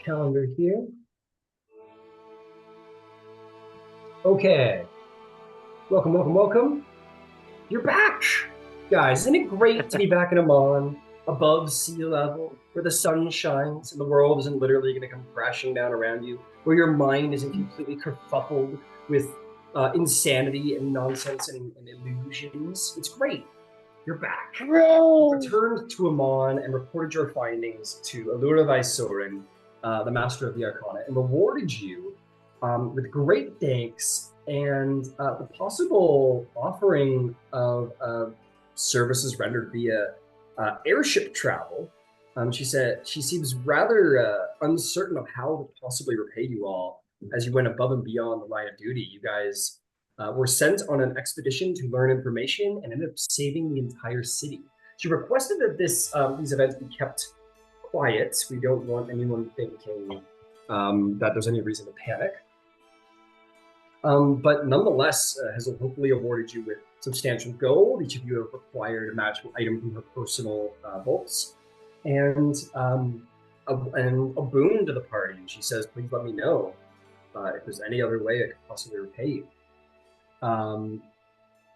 Calendar here. Okay. Welcome. You're back! Guys, isn't it great to be back in Emon, above sea level, where the sun shines and the world isn't literally going to come crashing down around you, where your mind isn't completely kerfuffled with insanity and nonsense and illusions? It's great. You're back. Hooray! Returned to Amon and reported your findings to Allura Visorin, the Master of the Arcana, and rewarded you with great thanks and the possible offering of services rendered via airship travel. She said she seems rather uncertain of how to possibly repay you all as you went above and beyond the line of duty. You guys were sent on an expedition to learn information and ended up saving the entire city. She requested that these events be kept quiet. We don't want anyone thinking that there's any reason to panic. But nonetheless, has hopefully awarded you with substantial gold. Each of you have acquired a magical item from her personal vaults, and a boon to the party. She says, "Please let me know if there's any other way I could possibly repay you."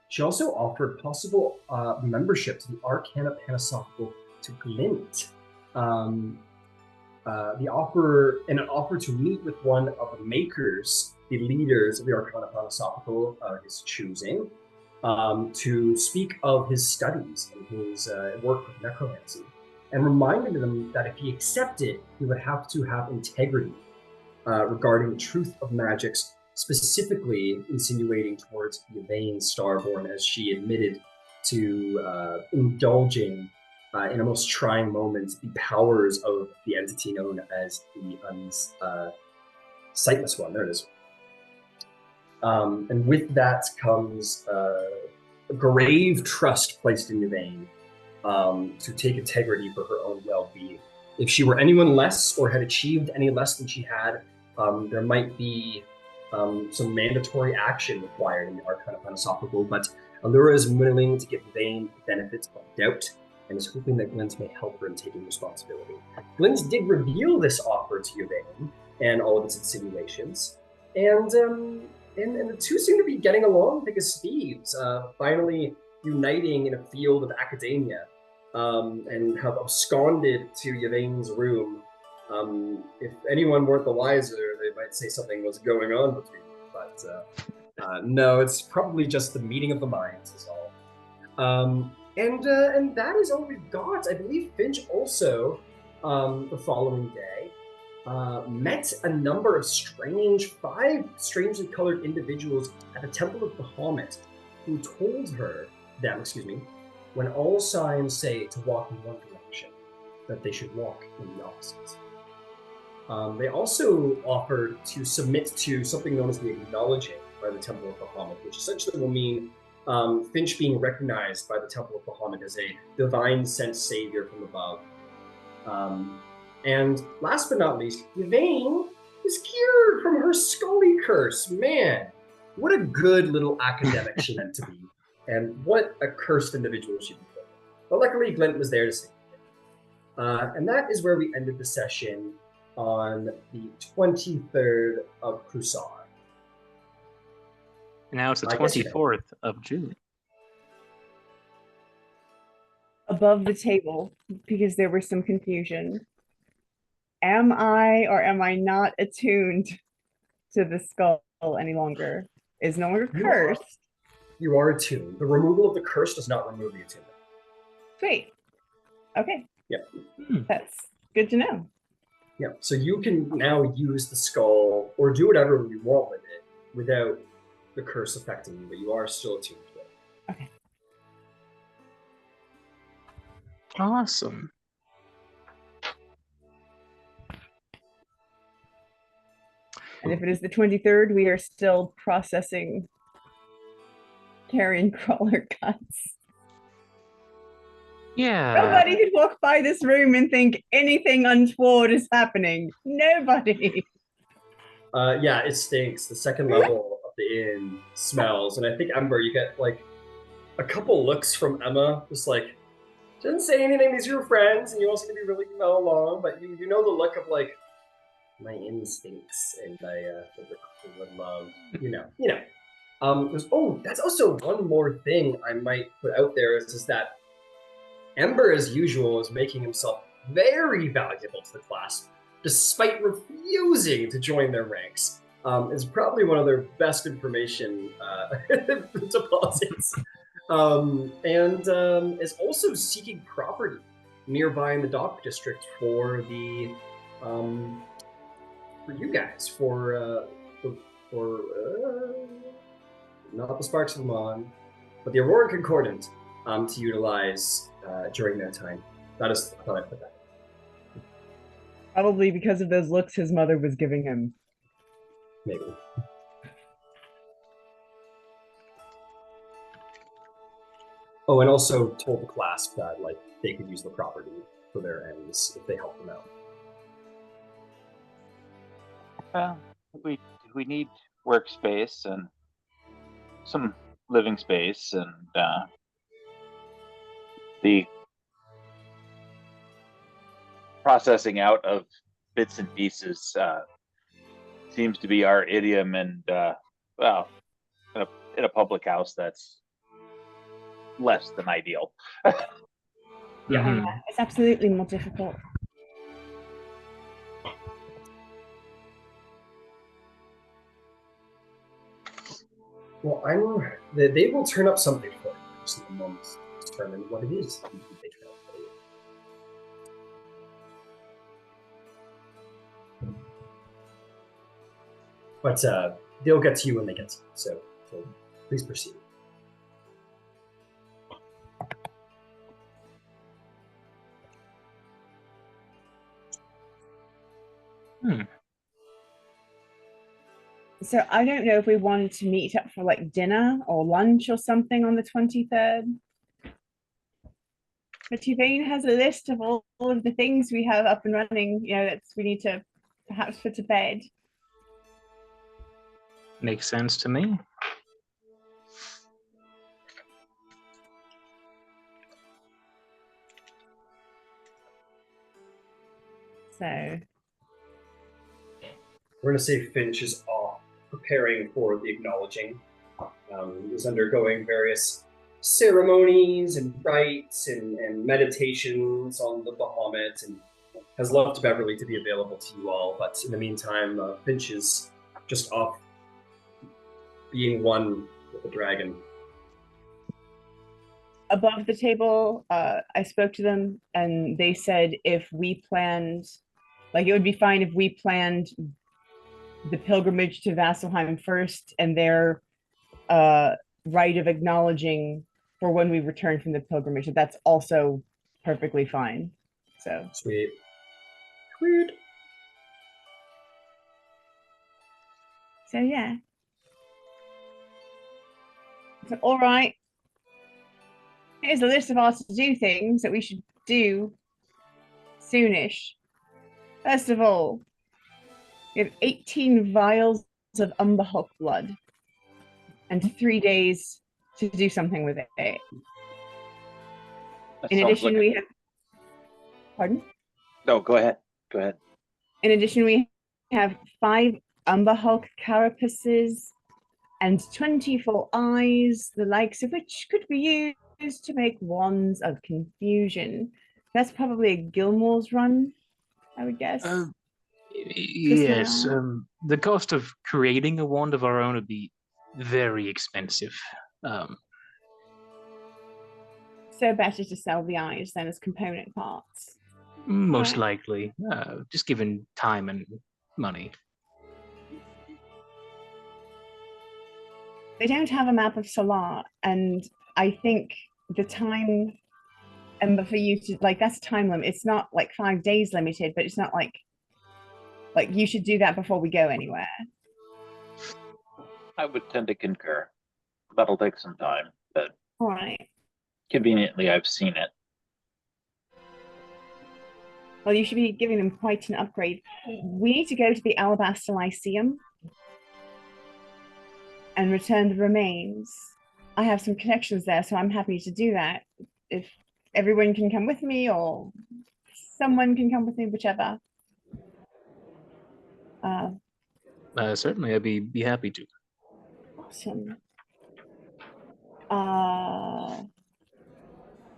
She also offered possible membership to the Arcana Panasophical to Glint. An offer to meet with one of the makers, the leaders of the Arcana Panasophical, his choosing, to speak of his studies and his work with necromancy, and reminded them that if he accepted, he would have to have integrity regarding the truth of magics, specifically insinuating towards Yvain Starborn, as she admitted to indulging in a most trying moment the powers of the entity known as the Sightless One. There it is. And with that comes a grave trust placed in Yvain to take integrity for her own well-being. If she were anyone less or had achieved any less than she had, there might be some mandatory action required in the Arcana Panasophical, but Allura is willing to give Yvain the benefit of doubt and is hoping that Glint may help her in taking responsibility. Glint did reveal this offer to Yvain and all of its insinuations, and the two seem to be getting along thick as thieves, finally uniting in a field of academia, and have absconded to Yvain's room. If anyone weren't the wiser, they might say something was going on between them, but no, it's probably just the meeting of the minds is all. And that is all we've got. I believe Finch also, the following day, met a number of five strangely colored individuals at the Temple of Bahamut, who told them, when all signs say to walk in one direction, that they should walk in the opposite. They also offered to submit to something known as the Acknowledging by the Temple of Bahamut, which essentially will mean Finch being recognized by the Temple of Bahamut as a divine sent savior from above. And last but not least, Yvain is cured from her Scully curse. Man, what a good little academic she meant to be. And what a cursed individual she became. But luckily, Glint was there to save her. And that is where we ended the session on the 23rd of Crusar. Now it's the 24th of June. Above the table, because there was some confusion. Am I or am I not attuned to the skull any longer? Is no longer cursed. You are attuned. The removal of the curse does not remove the attunement. Sweet. Okay. Yep. That's good to know. Yep. So you can now use the skull or do whatever you want with it without the curse affecting you, but you are still attuned to it. Okay. Awesome. And if it is the 23rd, we are still processing carrion crawler guts. Yeah. Nobody could walk by this room and think anything untoward is happening. Nobody. Yeah, it stinks. The second level of the inn smells, and I think Ember, you get like a couple looks from Emma, just like, she doesn't say anything. These are your friends, and you all seem to be really well along, but you know the look of like, my instincts, and I would love, that's also one more thing I might put out there is that Ember, as usual, is making himself very valuable to the class, despite refusing to join their ranks. It's probably one of their best information deposits. And is also seeking property nearby in the dock district for the for you guys for not the Sparks of Emon, but the Aurora Concordant to utilize during that time. I thought I'd put that. Probably because of those looks his mother was giving him. Maybe. Oh, and also told the class that like they could use the property for their ends if they help them out. Well, we need workspace and some living space, and the processing out of bits and pieces seems to be our idiom, and well, in a public house, that's less than ideal. Yeah, it's absolutely more difficult. Well, they will turn up something for you just in a moment to determine what it is they turn up for you. But they'll get to you when they get to you, so please proceed. So I don't know if we wanted to meet up for like dinner or lunch or something on the 23rd. But Tuvane has a list of all of the things we have up and running, that we need to perhaps put to bed. Makes sense to me. So we're going to say Finch is off preparing for the acknowledging. Is undergoing various ceremonies and rites and meditations on the Bahamut, and has left Beverly to be available to you all. But in the meantime, Finch is just off being one with the dragon. Above the table, I spoke to them, and they said if we planned, like it would be fine if we planned the pilgrimage to Vasselheim first, and their rite of acknowledging for when we return from the pilgrimage. That's also perfectly fine. So sweet. Weird. So yeah. So, all right. Here's a list of our to-do things that we should do soonish. First of all, we have 18 vials of Umberhulk blood and 3 days to do something with it. In addition, we have... Pardon? No, go ahead. Go ahead. In addition, we have 5 Umberhulk carapaces and 24 eyes, the likes of which could be used to make wands of confusion. That's probably a Gilmore's run, I would guess. Yes, the cost of creating a wand of our own would be very expensive. So better to sell the eyes then as component parts. Most likely, just given time and money. They don't have a map of Solar, and I think the time, and for you to, like, that's time limit. It's not like 5 days limited, but it's not like you should do that before we go anywhere. I would tend to concur. That'll take some time, but all right. Conveniently, I've seen it. Well, you should be giving them quite an upgrade. We need to go to the Alabaster Lyceum and return the remains. I have some connections there, so I'm happy to do that. If everyone can come with me, or someone can come with me, whichever. Certainly, I'd be happy to. Awesome.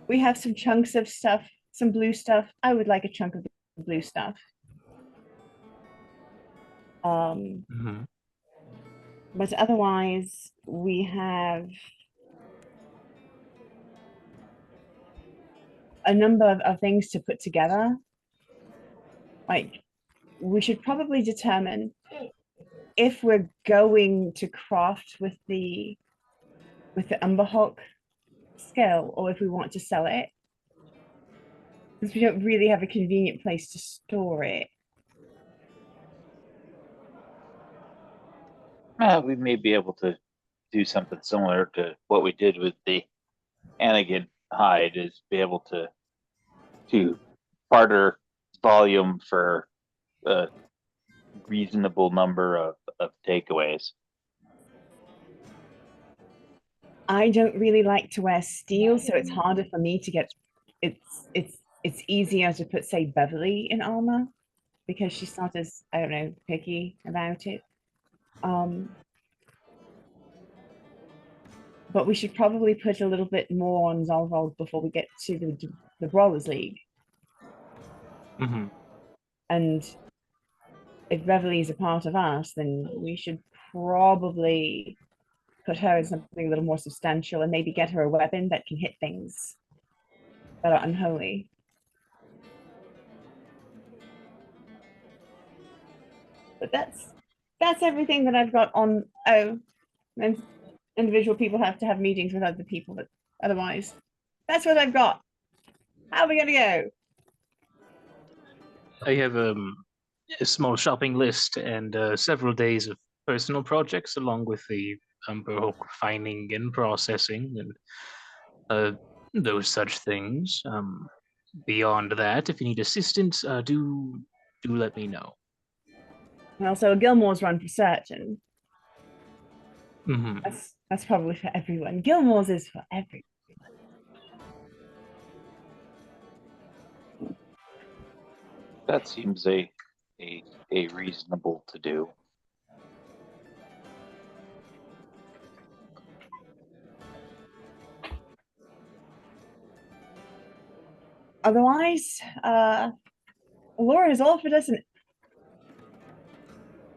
We have some chunks of stuff, some blue stuff. I would like a chunk of the blue stuff. Mhm. But otherwise, we have a number of things to put together. Like, we should probably determine if we're going to craft with the Umberhulk skill, or if we want to sell it, because we don't really have a convenient place to store it. We may be able to do something similar to what we did with the Anakin hide, is be able to barter volume for a reasonable number of takeaways. I don't really like to wear steel, so it's harder for me to get. It's easier to put, say, Beverly in armor, because she's not as, I don't know, picky about it. But we should probably put a little bit more on Zolvold before we get to the Brawlers League. Mhm. And if Beverly is a part of us, then we should probably put her in something a little more substantial, and maybe get her a weapon that can hit things that are unholy. But that's everything that I've got on. Oh, and individual people have to have meetings with other people, but otherwise, that's what I've got. How are we gonna go? I have a small shopping list and several days of personal projects, along with the Umberhulk refining and processing and those such things. Beyond that, if you need assistance, do let me know. And also, Gilmore's run for certain. Hmm. That's probably for everyone. Gilmore's is for everyone. That seems a reasonable to do. Otherwise, Allura has offered us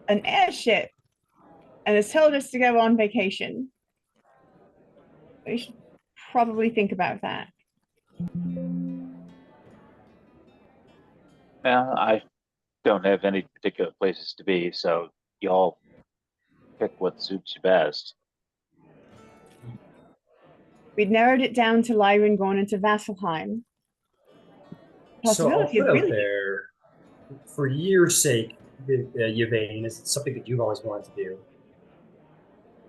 an airship and has told us to go on vacation. We should probably think about that. Well, I don't have any particular places to be, so y'all pick what suits you best. We'd narrowed it down to Lyran going into Vasselheim. So I'll Possibility put of out really there, for your sake, Yvain, is something that you've always wanted to do.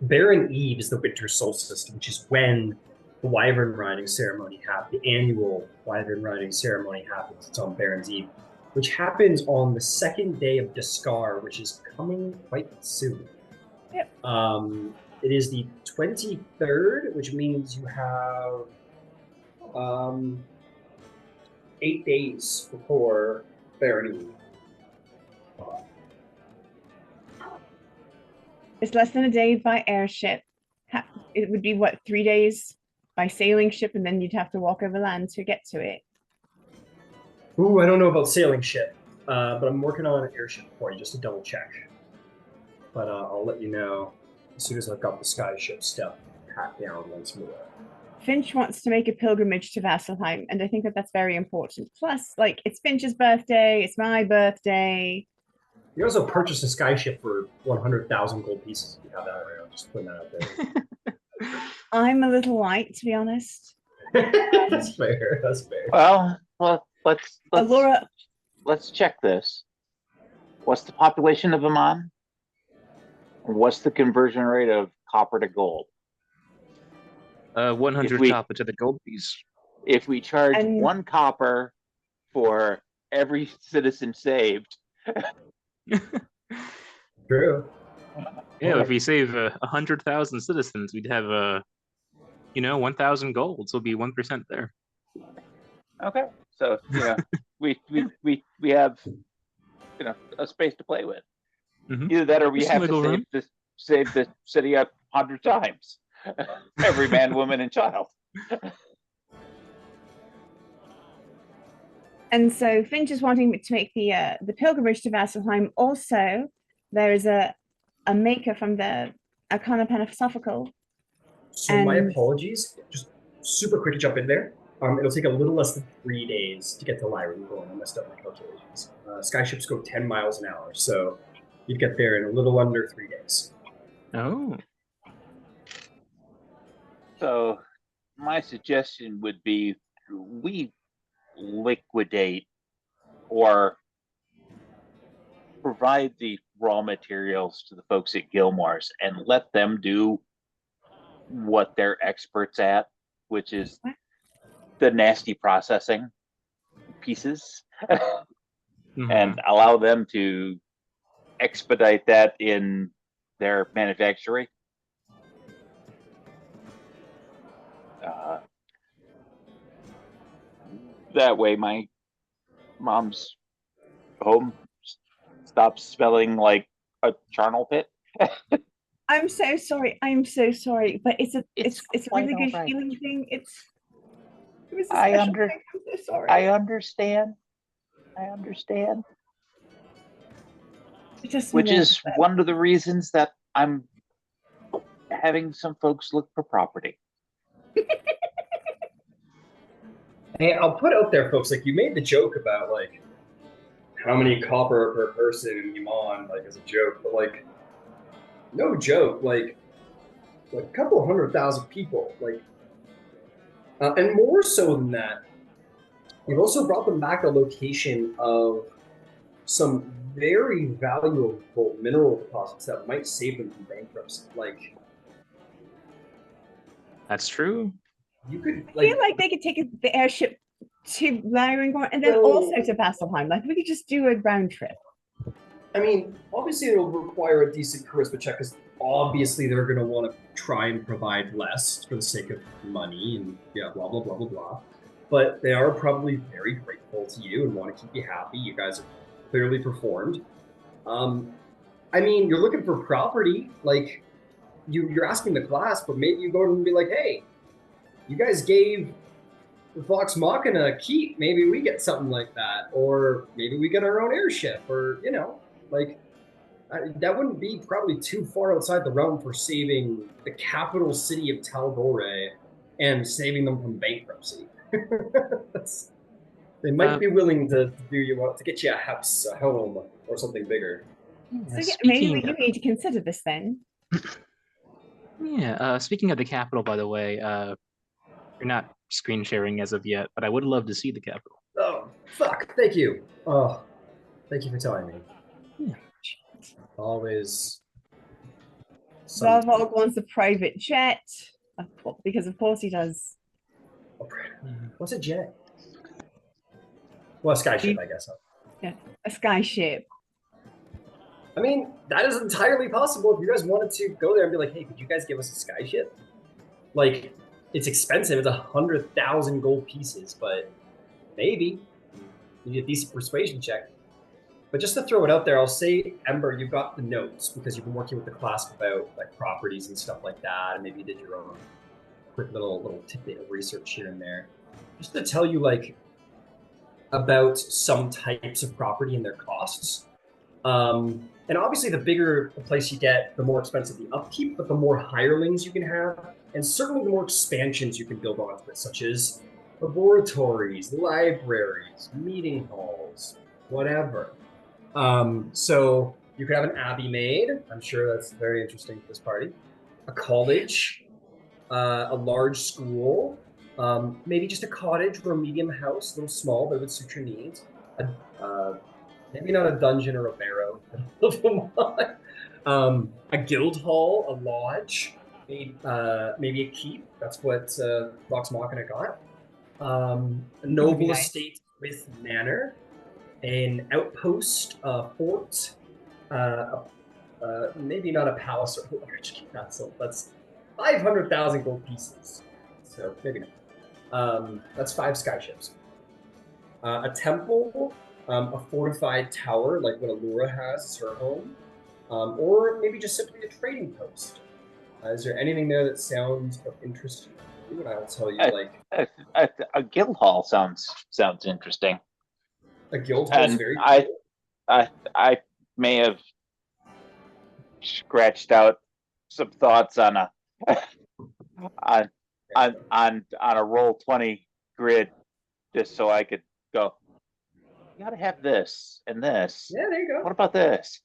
Baron Eve is the winter solstice, which is when the Wyvern riding ceremony happens. The annual Wyvern riding ceremony happens. It's on Baron's Eve, which happens on the second day of Discar, which is coming quite soon. Yep. It is the 23rd, which means you have 8 days before Baron Eve. It's less than a day by airship. It would be what, 3 days by sailing ship, and then you'd have to walk over land to get to it. Ooh, I don't know about sailing ship, but I'm working on an airship for you just to double check. But I'll let you know as soon as I've got the skyship stuff hacked down once more. Finch wants to make a pilgrimage to Vasselheim, and I think that that's very important. Plus, like, it's Finch's birthday, it's my birthday. You also purchased a skyship for 100,000 gold pieces. If you have that around, just putting that out there. I'm a little light, to be honest. That's fair. That's fair. Well, Allura, let's check this. What's the population of Emon? What's the conversion rate of copper to gold? 100 copper to the gold piece. If we charge 1 copper for every citizen saved. True. Yeah, if we save 100,000 citizens, we'd have 1,000 gold. So it'll be 1% there. Okay, so we have a space to play with. Either that, or we Just have wiggle to room. save the city 100 times. Every man, woman, and child. And so Finch is wanting to make the pilgrimage to Vasselheim. Also, there is a maker from the Arcana Philosophical. So my And- apologies. Just super quick to jump in there. It'll take a little less than 3 days to get to Lyran. I messed up my calculations. Skyships go 10 miles an hour, so you'd get there in a little under 3 days. Oh. So my suggestion would be we liquidate or provide the raw materials to the folks at Gilmore's and let them do what they're experts at, which is the nasty processing pieces, and allow them to expedite that in their manufacturing. That way my mom's home stops smelling like a charnel pit. I'm so sorry. I'm so sorry, but it's a quite really good all right. feeling thing. It was a I special under- thing. I'm so sorry. I understand. It just Which meant is that- one of the reasons that I'm having some folks look for property. Hey, I'll put out there, folks, like you made the joke about like how many copper per person in Emon, like as a joke, but like no joke, like a couple 100,000 people, like and more so than that, you've also brought them back a location of some very valuable mineral deposits that might save them from bankruptcy. Like That's true. you could I feel like they could take the airship to Lyran and then Well- also to Vasselheim. Like we could just do a round trip. I mean, obviously it'll require a decent charisma check because obviously they're going to want to try and provide less for the sake of money and yeah, blah, blah, blah, blah, blah. But they are probably very grateful to you and want to keep you happy. You guys have clearly performed. I mean, you're looking for property. Like, you're asking the class, but maybe you go and be like, hey, you guys gave Vox Machina a keep. Maybe we get something like that. Or maybe we get our own airship. Or, you know, like, that wouldn't be probably too far outside the realm for saving the capital city of Tal'Dorei and saving them from bankruptcy. They might be willing to do to get you a house, a home, or something bigger. So yeah, maybe you need to consider this then. Speaking of the capital, by the way, you're not screen sharing as of yet, but I would love to see the capital. Oh, fuck. Thank you. Oh, thank you for telling me. Yeah. Always. Zarvog wants a private jet. Because of course he does. What's a jet? Well, a skyship, I guess. Huh? Yeah, a skyship. I mean, that is entirely possible. If you guys wanted to go there and be like, hey, could you guys give us a skyship? Like, it's expensive. It's 100,000 gold pieces, but maybe you need a decent persuasion check. But just to throw it out there, I'll say, Ember, you've got the notes because you've been working with the class about like properties and stuff like that, and maybe you did your own quick little tidbit of research here and there. Just to tell you, like, about some types of property and their costs. And obviously, the bigger the place you get, the more expensive the upkeep, but the more hirelings you can have, and certainly the more expansions you can build onto it, such as laboratories, libraries, meeting halls, whatever. So you could have an abbey made. I'm sure that's very interesting for this party. A college, a large school, maybe just a cottage or a medium house, a little small, but it would suit your needs. Maybe not a dungeon or a barrow. A guild hall, a lodge, maybe a keep. That's what Vox Machina got. A noble estate with manor, an outpost, a fort, maybe not a palace or a large castle. That's 500,000 gold pieces. So maybe not. That's 5 skyships. A temple, a fortified tower like what Allura has as her home, or maybe just simply a trading post. Is there anything there that sounds of interest to you? And I'll tell you, like, A guild hall sounds interesting, a guild hall is and very cool. I may have scratched out some thoughts on a on a Roll20 grid just so I could go. You gotta have this and this. Yeah, there you go. What about this?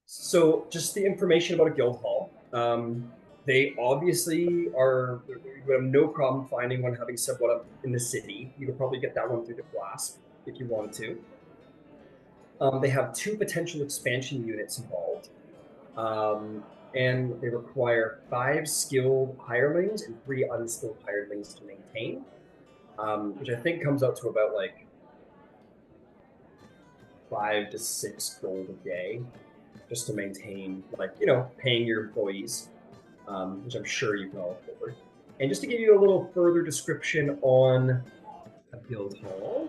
So, just the information about a guild hall. They obviously are. You have no problem finding one having set one up in the city. You could probably get that one through the Clasp if you wanted to. They have 2 potential expansion units involved, and they require 5 skilled hirelings and 3 unskilled hirelings to maintain, which I think comes out to about like 5 to 6 gold a day, just to maintain, like, paying your employees, which I'm sure you can all afford. And just to give you a little further description on a guild hall.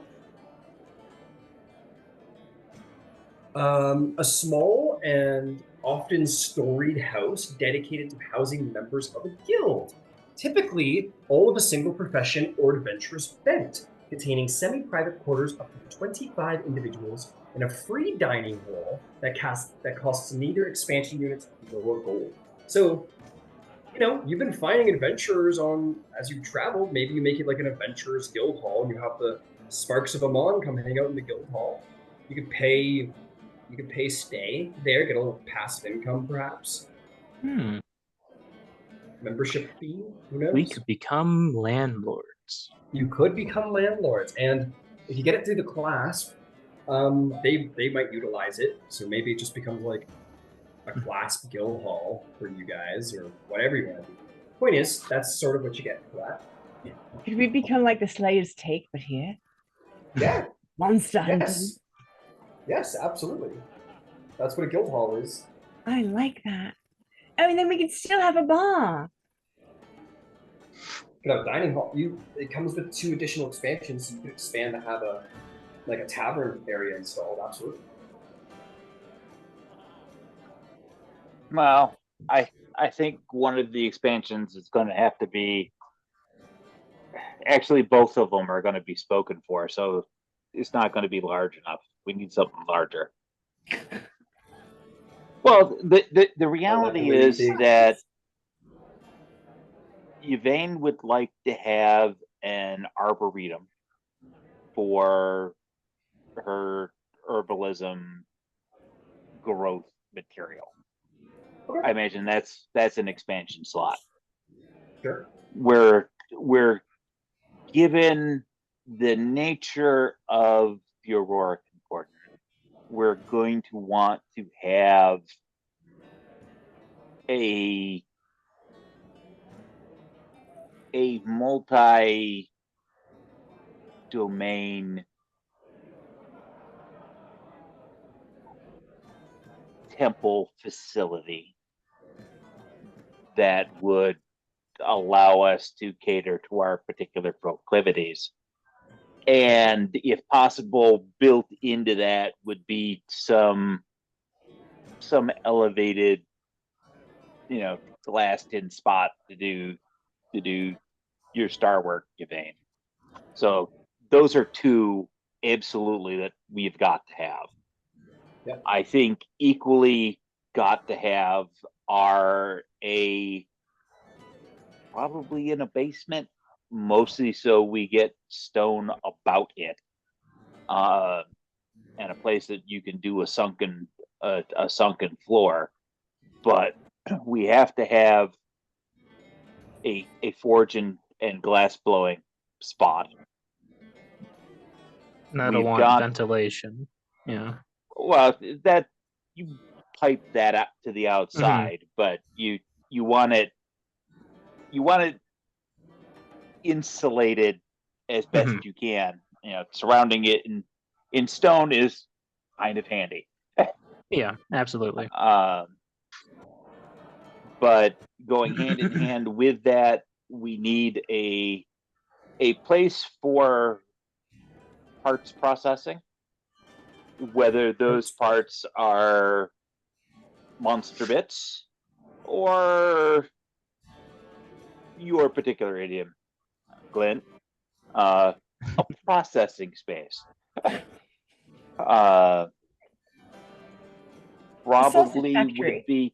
A small and often storied house dedicated to housing members of a guild, typically all of a single profession or adventurous bent, containing semi-private quarters up to 25 individuals and a free dining hall that costs neither expansion units nor gold. So, you've been finding adventurers as you travel. Maybe you make it like an adventurers guild hall, and you have the Sparks of Emon come hang out in the guild hall. You could pay stay there, get a little passive income, perhaps. Membership fee, who knows? We could become landlords. You could become landlords, and if you get it through the Clasp, they might utilize it. So maybe it just becomes like a Clasp guild hall for you guys, or whatever you want to do. Point is, that's sort of what you get for that. Could we become like the Slayer's Take, but here? Yeah. Monster hunting. Yes, absolutely. That's what a guild hall is. I like that. Oh, and then we could still have a bar. You could have a dining hall. It comes with 2 additional expansions, so you could expand to have a tavern area installed. Absolutely. Well, I think one of the expansions is going to have to be. Actually, both of them are going to be spoken for, so it's not going to be large enough. We need something larger. Well, the reality is that Yvain would like to have an arboretum for her herbalism growth material. Okay. I imagine that's an expansion slot. Sure. We're given the nature of the Aurora Concordant, we're going to want to have a multi-domain temple facility that would allow us to cater to our particular proclivities. And if possible, built into that would be some elevated, glassed-in spot to do your star work, Yvain. So those are 2 absolutely that we've got to have. Yep. I think equally got to have are probably in a basement, mostly so we get stone about it, and a place that you can do a sunken floor. But we have to have a forge and glass blowing spot. And I want ventilation. Yeah. Well, that you pipe that up to the outside, but you want it insulated as best you can. Surrounding it in stone is kind of handy. Yeah, absolutely. But going hand in hand with that, we need a place for parts processing, whether those parts are monster bits, or your particular idiom, Glenn, a processing space. Probably factory.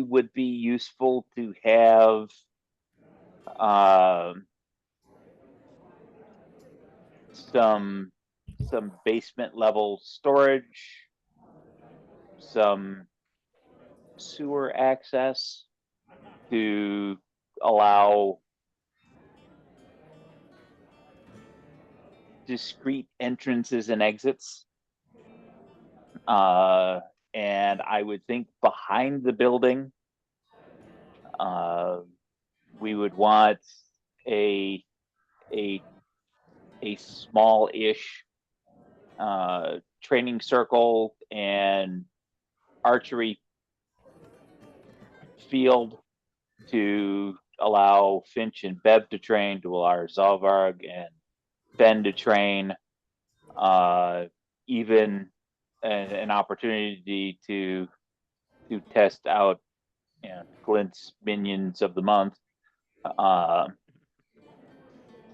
would be useful to have some basement level storage, some sewer access to allow discrete entrances and exits. And I would think behind the building, we would want a small-ish training circle and archery field to allow Finch and Bev to train, to allow Zalvarg and Ben to train, even an opportunity to test out, you know, Glint's minions of the month,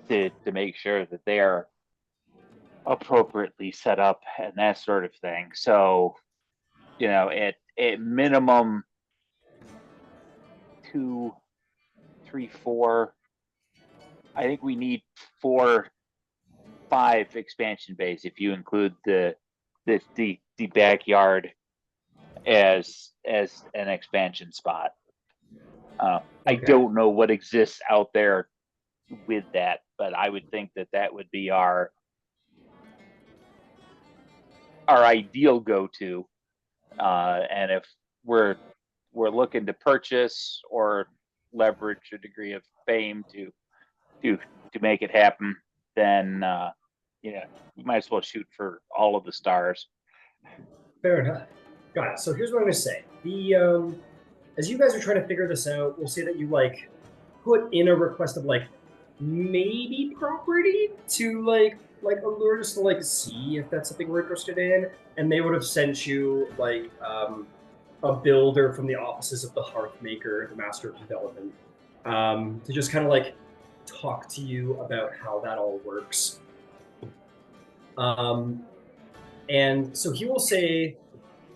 to make sure that they are appropriately set up and that sort of thing. So, you know, at minimum 2, 3, 4. I think we need 4, 5 expansion bays if you include the backyard as an expansion spot. I don't know what exists out there with that, but I would think that would be our ideal go-to. And if we're looking to purchase or leverage a degree of fame to make it happen, then you might as well shoot for all of the stars. Fair enough. Got it. So here's what I'm going to say. The as you guys are trying to figure this out, we'll say that you like put in a request of like maybe property to like Allura, just to like see if that's something we're interested in, and they would have sent you like a builder from the offices of the Hearth Maker, the Master of Development, to just kind of like talk to you about how that all works. And so he will say,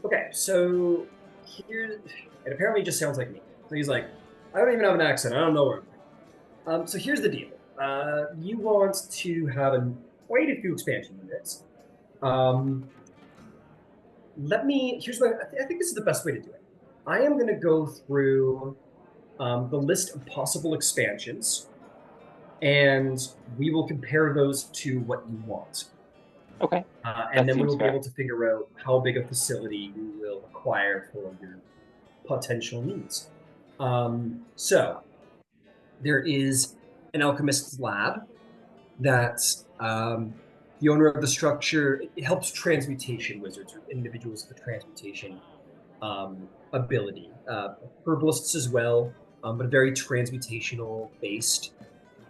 okay, so here, it apparently just sounds like me. So he's like, I don't even have an accent. I don't know where I'm from. So here's the deal. You want to have quite a few expansion units. Here's what I think this is the best way to do it. I am going to go through the list of possible expansions, and we will compare those to what you want. Okay. And then we will be able to figure out how big a facility you will acquire for your potential needs. So there is an alchemist's lab that the owner of the structure, it helps transmutation wizards or individuals with a transmutation ability. Herbalists as well, but very transmutational based.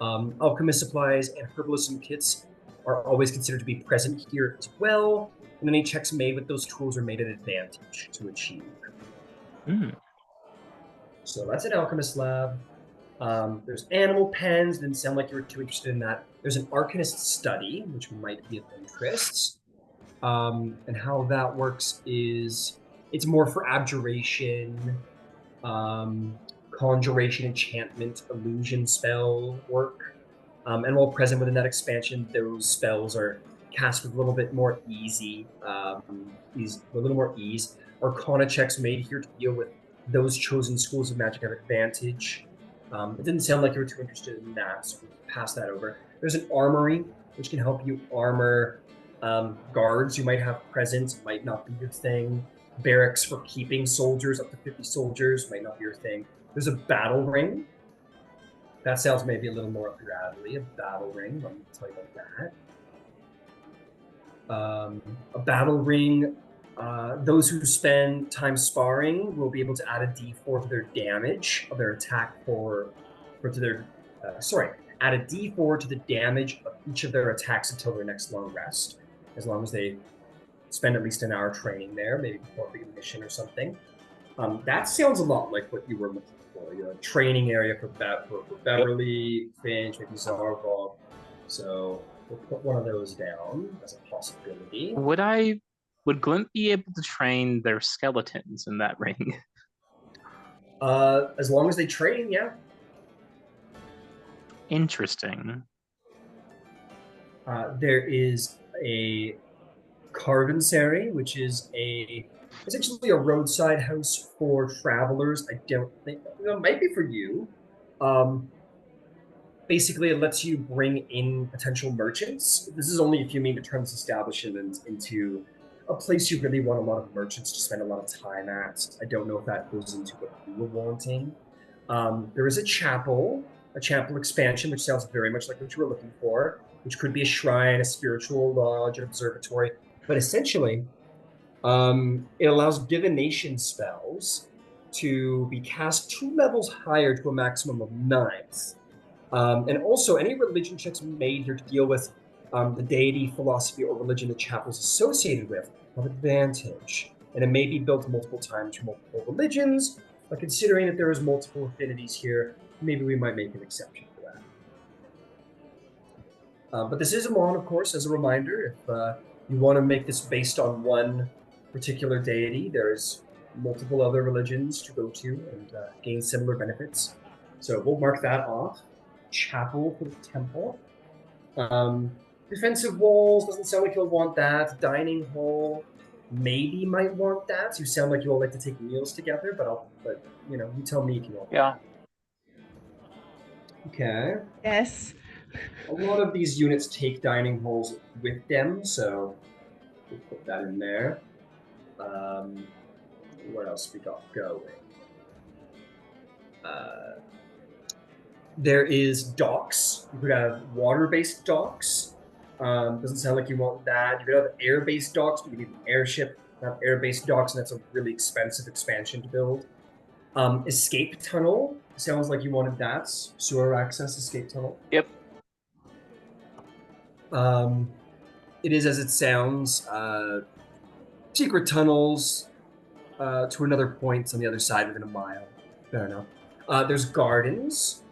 Alchemist supplies and herbalism kits are always considered to be present here as well, and any checks made with those tools are made at advantage to achieve. So that's an alchemist lab. There's animal pens. Didn't sound like you were too interested in that. There's an arcanist study, which might be of interest. And how that works is it's more for abjuration, conjuration, enchantment, illusion spell work. And while present within that expansion, those spells are cast with a little bit more a little more ease. Arcana checks made here to deal with those chosen schools of magic have advantage. It didn't sound like you were too interested in that, so we'll pass that over. There's an armory, which can help you armor guards you might have present, might not be your thing. Barracks for keeping soldiers, up to 50 soldiers, might not be your thing. There's a battle ring. That sounds maybe a little more up your alley. A battle ring, let me tell you about that. A battle ring, those who spend time sparring will be able to add a d4 to their damage of their attack add a d4 to the damage of each of their attacks until their next long rest, as long as they spend at least an hour training there, maybe before a big mission or something. That sounds a lot like what you were looking for. You know, a training area for Beverly, Finch, maybe Zarvov. So we'll put one of those down as a possibility. Would Glint be able to train their skeletons in that ring? As long as they train, yeah. Interesting. There is a caravansary, which is essentially a roadside house for travelers. I don't think it might be for you. Basically, it lets you bring in potential merchants. This is only if you mean to turn this establishment into a place you really want a lot of merchants to spend a lot of time at. I don't know if that goes into what you were wanting. There is a chapel expansion, which sounds very much like what you were looking for, which could be a shrine, a spiritual lodge, an observatory. But essentially, it allows divination spells to be cast 2 levels higher to a maximum of 9. And also, any religion checks made here to deal with the deity, philosophy, or religion the chapel is associated with have advantage. And it may be built multiple times for multiple religions, but considering that there is multiple affinities here, maybe we might make an exception for that. But this is Emon, of course, as a reminder. If you want to make this based on one particular deity, there's multiple other religions to go to and gain similar benefits. So we'll mark that off. Chapel for the temple. Defensive walls, doesn't sound like you'll want that. Dining hall, maybe might want that. You sound like you all like to take meals together, but you know, you tell me if you want. Yeah. Okay. Yes. A lot of these units take dining halls with them, so we'll put that in there. What else we got going? There is docks. You could have water-based docks. Doesn't sound like you want that. You could have air-based docks, but you need an airship. Have air-based docks, and that's a really expensive expansion to build. Escape tunnel. Sounds like you wanted that. Sewer access escape tunnel. Yep. It is as it sounds. Secret tunnels to another point on the other side within a mile. Fair enough. There's gardens.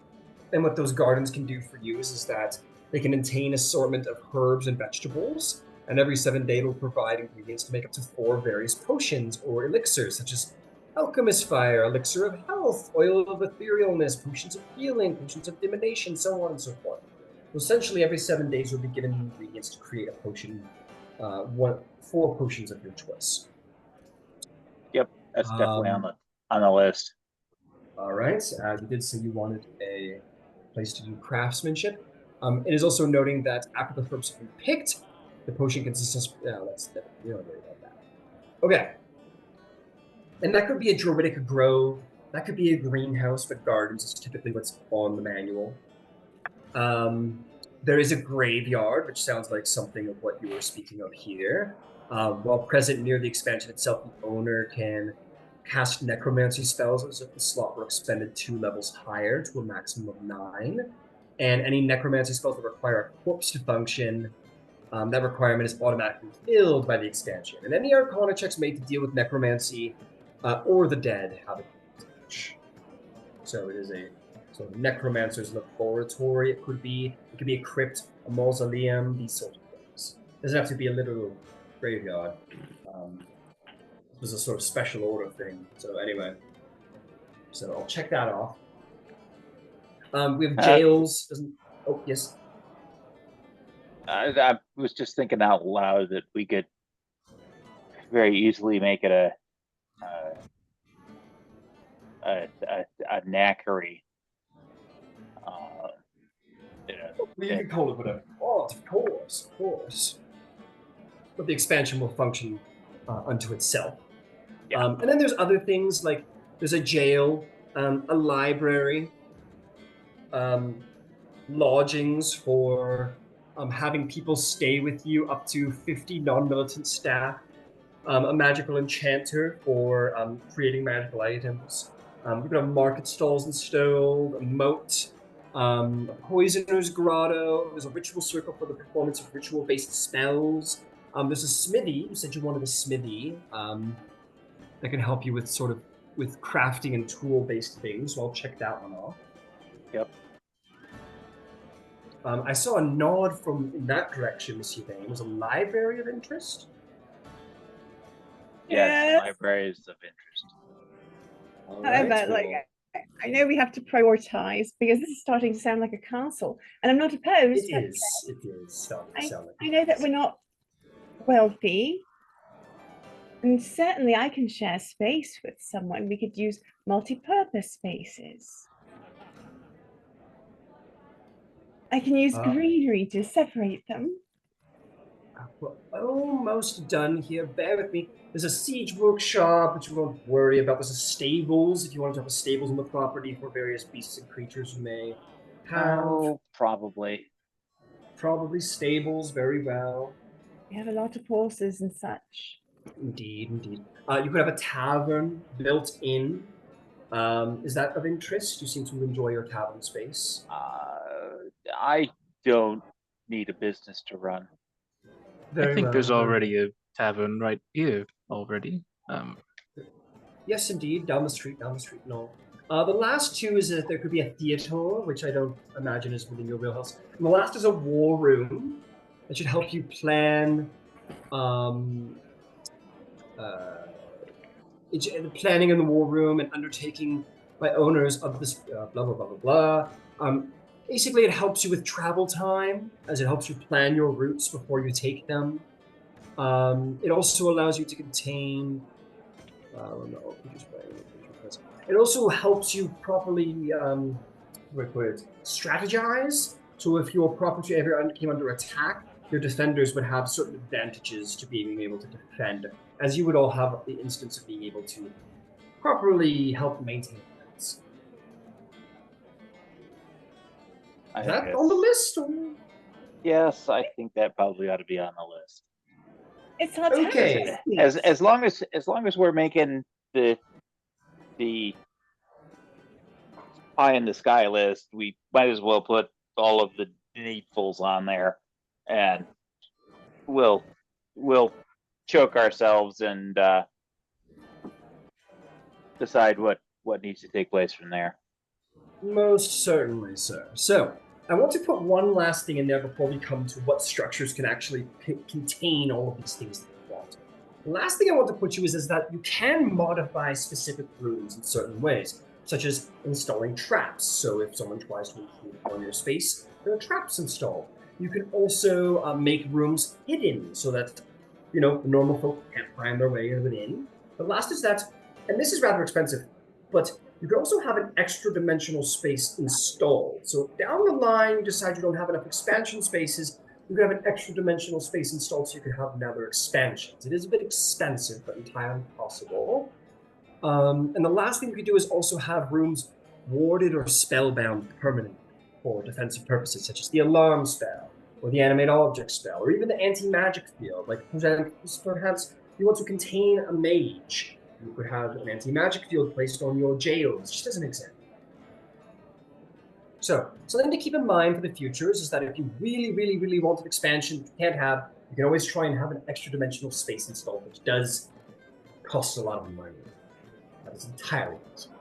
And what those gardens can do for you is that they can maintain assortment of herbs and vegetables, and every 7 days will provide ingredients to make up to 4 various potions or elixirs, such as alchemist fire, elixir of health, oil of etherealness, potions of healing, potions of divination, so on and so forth. So essentially, every 7 days you'll be given ingredients to create a potion, 4 potions of your choice. Yep, that's definitely on the list. All right, you did say you wanted a place to do craftsmanship. It is also noting that after the herbs have been picked, the potion consists of... we don't worry about that. Okay. And that could be a druidic grove. That could be a greenhouse, but gardens is typically what's on the manual. There is a graveyard, which sounds like something of what you were speaking of here. While present near the expansion itself, the owner can cast necromancy spells as if the slot were expended 2 levels higher to a maximum of 9. And any necromancy spells that require a corpse to function, that requirement is automatically filled by the expansion. And any arcana checks made to deal with necromancy or the dead have advantage. So it is a sort of necromancer's laboratory. It could be a crypt, a mausoleum, these sorts of things. It doesn't have to be a literal graveyard. This is a sort of special order thing. So anyway, so I'll check that off. We have jails. Oh, yes. I was just thinking out loud that we could very easily make it a knackery. You can call it whatever you want, of course. But the expansion will function unto itself. Yeah. And then there's other things like there's a jail, a library, lodgings for having people stay with you, up to 50 non-militant staff, a magical enchanter for creating magical items. We've got market stalls installed, a moat, a poisoner's grotto. There's a ritual circle for the performance of ritual-based spells. There's a smithy. You said you wanted a smithy that can help you with with crafting and tool-based things. So I'll check that one off. Yep. I saw a nod from in that direction, Monsieur Vane. Was a library of interest? Yes, libraries of interest. All However, right, like, well, I know we have to prioritize because this is starting to sound like a castle, and I'm not opposed. it but is starting to sound like I know that it is. we're not wealthy, and certainly I can share space with someone. We could use multi-purpose spaces. I can use greenery to separate them. We're almost done here. Bear with me. There's a siege workshop, which you won't worry about. There's a stables, if you want to have a stables on the property for various beasts and creatures you may have. Oh, probably. Probably stables, very well. We have a lot of horses and such. Indeed, indeed. You could have a tavern built in. Is that of interest? You seem to enjoy your tavern space. I don't need a business to run. Very I think well, there's very already a tavern right here already. Yes, indeed. Down the street, no. The last two is that there could be a theater, which I don't imagine is within your wheelhouse. And the last is a war room that should help you plan planning in the war room and undertaking by owners of this blah, blah, blah, blah, blah. Basically, it helps you with travel time, as it helps you plan your routes before you take them. It also allows you to contain... it also helps you properly strategize. So if your property ever came under attack, your defenders would have certain advantages to being able to defend, as you would all have the instance of being able to properly help maintain defense. Is that on the list? Or? Yes, I think that probably ought to be on the list. It's our Okay. As long as we're making the pie in the sky list, we might as well put all of the needfuls on there, and we'll choke ourselves and decide what needs to take place from there. Most certainly, sir. So I want to put one last thing in there before we come to what structures can actually contain all of these things that you want. The last thing I want to put you is that you can modify specific rooms in certain ways, such as installing traps. So if someone tries to intrude on your space, there are traps installed. You can also make rooms hidden so that, the normal folk can't find their way within. The last is that, and this is rather expensive, but you can also have an extra dimensional space installed. So down the line, you decide you don't have enough expansion spaces, you can have an extra dimensional space installed so you can have another expansions. It is a bit expensive, but entirely possible. And the last thing you could do is also have rooms warded or spellbound permanently for defensive purposes, such as the alarm spell, or the animate object spell, or even the anti-magic field. Like perhaps you want to contain a mage. You could have an anti-magic field placed on your jails, just as an example. So, something to keep in mind for the future is that if you really, really, really want an expansion that you can't have, you can always try and have an extra dimensional space installed, which does cost a lot of money. That is entirely possible.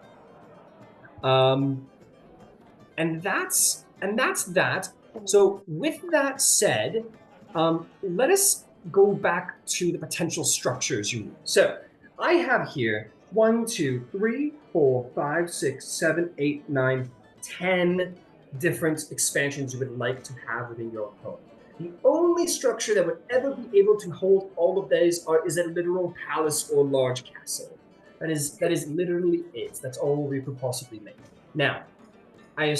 And that's that. So, with that said, let us go back to the potential structures you need. So, I have here 1, 2, 3, 4, 5, 6, 7, 8, 9, 10 different expansions you would like to have within your home. The only structure that would ever be able to hold all of these is a literal palace or large castle. That is literally it. That's all we could possibly make. Now, I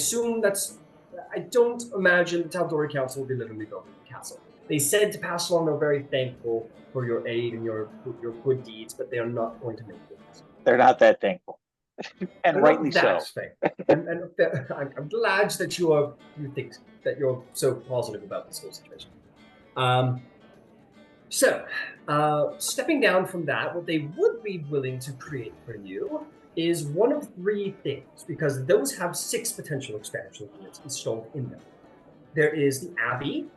don't imagine the Tal'Dorei Council will be literally building a castle. They said to pass along they're very thankful for your aid and your good deeds, but they are not going to make it. They're not that thankful. And rightly so. And I'm glad that you think that you're so positive about this whole situation. Stepping down from that, what they would be willing to create for you is one of 3 things, because those have 6 potential expansion units installed in them. There is the Abbey,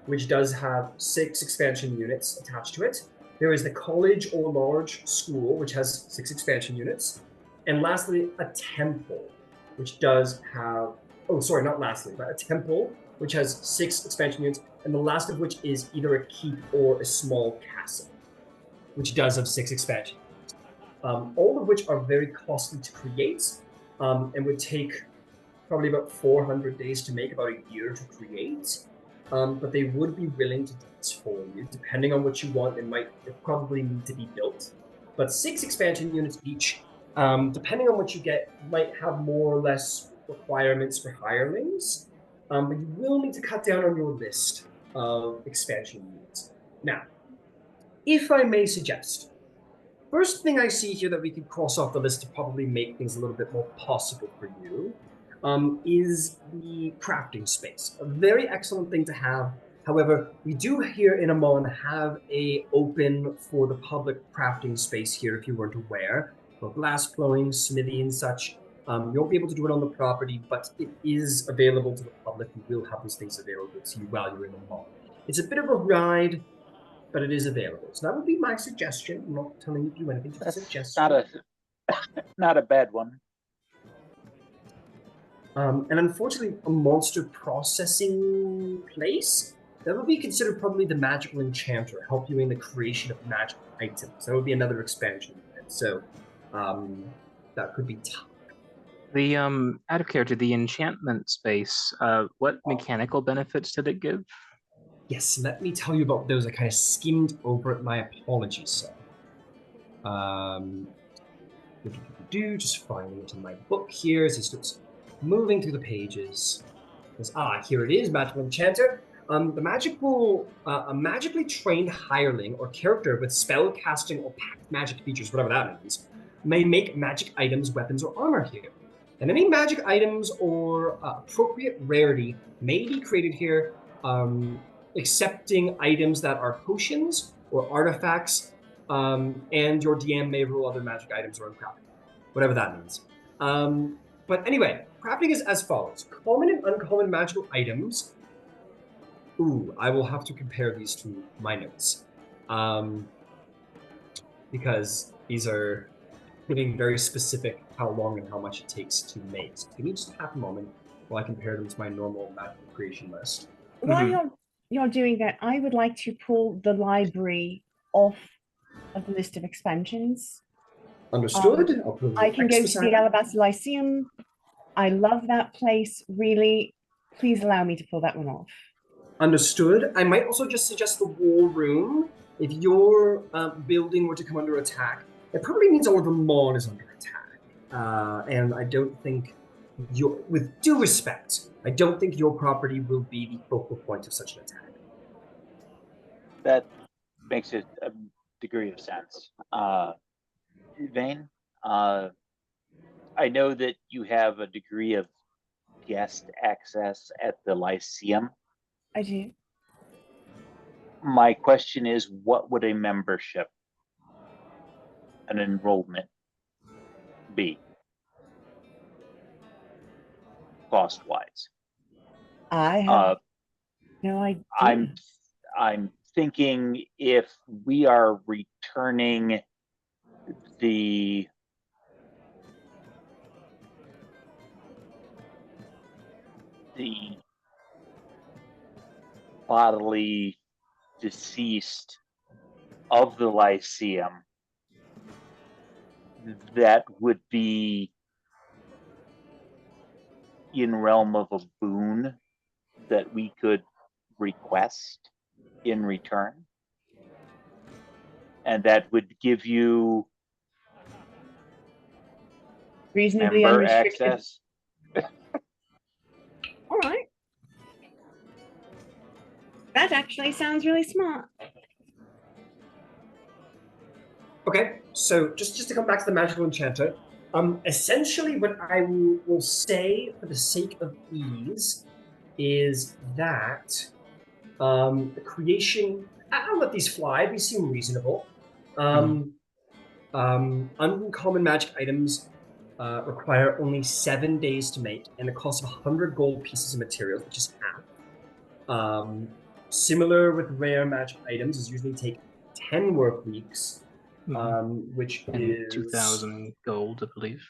which does have 6 expansion units attached to it. There is the college or large school, which has 6 expansion units. And lastly, a temple, which does have, oh, sorry, not lastly, but a temple, which has 6 expansion units, and the last of which is either a keep or a small castle, which does have 6 expansion units. All of which are very costly to create, and would take probably about 400 days to make, about a year to create. But they would be willing to do this for you. Depending on what you want, it probably need to be built. But 6 expansion units each, depending on what you get, might have more or less requirements for hirelings. But you will need to cut down on your list of expansion units. Now, if I may suggest, first thing I see here that we could cross off the list to probably make things a little bit more possible for you is the crafting space. A very excellent thing to have. However, we do here in Emon have a open for the public crafting space here, if you weren't aware, for glass blowing, smithy and such. You won't be able to do it on the property, but it is available to the public. You will have those things available to you while you're in Emon. It's a bit of a ride, but it is available. So that would be my suggestion. I'm not telling you to do anything, just a suggestion. Not a bad one. And unfortunately, a monster processing place, that would be considered probably the magical enchanter, help you in the creation of magical items. That would be another expansion unit. So that could be tough. The out of character, the enchantment space, what mechanical benefits did it give? Yes, let me tell you about those. I kind of skimmed over it. My apologies, sir. Just finding it in my book here as it starts moving through the pages. Here it is, magical enchanter. A magically trained hireling or character with spell casting or packed magic features, whatever that means, may make magic items, weapons, or armor here. And any magic items or appropriate rarity may be created here, excepting items that are potions or artifacts, and your DM may rule other magic items or uncrafted, whatever that means. But anyway, crafting is as follows. Common and uncommon magical items. Ooh, I will have to compare these to my notes. Because these are getting very specific how long and how much it takes to make. So give me just half a moment while I compare them to my normal magical creation list. While you're doing that, I would like to pull the library off of the list of expansions. Understood. I can go to the Alabaster Lyceum. I love that place, really. Please allow me to pull that one off. Understood. I might also just suggest the War Room. If your building were to come under attack, it probably means all of Emon is under attack. And I don't think, with due respect, I don't think your property will be the focal point of such an attack. That makes it a degree of sense. Vane, I know that you have a degree of guest access at the Lyceum. I do. My question is, what would a membership, an enrollment, be cost-wise? I have no idea. I'm thinking if we are returning the bodily deceased of the Lyceum, that would be in realm of a boon that we could request in return, and that would give you reasonably member unrestricted access. All right. That actually sounds really smart. Okay, so just to come back to the magical enchanter, essentially what I will say for the sake of ease is that the creation, I'll let these fly, these seem reasonable. Uncommon magic items require only 7 days to make and the cost of 100 gold pieces of materials, which is half. similar with rare magic items, is usually take 10 work weeks, which And is 2,000 gold, I believe.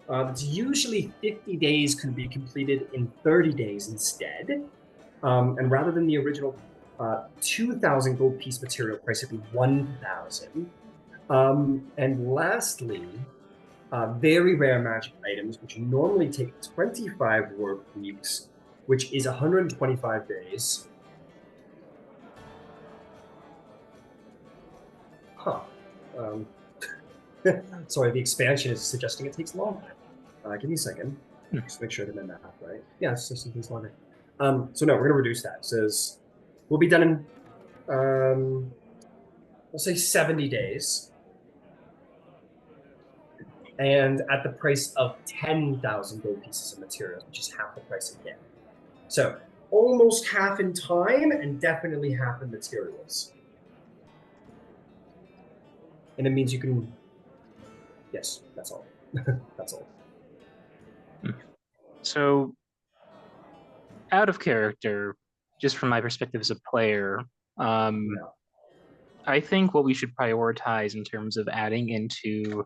It's usually 50 days can be completed in 30 days instead. And rather than the original 2,000 gold piece material price, it'd be 1,000. And lastly, very rare magic items, which normally take 25 work weeks, which is 125 days. Huh. Sorry, the expansion is suggesting it takes longer. Give me a second. Just make sure that I'm math right. Yeah, so something's longer. So no, we're gonna reduce that. It says we'll be done in we'll say 70 days. And at the price of 10,000 gold pieces of materials, which is half the price again. So almost half in time and definitely half in materials. And it means you can, yes, that's all. That's all. So, out of character, just from my perspective as a player, I think what we should prioritize in terms of adding into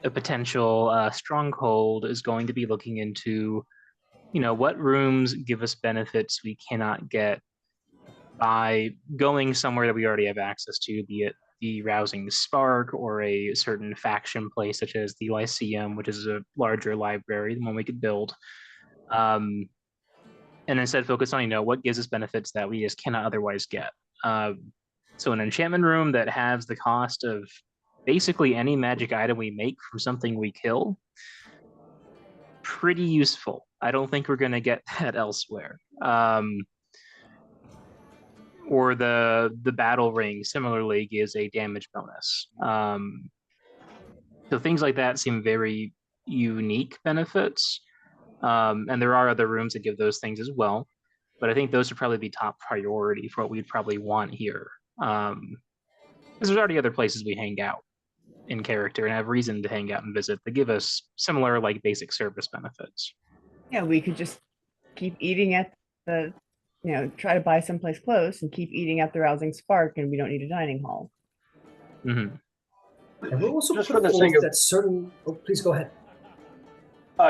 a potential stronghold is going to be looking into, what rooms give us benefits we cannot get by going somewhere that we already have access to, be it the Rousing Spark or a certain faction place such as the Lyceum, which is a larger library, the one we could build. And instead focus on, what gives us benefits that we just cannot otherwise get. So an enchantment room that has the cost of basically any magic item we make from something we kill, pretty useful. I don't think we're going to get that elsewhere. Or the battle ring similarly gives a damage bonus. So things like that seem very unique benefits. And there are other rooms that give those things as well. But I think those would probably be top priority for what we'd probably want here. Because there's already other places we hang out in character and have reason to hang out and visit that give us similar basic service benefits. Yeah, we could just keep eating at the, try to buy someplace close and keep eating at the Rousing Spark, and we don't need a dining hall. And we'll also Just put for the forth sake of- that certain. Oh, please go ahead.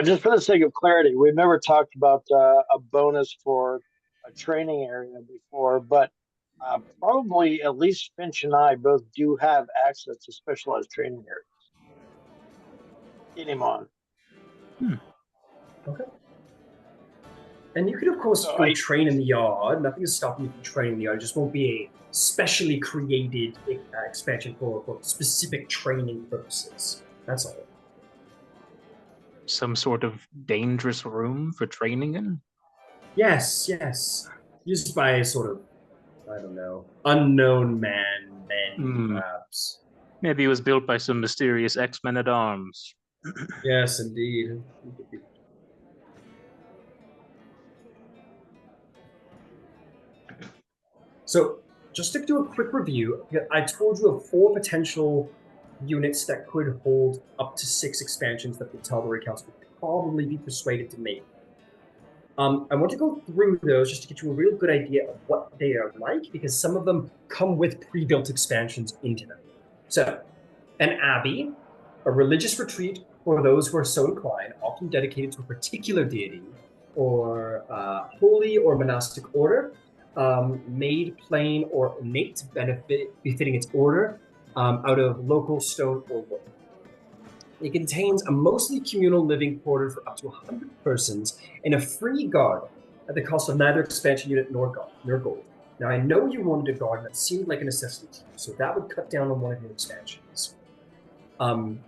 Just for the sake of clarity, we've never talked about a bonus for a training area before, but probably at least Finch and I both do have access to specialized training areas in Emon. Okay. And you could, of course, go train in the yard. Nothing is stopping you from training in the yard. It just won't be a specially created expansion for specific training purposes. That's all. Some sort of dangerous room for training in? Yes. Used by a sort of, I don't know, unknown man, perhaps. Maybe it was built by some mysterious X-Men at arms. Yes, indeed. So, just to do a quick review, I told you of 4 potential units that could hold up to 6 expansions that the Tal'Dorei Council would probably be persuaded to make. I want to go through those just to get you a real good idea of what they are like, because some of them come with pre-built expansions into them. So, an abbey, a religious retreat for those who are so inclined, often dedicated to a particular deity or holy or monastic order, made plain or innate benefit befitting its order out of local stone or wood. It contains a mostly communal living quarter for up to 100 persons and a free garden at the cost of neither expansion unit nor gold. Now, I know you wanted a garden that seemed like a necessity to you, so that would cut down on one of your expansions.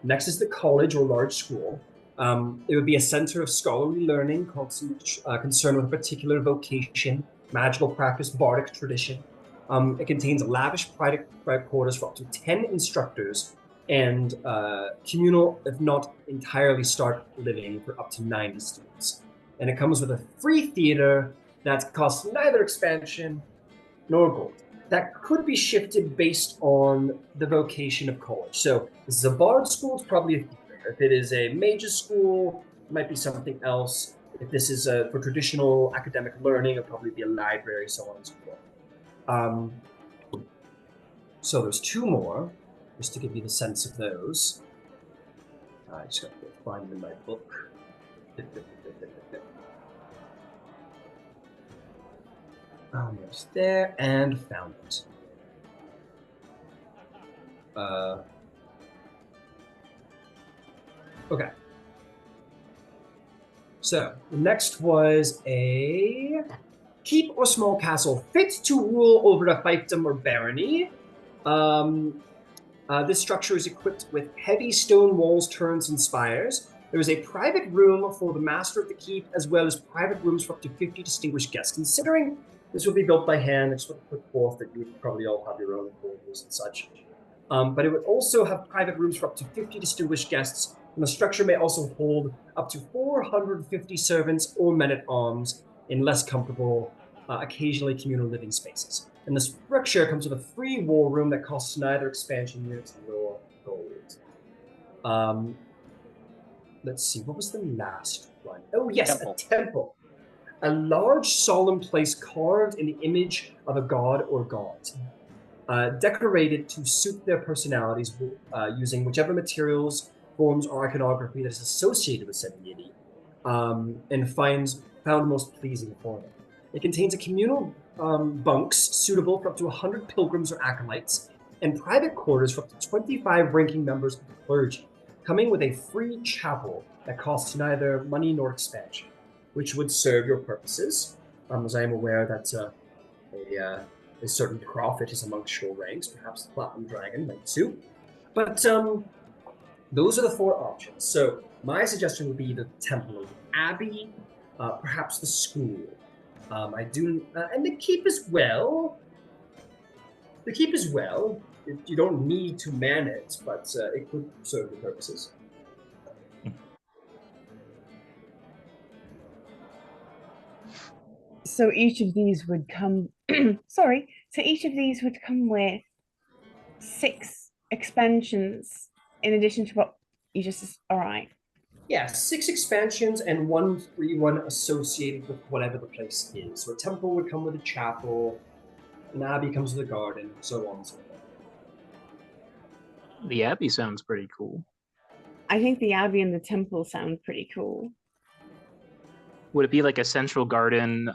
Next is the college or large school. It would be a center of scholarly learning, concerned with a particular vocation, magical practice, bardic tradition. It contains lavish private quarters for up to 10 instructors and communal, if not entirely stark living for up to 90 students. And it comes with a free theater that costs neither expansion nor gold. That could be shifted based on the vocation of college. So this is a bard school, it's probably a theater. If it is a mage's school, it might be something else. If this is for traditional academic learning, it'll probably be a library, so on and so forth. So there's 2 more, just to give you the sense of those. I just got to find them in my book. Almost there, and found it. Okay. So, the next was a keep or small castle fit to rule over a fiefdom or barony. This structure is equipped with heavy stone walls, turrets, and spires. There is a private room for the master of the keep, as well as private rooms for up to 50 distinguished guests. Considering this will be built by hand, I just want to put forth that you would probably all have your own quarters and such. But it would also have private rooms for up to 50 distinguished guests, and the structure may also hold up to 450 servants or men-at-arms in less comfortable, occasionally communal living spaces. And the structure comes with a free war room that costs neither expansion units nor gold. Let's see, what was the last one? Oh yes, Temple. a temple. A large solemn place carved in the image of a god or gods. Decorated to suit their personalities using whichever materials, forms, or iconography that is associated with said deity, and found most pleasing for them. It contains a communal bunks suitable for up to 100 pilgrims or acolytes, and private quarters for up to 25 ranking members of the clergy, coming with a free chapel that costs neither money nor expansion, which would serve your purposes, as I am aware that a certain prophet is amongst your ranks, perhaps the Platinum Dragon might suit. But those are the 4 options. So my suggestion would be the Temple of the Abbey, perhaps the school. And the keep as well. The keep as well. You don't need to man it, but it could serve the purposes. So each of these would come. Sorry. So each of these would come with 6 expansions in addition to what you just. All right. Yeah, 6 expansions and 1 free one associated with whatever the place is. So a temple would come with a chapel, an abbey comes with a garden, so on and so forth. The Abbey sounds pretty cool. I think the abbey and the temple sound pretty cool. Would it be like a central garden,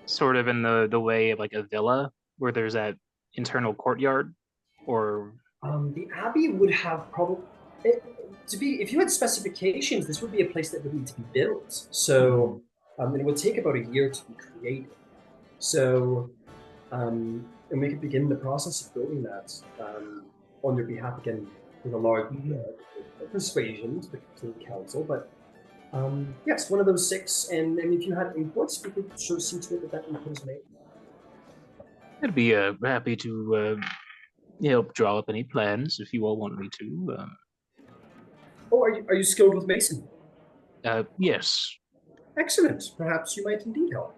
sort of in the way of like a villa, where there's that internal courtyard, or The abbey would have probably if you had specifications, this would be a place that would need to be built. So it would take about a year to be created. So, and we could begin the process of building that on your behalf again with a large persuasion to the council. But yes, one of those 6, and if you had imports, we could sort of see to it that input is made. I'd be happy to help draw up any plans if you all want me to. Oh, are you skilled with masonry? Yes. Excellent. Perhaps you might indeed help.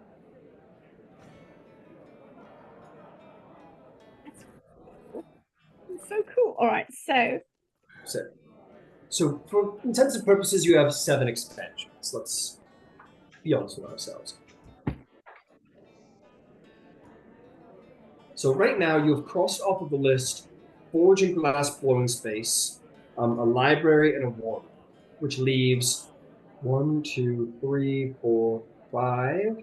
So cool. All right. So for intensive purposes, you have 7 expansions. Let's be honest with ourselves. So right now, you have crossed off of the list Forge and Glass Blowing Space, a library, and a war room, which leaves 1, 2, 3, 4, 5,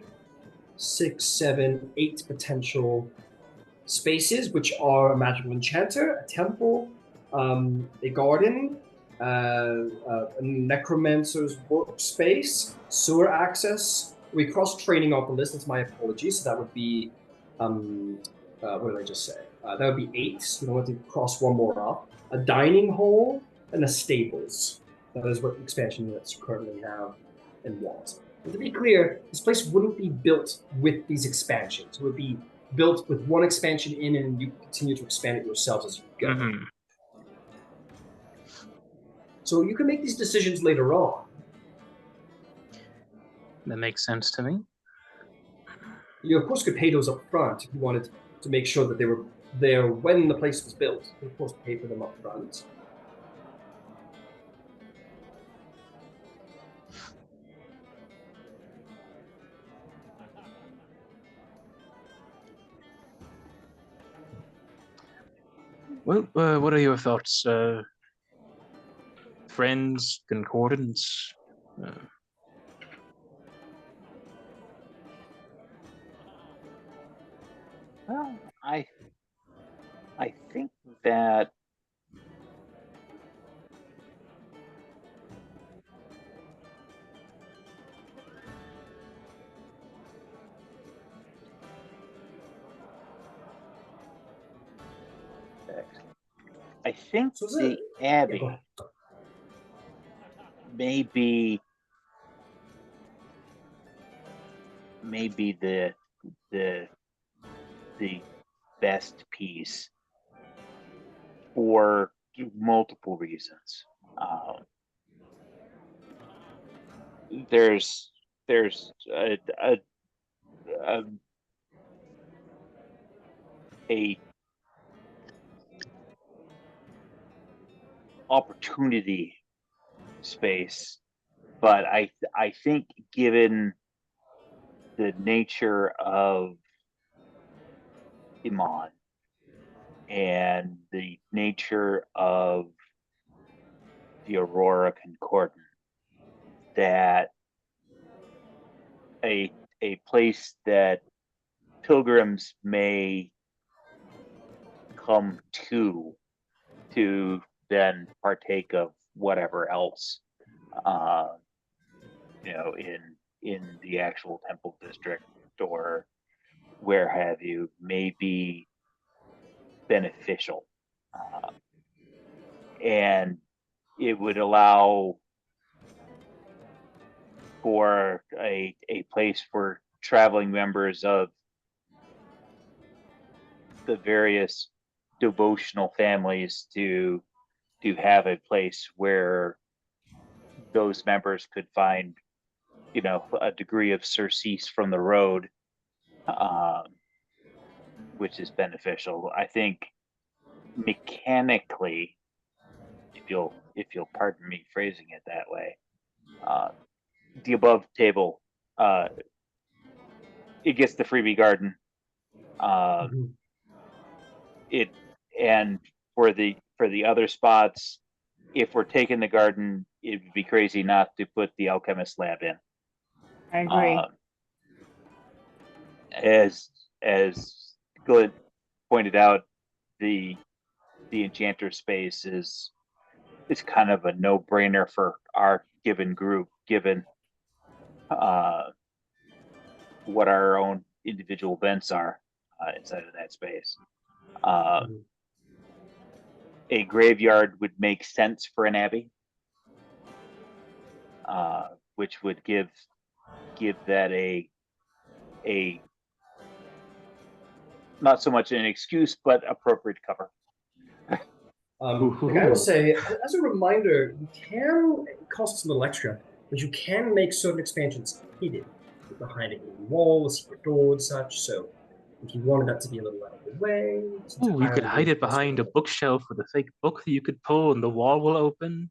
6, 7, 8 potential spaces, which are a magical enchanter, a temple, a garden, a necromancer's workspace, sewer access. We crossed training off the list. That's my apologies. So that would be, what did I just say? That would be 8. So we don't have to cross one more off. A dining hall and a stables. That is what expansion units currently have and want. And to be clear, this place wouldn't be built with these expansions. It would be built with one expansion in, and you continue to expand it yourselves as you go. Mm-hmm. So you can make these decisions later on. That makes sense to me. You, of course, could pay those up front if you wanted to make sure that they were there when the place was built. You could, of course, pay for them up front. Well, what are your thoughts? Friends, concordance? Uh, Well, I think that I think So is the it? Yeah, go Abbey ahead. may be the best piece for multiple reasons. There's a, a opportunity space, but I think given the nature of Emon and the nature of the Aurora Concordant, that a place that pilgrims may come to then partake of whatever else, uh, in the actual temple district or where have you, may be beneficial, and it would allow for a place for traveling members of the various devotional families to have a place where those members could find, a degree of surcease from the road, um, which is beneficial. I think mechanically, if you'll pardon me phrasing it that way, the above table, it gets the freebie garden. Mhm. It and for the other spots, if we're taking the garden, it would be crazy not to put the alchemist lab in. I agree. As Glenn pointed out, the enchanter space is kind of a no-brainer for our given group, given what our own individual events are inside of that space. Mhm. A graveyard would make sense for an abbey, which would give that a not so much an excuse, but appropriate cover. Like I will say, as a reminder, you can, it costs a little extra, but you can make certain expansions hidden behind a hidden wall, a secret door, and such. So if you wanted that to be a little out of the way, it's Oh, you could entirely hide it behind a possible. bookshelf with a fake book that you could pull and the wall will open.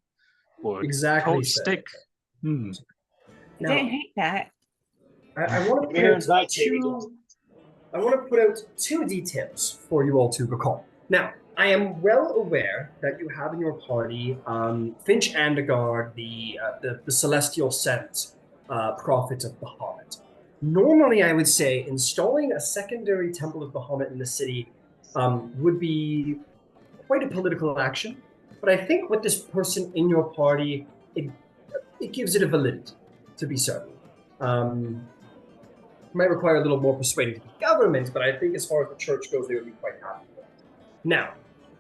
Or a Exactly torch so. stick. Hmm. I didn't Now, hate that. I want to put Aaron's out not Katie. I want to put out two details for you all to recall. Now, I am well aware that you have in your party Finch Andegard, the celestial scent prophet of Bahamut. Normally, I would say installing a secondary temple of Bahamut in the city would be quite a political action. But I think with this person in your party, it gives it a validity, to be certain. Might require a little more persuading to the government, but I think as far as the church goes, they would be quite happy with it. Now,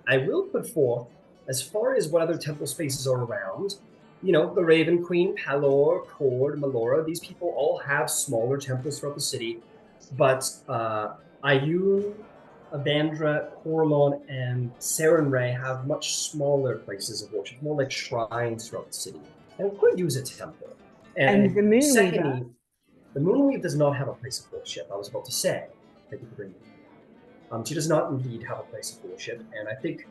I will put forth, as far as what other temple spaces are around, the Raven Queen, Palor, Cord, Melora, these people all have smaller temples throughout the city, but Ayun, Avandra, Corlon, and Sarenrae have much smaller places of worship, more like shrines throughout the city, and could use a temple. And the Moonweaver. Secondly, the Moonweave does not have a place of worship. I was about to say. Thank you for bringing it up. She does not indeed have a place of worship, and I think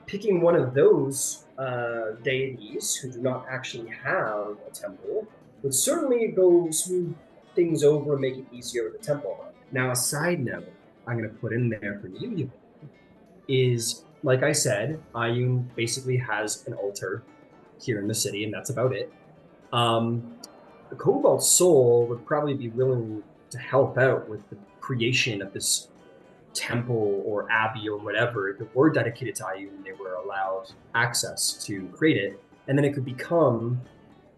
picking one of those deities who do not actually have a temple would certainly go smooth things over and make it easier with the temple. Now, a side note I'm going to put in there for you, is, like I said, Ayun basically has an altar here in the city, and that's about it. The Cobalt Soul would probably be willing to help out with the creation of this temple or abbey or whatever. If it were dedicated to Ayun, they were allowed access to create it, and then it could become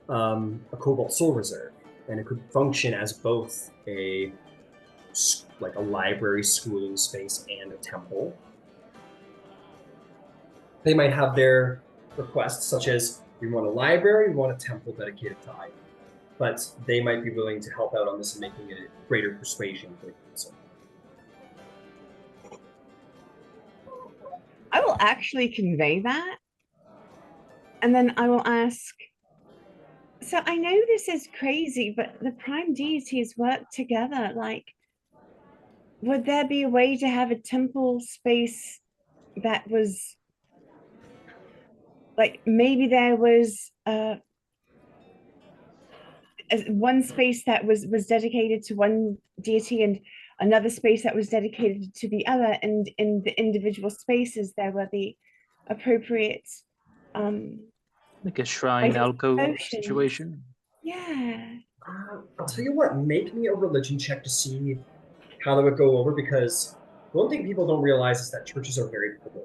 a Cobalt Soul Reserve, and it could function as both a library schooling space and a temple. They might have their requests, such as we want a library, we want a temple dedicated to Ayun. But they might be willing to help out on this and making it a greater persuasion for the council. I will actually convey that. And then I will ask, so I know this is crazy, but the prime deities work together. Like, would there be a way to have a temple space that was like, maybe there was one space that was dedicated to one deity and another space that was dedicated to the other, and in the individual spaces there were the appropriate like a shrine alcove situation. Yeah. I'll tell you what, make me a religion check to see how that would go over, because one thing people don't realize is that churches are very poor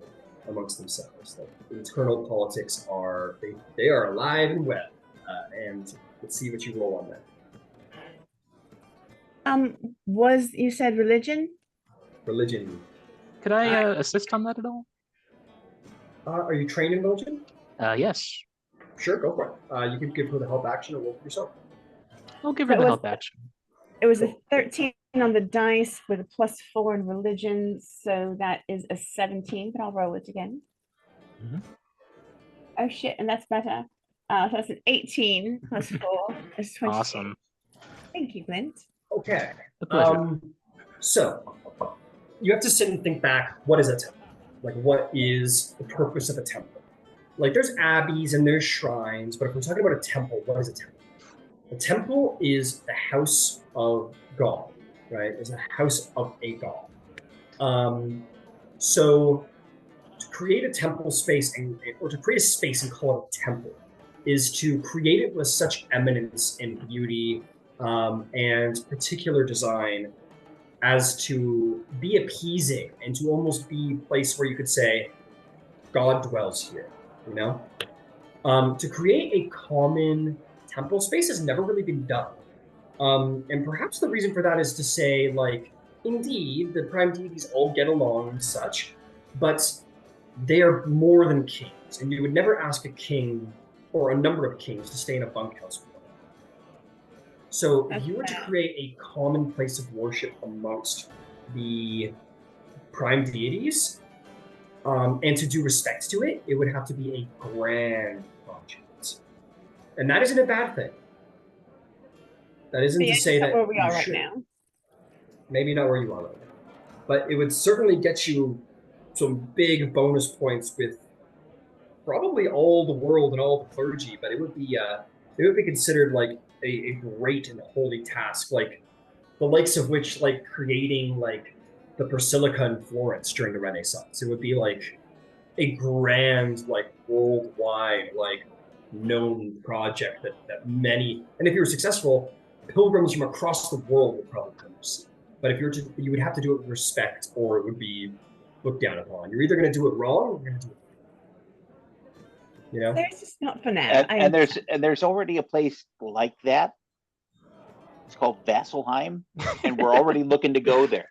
amongst themselves. Like, internal politics are, they are alive and well. And let's see what you roll on that. Was you said religion? Religion. Could I assist on that at all? Are you trained in religion? Yes. Sure, go for it. You can give her the help action or roll for yourself. I'll give her the help action. It was a 13 on the dice with a +4 in religion, so that is a 17, but I'll roll it again. Oh shit, and that's better. So that's an 18 +4 is 20. Awesome. Thank you, Clint. Okay. A pleasure. So you have to sit and think back, what is a temple? Like, what is the purpose of a temple? Like, there's abbeys and there's shrines, but if we're talking about a temple, what is a temple? A temple is the house of God, right? It's a house of a god. So to create a temple space, or to create a space and call it a temple, is to create it with such eminence and beauty and particular design as to be appeasing and to almost be a place where you could say, God dwells here, you know? To create a common temple space has never really been done. And perhaps the reason for that is to say, like, indeed, the prime deities all get along and such, but they are more than kings, and you would never ask a king or a number of kings to stay in a bunkhouse with them. So if you were to create a common place of worship amongst the prime deities, and to do respect to it, it would have to be a grand project. And that isn't a bad thing. That isn't to say that where we are you right should. now. Maybe not where you are right now. But it would certainly get you some big bonus points with probably all the world and all the clergy, but it would be considered like a great and holy task, like the likes of which, like creating like the Basilica in Florence during the Renaissance. It would be like a grand, like worldwide, like known project that many, and if you were successful, pilgrims from across the world would probably come to see. But if you would have to do it with respect, or it would be looked down upon. You're either going to do it wrong, or you're going to do it. You know, There's just not for now. And there's already a place like that. It's called Vasselheim, and we're already looking to go there.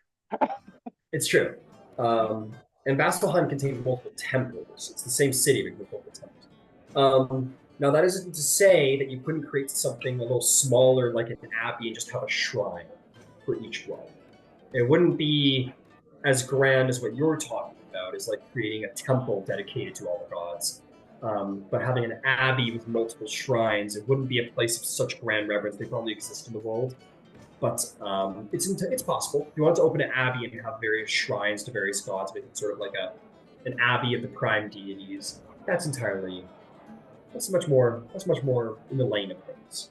It's true. And Vasselheim contains multiple temples. It's the same city with multiple temples. Now, that isn't to say that you couldn't create something a little smaller, like an abbey, and just have a shrine for each one. It wouldn't be as grand as what you're talking about, is like creating a temple dedicated to all the gods. But having an abbey with multiple shrines, it wouldn't be a place of such grand reverence. They probably exist in the world. But it's possible. If you want to open an abbey and have various shrines to various gods, make it sort of like an abbey of the prime deities, that's much more in the lane of things.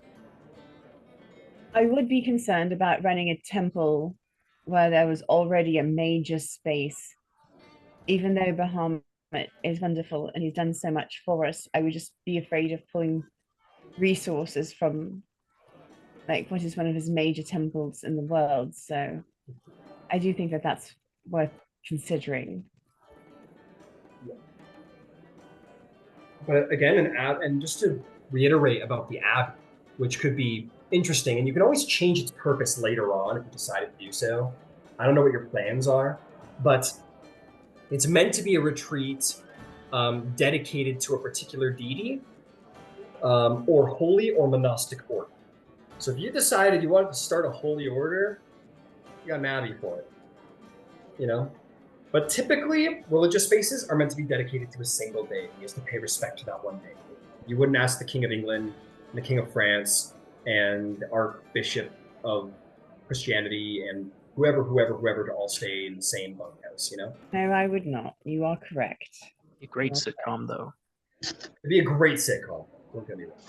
I would be concerned about running a temple where there was already a major space even though Bahamut is wonderful and he's done so much for us, I would just be afraid of pulling resources from like what is one of his major temples in the world. So I do think that that's worth considering. But again, and just to reiterate about the abbey, which could be interesting, and you can always change its purpose later on if you decided to do so. I don't know what your plans are, but it's meant to be a retreat dedicated to a particular deity or holy or monastic order. So if you decided you wanted to start a holy order, you got an abbey for it, you know? But typically, religious spaces are meant to be dedicated to a single deity, is to pay respect to that one deity. You wouldn't ask the King of England, the King of France, and the Archbishop of Christianity, and whoever to all stay in the same bunkhouse, you know? No, I would not. You are correct. A great sitcom, though. It'd be a great sitcom. Don't get me wrong.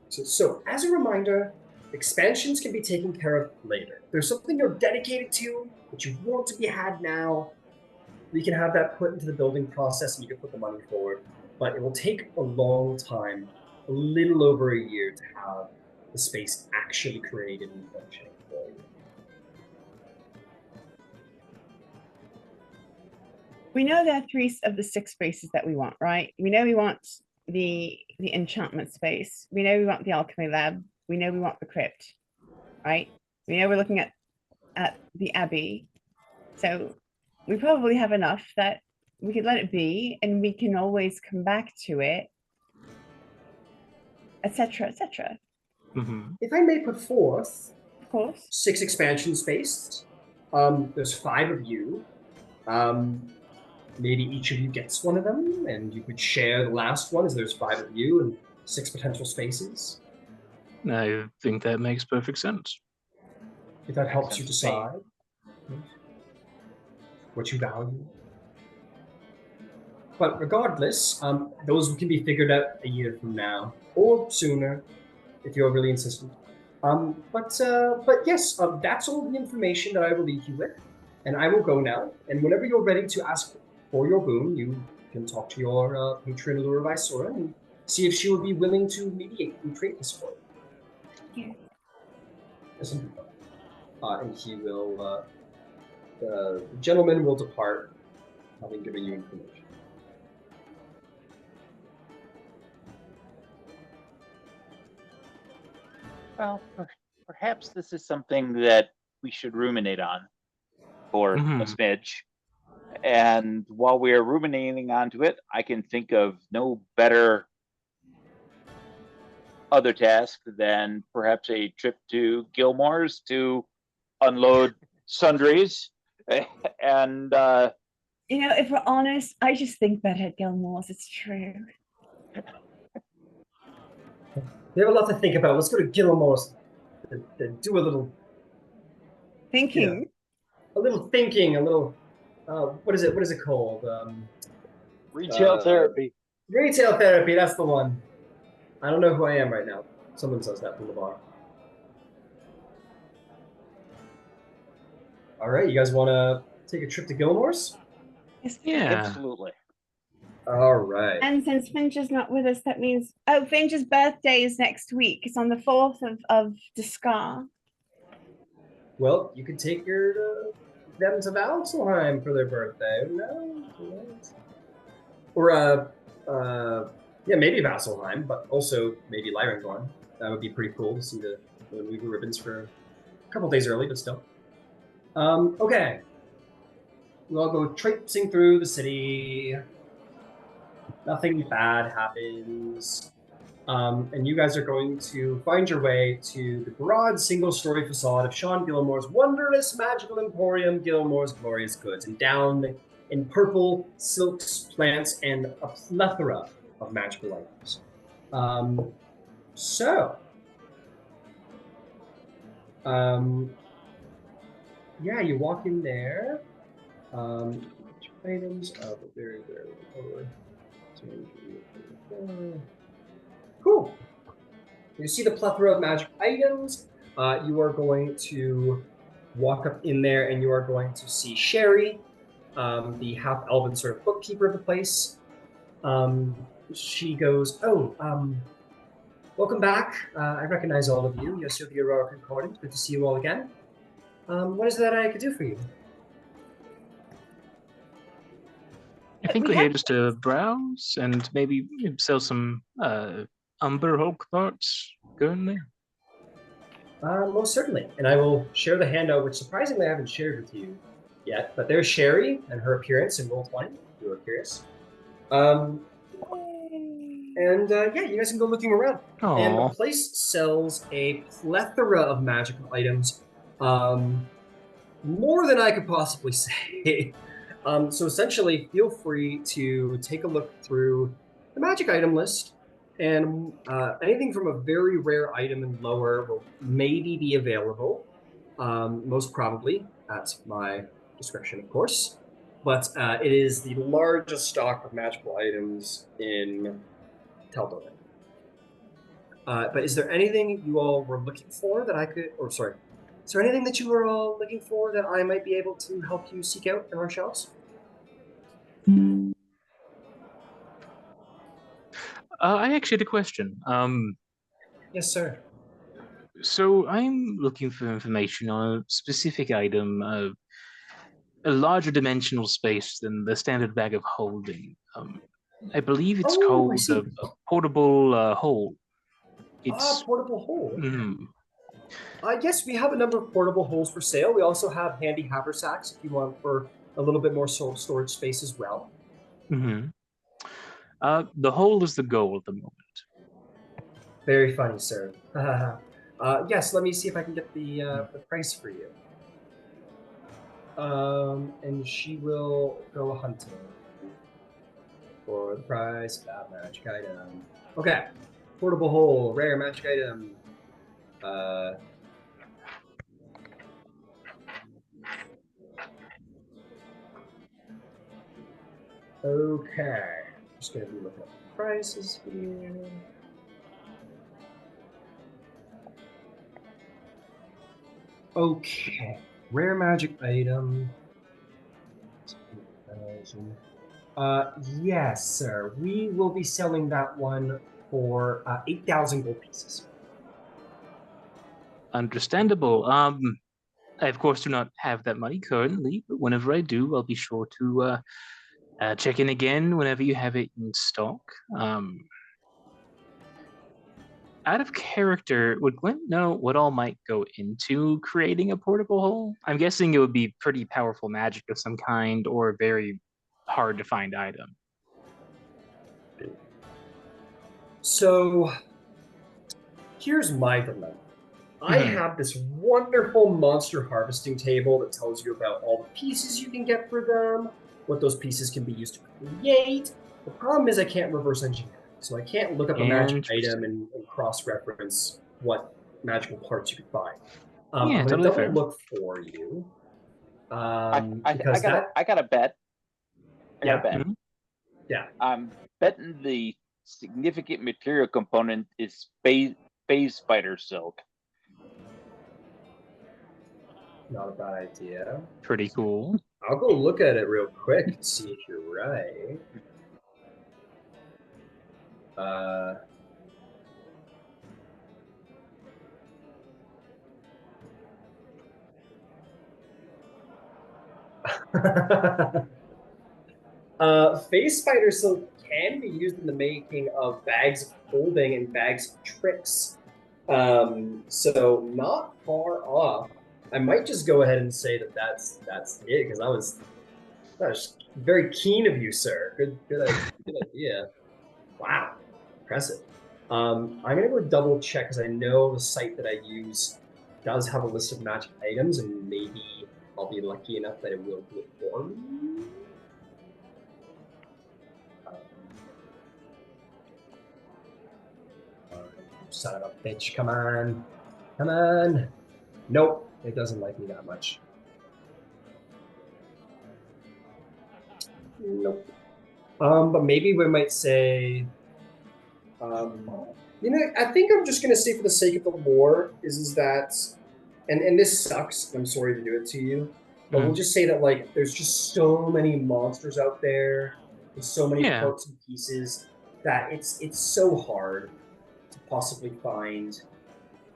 So, as a reminder, expansions can be taken care of later. If there's something you're dedicated to, that you want to be had now, we can have that put into the building process and you can put the money forward. But it will take a long time, a little over a year, to have the space actually created and functioning for you. We know there are 3 of the 6 spaces that we want, right? We know we want the enchantment space. We know we want the alchemy lab. We know we want the crypt, right? We know we're looking at the abbey. So we probably have enough that we could let it be and we can always come back to it, etc., etc. If I may put forth, Of course. 6 expansion spaces. There's 5 of you. Maybe each of you gets one of them, and you could share the last one, as there's 5 of you and 6 potential spaces. I think that makes perfect sense. If that helps you decide what you value. But regardless, those can be figured out a year from now, or sooner, if you're really insistent. But yes, that's all the information that I will leave you with, and I will go now. And whenever you're ready to ask for your boon, you can talk to your patron Allura Visora and see if she would be willing to mediate and create this for you. Yeah. And he will. The gentleman will depart, having given you information. Well, perhaps this is something that we should ruminate on for a smidge. And while we are ruminating onto it, I can think of no better other task than perhaps a trip to Gilmore's to unload sundries. And if we're honest, I just think better at Gilmore's. It's true. We have a lot to think about. Let's go to Gilmore's to do a little thinking. A little thinking, a little what is it called? Retail therapy. Retail therapy, that's the one. I don't know who I am right now. Someone says that from the bar. All right, you guys want to take a trip to Gilmore's? Yeah. Absolutely. All right. And since Finch is not with us, that means Finch's birthday is next week. It's on the 4th of Discar. Well, you could take them to Valsalheim for their birthday. No. Or maybe Vasselheim, but also maybe Lyrengorn. That would be pretty cool to see the Weaver Ribbons for a couple days early, but still. Okay. We'll all go traipsing through the city. Nothing bad happens. And you guys are going to find your way to the broad single-story facade of Sean Gilmore's wondrous magical emporium, Gilmore's Glorious Goods, and down in purple silks, plants, and a plethora of magical items. You walk in there. Items of a very, very Cool. You see the plethora of magic items. You are going to walk up in there, and you are going to see Sherry, the half-elven sort of bookkeeper of the place. She goes, "Oh, welcome back. I recognize all of you. Yes, you're the Aurora Concordant. Good to see you all again. What is it that I could do for you?" I think We we're had- here just to browse and maybe sell some Umberhulk parts currently. Most certainly. And I will share the handout, which surprisingly I haven't shared with you yet. But there's Sherry and her appearance in Roll20, if you were curious. Yeah, you guys can go looking around. And the Aw. place sells a plethora of magical items. More than I could possibly say. So essentially, feel free to take a look through the magic item list, and anything from a very rare item and lower will maybe be available, most probably at my discretion, of course. But it is the largest stock of magical items in Tal'Dorei. But is there anything you all were looking for that I could, or sorry, is there anything that you were all looking for that I might be able to help you seek out in our shelves? I actually had a question. Yes, sir. So I'm looking for information on a specific item, a larger dimensional space than the standard bag of holding. I believe it's Oh, I called see. a portable hole. It's Portable hole. mm, Yes, we have a number of portable holes for sale. We also have handy haversacks if you want for a little bit more storage space as well. mhm. The hole is the goal at the moment. Very funny, sir. Yes, let me see if I can get the price for you. And she will go hunting for the price of that magic item. Okay, portable hole, rare magic item. Okay, just gonna be looking up the prices here. Okay, rare magic item. Yes, sir. We will be selling that one for 8,000 gold pieces. Understandable. I of course do not have that money currently, but whenever I do, I'll be sure to check in again whenever you have it in stock. Out of character, would Gwen know what all might go into creating a portable hole? I'm guessing it would be pretty powerful magic of some kind or a very hard to find item. So here's my dilemma. I Mhm. have this wonderful monster harvesting table that tells you about all the pieces you can get for them, what those pieces can be used to create. The problem is I can't reverse engineer. So I can't look up a magic item and cross-reference what magical parts you could find. I'm Yeah, going to totally double fair. look for you. I Because got a bet. I got a bet. Mhm. Yeah. I'm betting the significant material component is phase spider silk. Not a bad idea. Pretty cool. I'll go look at it real quick to see if you're right. Face spider silk can be used in the making of bags of holding and bags of tricks. So not far off. I might just go ahead and say that that's it because that was very keen of you, sir. Good idea. Wow, impressive. I'm gonna go double check because I know the site that I use does have a list of magic items, and maybe I'll be lucky enough that it will do it for me. Son of a bitch, come on. Come on. Nope, it doesn't like me that much. Nope. But maybe we might say You know, I think I'm just gonna say for the sake of the lore is that, and this sucks. I'm sorry to do it to you, but we'll just say that like there's just so many monsters out there, with so many Yeah. parts and pieces that it's so hard to possibly find,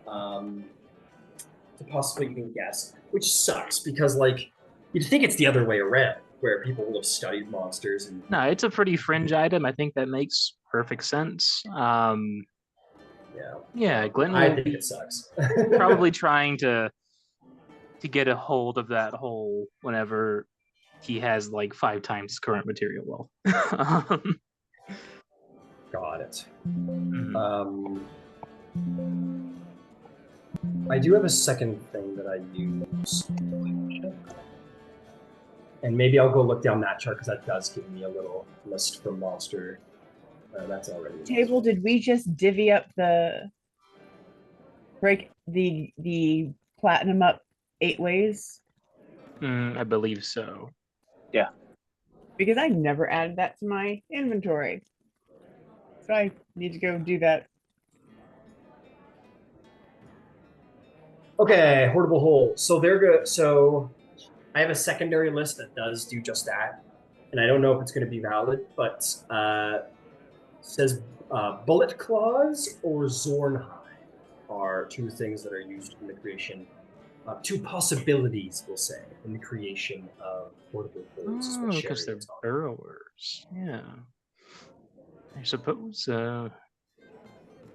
to possibly even guess, which sucks because like you'd think it's the other way around where people will have studied monsters and No, it's a pretty fringe item. I think that makes perfect sense. Yeah, Glenn I will think be it sucks. probably trying to get a hold of that hole whenever he has like 5 times his current material wealth. Got it. Mhm. I do have a second thing that I use. And maybe I'll go look down that chart because that does give me a little list for monster. That's already Table, did we just divvy up break the platinum up 8 ways? I believe so. Yeah. Because I never added that to my inventory. So I need to go do that. Okay, Horrible Hole. So they're good. So I have a secondary list that does do just that. And I don't know if it's going to be valid, but says Bullet Claws or Zornhide are 2 things that are used in the creation. 2 possibilities, we'll say, in the creation of Horrible Holes. Is what Oh, Sherry because they're was talking burrowers. Yeah. I suppose we'll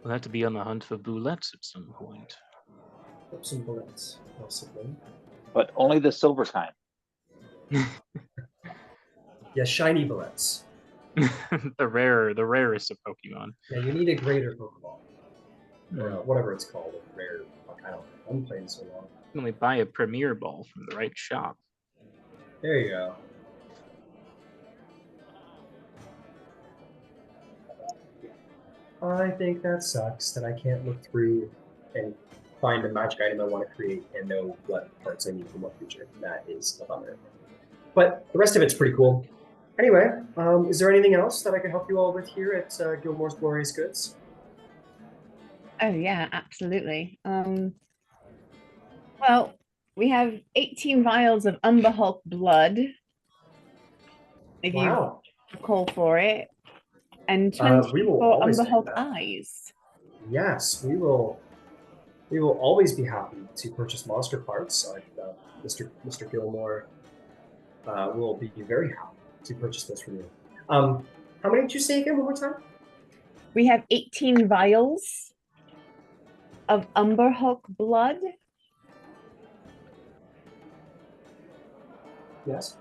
have to be on the hunt for bullets at some point. about. Some bullets, possibly. But only the silver kind. Yeah, shiny bullets. the rarest of Pokemon. Yeah, you need a greater Pokeball. Or whatever it's called, a rare. I don't know. I'm playing so long. You can only buy a Premier Ball from the right shop. There you go. I think that sucks that I can't look through and find a magic item I want to create and know what parts I need from what creature. That is a bummer. But the rest of it's pretty cool. Anyway, is there anything else that I can help you all with here at Gilmore's Glorious Goods? Oh yeah, absolutely. Well, we have 18 vials of Umberhulk blood. If Wow. you call for it. And We will 24 always take Umberhulk that. eyes. Yes, we will. We will always be happy to purchase monster parts. Mr. Gilmore will be very happy to purchase this from you. How many did you say again? One more time. We have 18 vials of Umberhulk blood. Yes.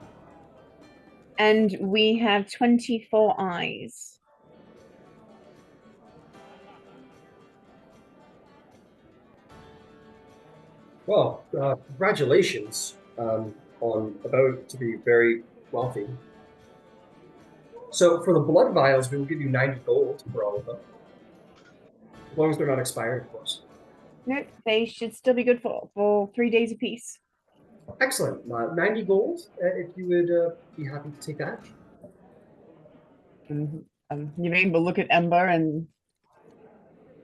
And we have 24 eyes. Well, congratulations on about to be very wealthy. So for the blood vials, we will give you 90 gold for all of them. As long as they're not expired, of course. No, they should still be good for 3 days apiece. Excellent. 90 gold, if you would be happy to take that. You mean we'll look at Ember and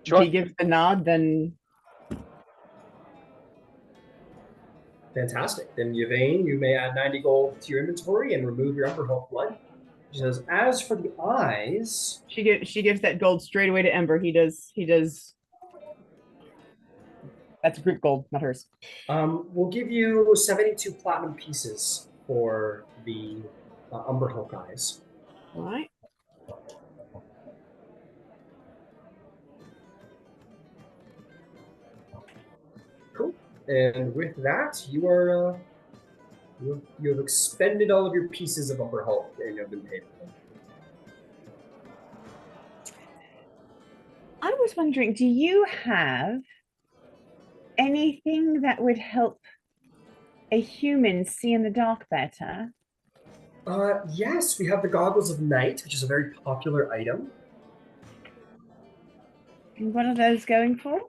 Sure. if he gives the nod, then Fantastic. Then Yvain, you may add 90 gold to your inventory and remove your Umberhulk blood. She says, as for the eyes, she gives that gold straight away to Ember. He does. That's group gold, not hers. we'll give you 72 platinum pieces for the Umberhulk eyes. All right. Cool. And with that, you are you have expended all of your pieces of Umberhulk and you have been paid for them. I was wondering, do you have anything that would help a human see in the dark better? Yes, we have the Goggles of Night, which is a very popular item. And what are those going for?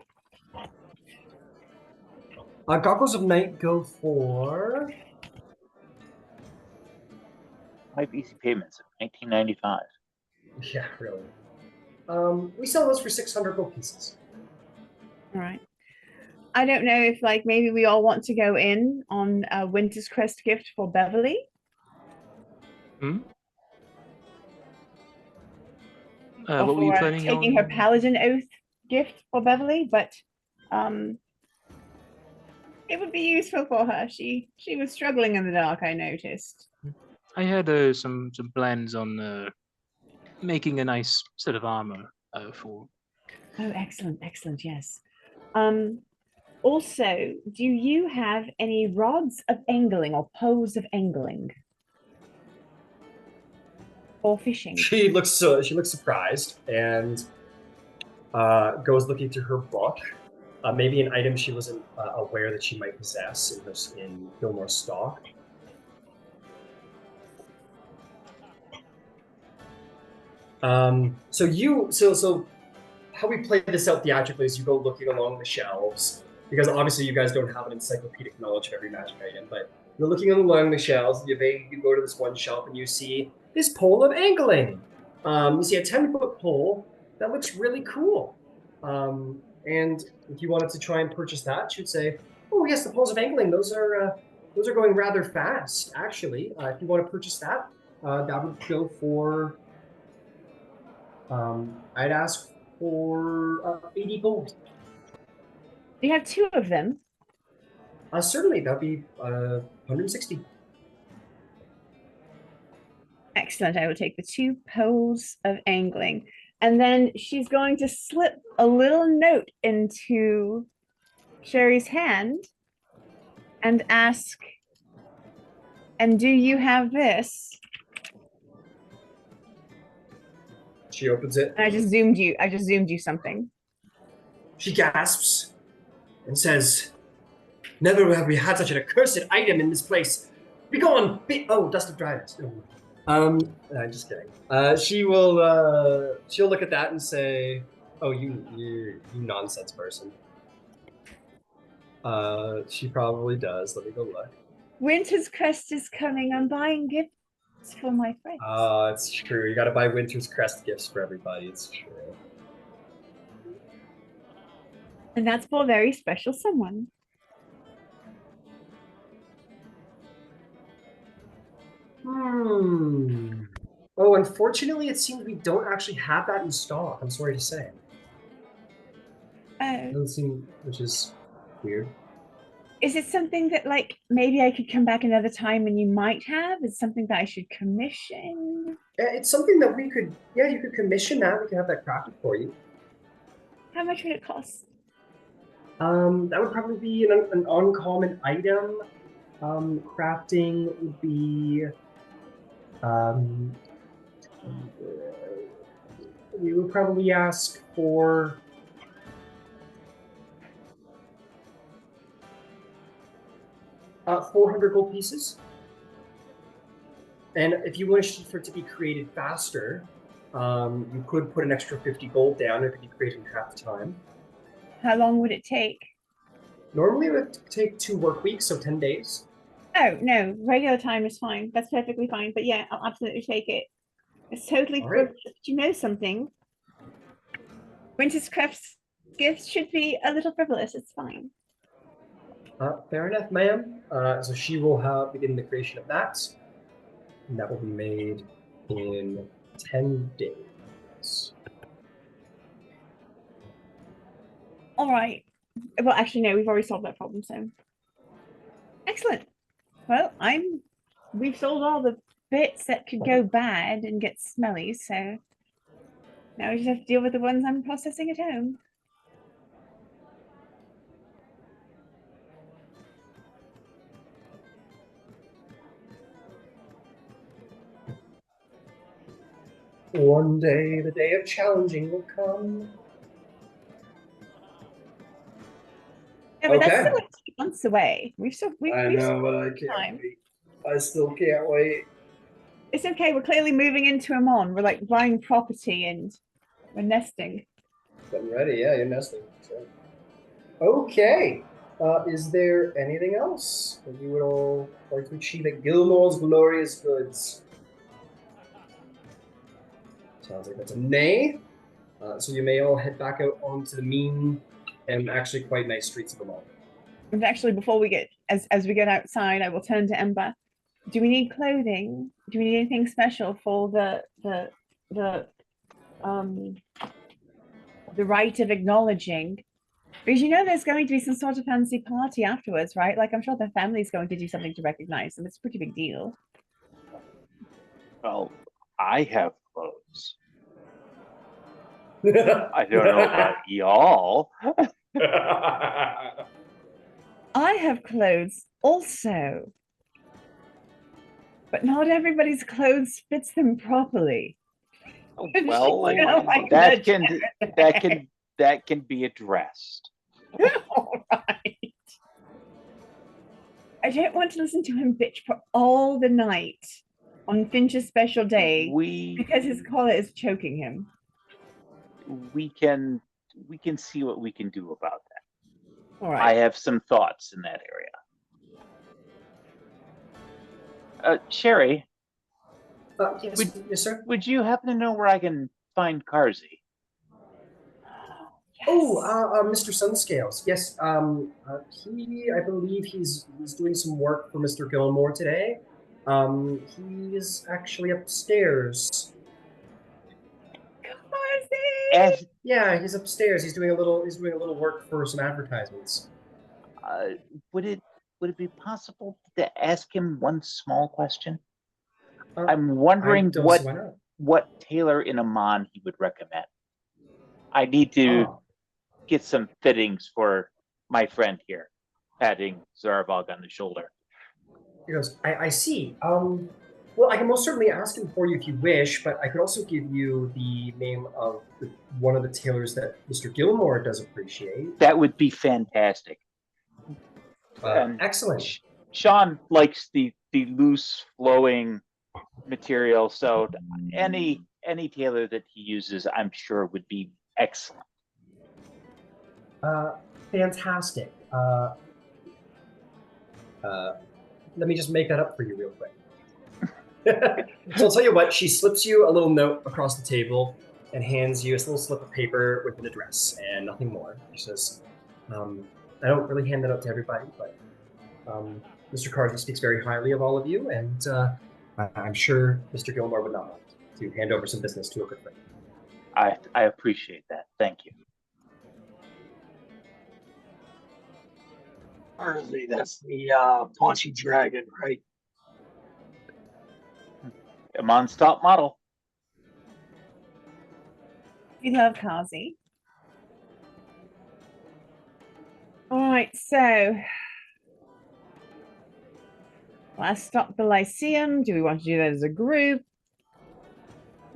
Goggles of Night go for 5 easy payments of 1995. yeah, really. We sell those for 600 gold pieces. All right. I don't know if like maybe we all want to go in on a Winter's Crest gift for Beverly. Hmm? Or What were you for planning taking on? her paladin oath gift for Beverly, but it would be useful for her. She was struggling in the dark, I noticed. I had some plans on making a nice set of armor for. Oh, excellent, excellent, yes. Also, do you have any rods of angling or poles of angling? Or fishing? She looks surprised and goes looking through her book. Maybe an item she wasn't aware that she might possess in Gilmore's stock. So how we play this out theatrically is you go looking along the shelves, because obviously you guys don't have an encyclopedic knowledge of every magic item, but you're looking along the shelves, you go to this one shelf and you see this pole of angling. You see a 10-foot pole that looks really cool. And if you wanted to try and purchase that, you'd say, oh yes, the poles of angling, those are going rather fast, actually. If you want to purchase that, that would go for, I'd ask for 80 gold. Do you have two of them? Certainly, that'd be 160. Excellent. I will take the two poles of angling. And then she's going to slip a little note into Sherry's hand and ask, and do you have this? She opens it. And I just zoomed you something. She gasps and says, never have we had such an accursed item in this place. Be gone! Oh, dust of dryness. I'm just kidding. She'll look at that and say, oh, you nonsense person. She probably does. Let me go look. Winter's Crest is coming. I'm buying gifts for my friends. It's true. You gotta buy Winter's Crest gifts for everybody. It's true. And that's for a very special someone. Oh, unfortunately, it seems we don't actually have that in stock. I'm sorry to say. Oh. Doesn't seem, which is weird. Is it something that like maybe I could come back another time and you might have? Is it something that I should commission? It's something that we could, yeah, you could commission that. We could have that crafted for you. How much would it cost? That would probably be an uncommon item. Crafting would be, we would probably ask for 400 gold pieces. And if you wish for it to be created faster, you could put an extra 50 gold down. It could be created in half the time. How long would it take? Normally it would take 2 work weeks, so 10 days. Oh, no, regular time is fine. That's perfectly fine. But yeah, I'll absolutely take it. It's totally All right. But you know something? Winter's Crest gifts should be a little frivolous. It's fine. Fair enough, ma'am. So she will begin the creation of that. And that will be made in 10 days. All right. Well, actually, no, we've already solved that problem, so. Excellent. Well, we've sold all the bits that could go bad and get smelly, so now we just have to deal with the ones I'm processing at home. One day, the day of challenging will come. Yeah, but that's Okay. still like 2 months away. We've I know, still but I got can't time. wait. I still can't wait. It's okay. We're clearly moving into Emon. We're like buying property and we're nesting. I'm ready. Yeah, you're nesting. So. Okay. Is there anything else that you would all like to achieve at Gilmore's Glorious Goods? Sounds like that's a nay. So you may all head back out onto the mean and actually quite nice streets of the mall. And actually, before we get as we get outside, I will turn to Ember. Do we need clothing? Do we need anything special for the rite of acknowledging? Because you know there's going to be some sort of fancy party afterwards, right? Like I'm sure the family's going to do something to recognize them. It's a pretty big deal. Well, I have clothes. I don't know about y'all. I have clothes also. But not everybody's clothes fits them properly. Well, You know, like that the can be addressed. All right. I don't want to listen to him bitch for all the night on Finch's special day because his collar is choking him. We can see what we can do about that. All right. I have some thoughts in that area. Sherry, yes, sir. would you happen to know where I can find Karzi? Yes. Oh, Mr. Sunscales. Yes, I believe he's doing some work for Mr. Gilmore today. He's actually upstairs. Yeah, he's upstairs. He's doing a little work for some advertisements. Would it be possible to ask him one small question? I'm wondering what tailor in Emon he would recommend. I need to get some fittings for my friend here, patting Zarvog on the shoulder. He goes, I see. Well, I can most certainly ask him for you if you wish, but I could also give you the name of one of the tailors that Mr. Gilmore does appreciate. That would be fantastic. Excellent. Sean likes the loose, flowing material, so any tailor that he uses, I'm sure, would be excellent. Fantastic. Let me just make that up for you real quick. So I'll tell you what, she slips you a little note across the table and hands you a little slip of paper with an address and nothing more. She says, I don't really hand that out to everybody, but Mr. Carson speaks very highly of all of you, and I'm sure Mr. Gilmore would not mind to hand over some business to a good friend. I appreciate that. Thank you. Apparently, that's the paunchy dragon, right? Emon's top model. We love Kazi. All right, so last stop the Lyceum. Do we want to do that as a group?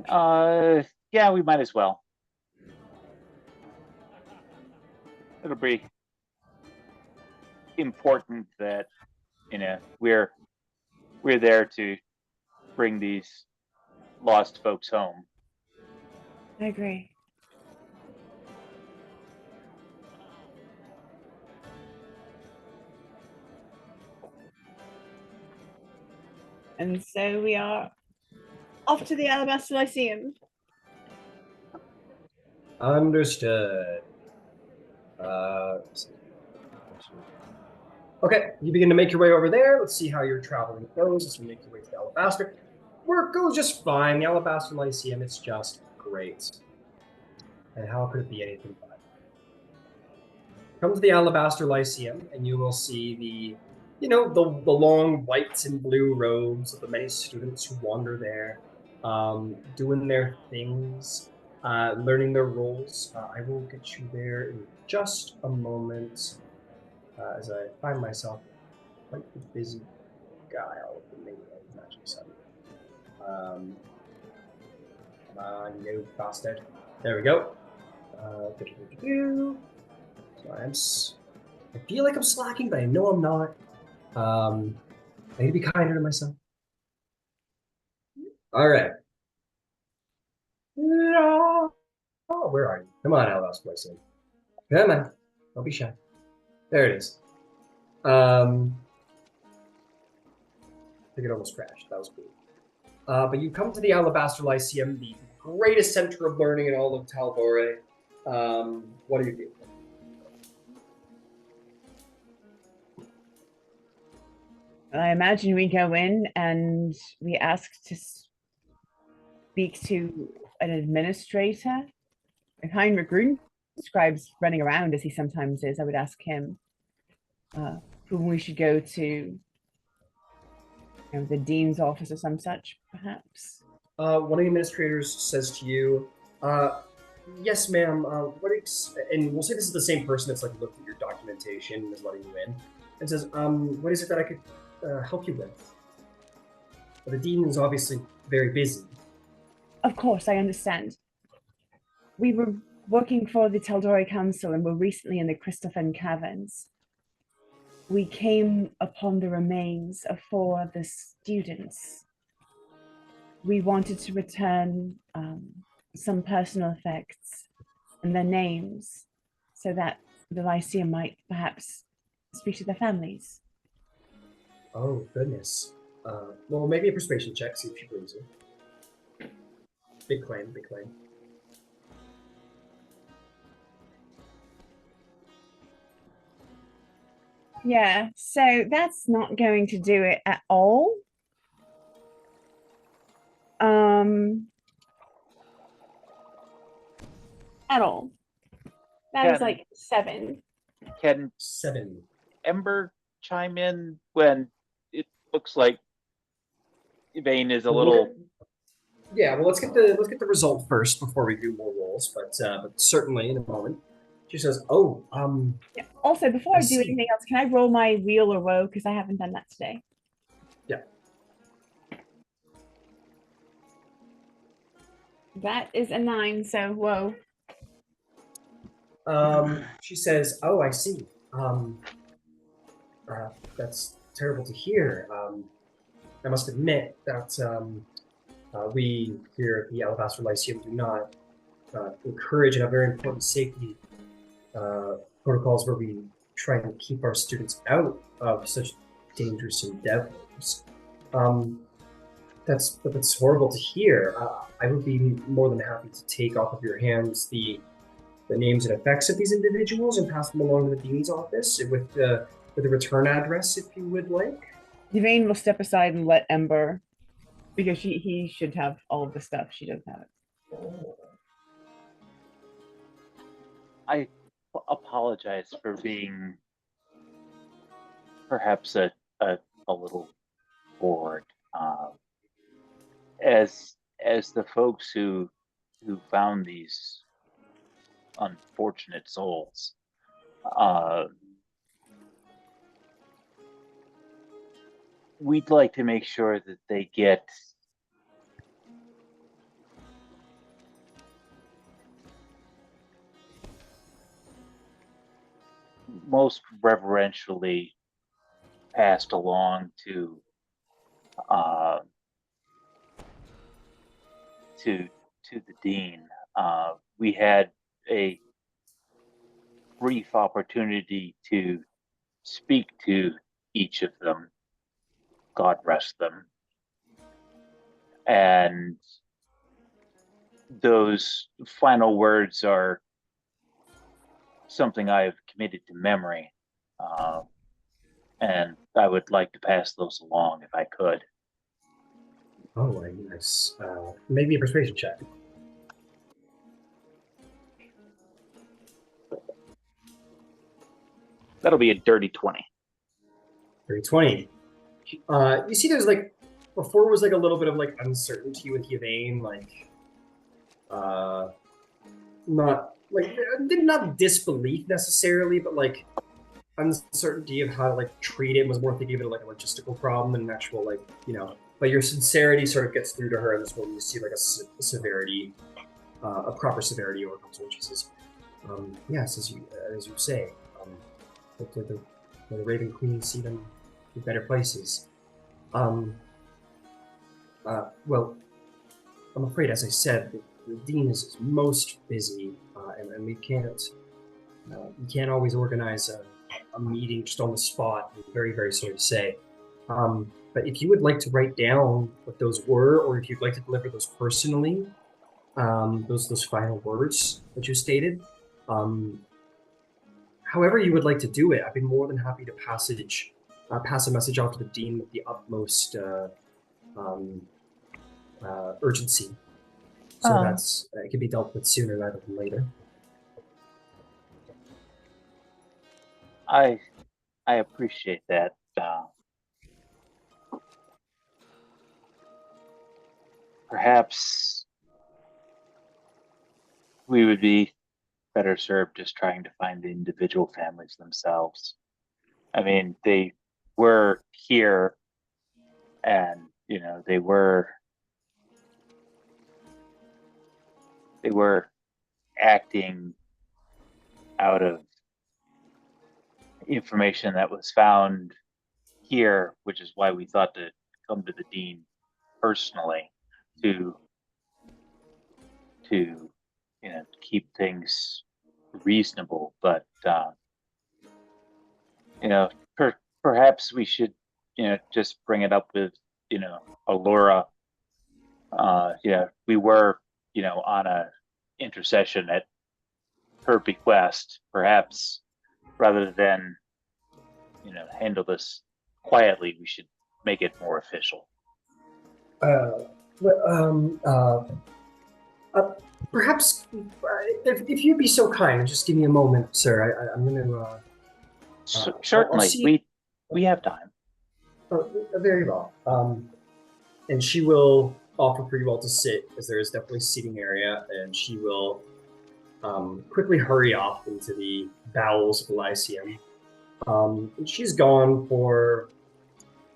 Yeah, we might as well. It'll be important that we're there to bring these lost folks home. I agree. And so we are off to the Alabaster Lyceum. Understood. Okay, you begin to make your way over there. Let's see how your traveling goes as you make your way to the Alabaster. Work goes just fine. The Alabaster Lyceum, it's just great. And how could it be anything but? Come to the Alabaster Lyceum, and you will see the long whites and blue robes of the many students who wander there, doing their things, learning their roles. I will get you there in just a moment, as I find myself quite a busy guy all of the many magic sun. Come on, you bastard. There we go. So I feel like I'm slacking, but I know I'm not. I need to be kinder to myself. All right. No. Oh, where are you? Come on, Alabaster Lyceum. Come on. Don't be shy. There it is. I think it almost crashed. That was cool. But you come to the Alabaster Lyceum, the greatest center of learning in all of Tal'Dorei. What do you do? I imagine we go in and we ask to speak to an administrator. If Heinrich Grundscribe's running around as he sometimes is, I would ask him whom we should go to. The dean's office or some such, perhaps. One of the administrators says to you, "Yes, ma'am. And we'll say this is the same person that's like looked at your documentation and is letting you in, and says, what is it that I could help you with? Well, the dean is obviously very busy." Of course, I understand. We were working for the Tal'Dorei Council and were recently in the Christophan Caverns. We came upon the remains of 4 of the students. We wanted to return some personal effects and their names so that the Lyceum might perhaps speak to their families. Oh, goodness. Well, maybe a persuasion check, see if she believes you. Big claim, big claim. Yeah, so that's not going to do it at all. At all. That is like 7. Can 7. Ember chime in when it looks like Yvain is a little? Yeah, well, let's get the result first before we do more rolls. But certainly in a moment, she says, "Oh, Yeah. Also, before I do see. anything else, can I roll my wheel or woe because I haven't done that today?" Yeah. That is a 9, so whoa. She says, "Oh, I see. That's terrible to hear. I must admit that we here at the Alabaster Lyceum do not encourage and have very important safety protocols where we try and keep our students out of such dangerous endeavors. That's horrible to hear. I would be more than happy to take off of your hands the names and effects of these individuals and pass them along to the dean's office with a return address, if you would like." Yvain will step aside and let Ember, because he should have all of the stuff. She doesn't have it. I apologize for being perhaps a little bored. As the folks who found these unfortunate souls, we'd like to make sure that they get most reverentially passed along to the dean. We had a brief opportunity to speak to each of them, God rest them, and those final words are something I've committed to memory, and I would like to pass those along if I could. Oh, nice. Maybe a persuasion check. That'll be a dirty 20. Dirty 20. You see, there's like before was like a little bit of like uncertainty with Yvain, like not like not disbelief necessarily, but like uncertainty of how to like treat it. Was more thinking of it like a logistical problem than an actual like But your sincerity sort of gets through to her in this one. You see like a severity, a proper severity or when she says, "Yes, as you say, the Raven Queen see them in better places." Well, I'm afraid, as I said, the dean is most busy, and we can't always organize a meeting just on the spot. I'm very, very sorry to say. But if you would like to write down what those were, or if you'd like to deliver those personally, those final words that you stated. However you would like to do it, I'd be more than happy to pass a message off to the dean with the utmost urgency, so that's it can be dealt with sooner rather than later. I appreciate that. Perhaps we would be better served just trying to find the individual families themselves. I mean, they were here, and they were acting out of information that was found here, which is why we thought to come to the dean personally to keep things reasonable. But perhaps we should just bring it up with Allura. We were on a intercession at her bequest. Perhaps rather than handle this quietly, we should make it more official. Perhaps if you'd be so kind and just give me a moment, sir. I'm going to. Certainly, we have time. Very well. And she will offer for you all to sit, as there is definitely a seating area, and she will quickly hurry off into the bowels of the Lyceum. And she's gone for.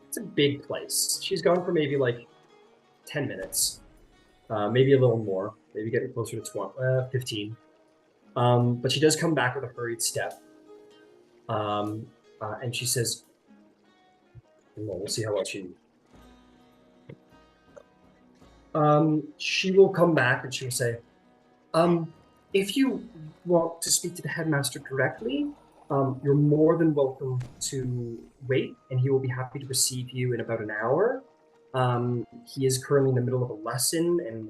It's a big place. She's gone for maybe like 10 minutes, maybe a little more, maybe getting closer to 15. But she does come back with a hurried step. And she says, well, we'll see how well she... she will come back and she will say, if you want to speak to the headmaster directly, you're more than welcome to wait, and he will be happy to receive you in about an hour. He is currently in the middle of a lesson and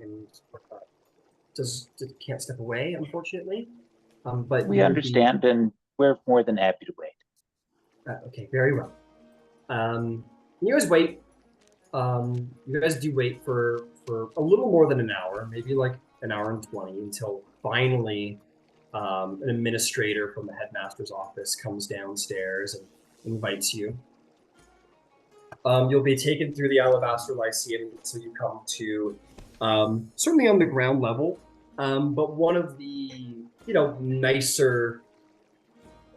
can't step away, unfortunately. But we understand, and we're more than happy to wait. Okay, very well. You guys wait. You guys do wait for a little more than an hour, maybe like an hour and 20, until finally an administrator from the headmaster's office comes downstairs and invites you. You'll be taken through the Alabaster Lyceum, so you come to certainly on the ground level, but one of the nicer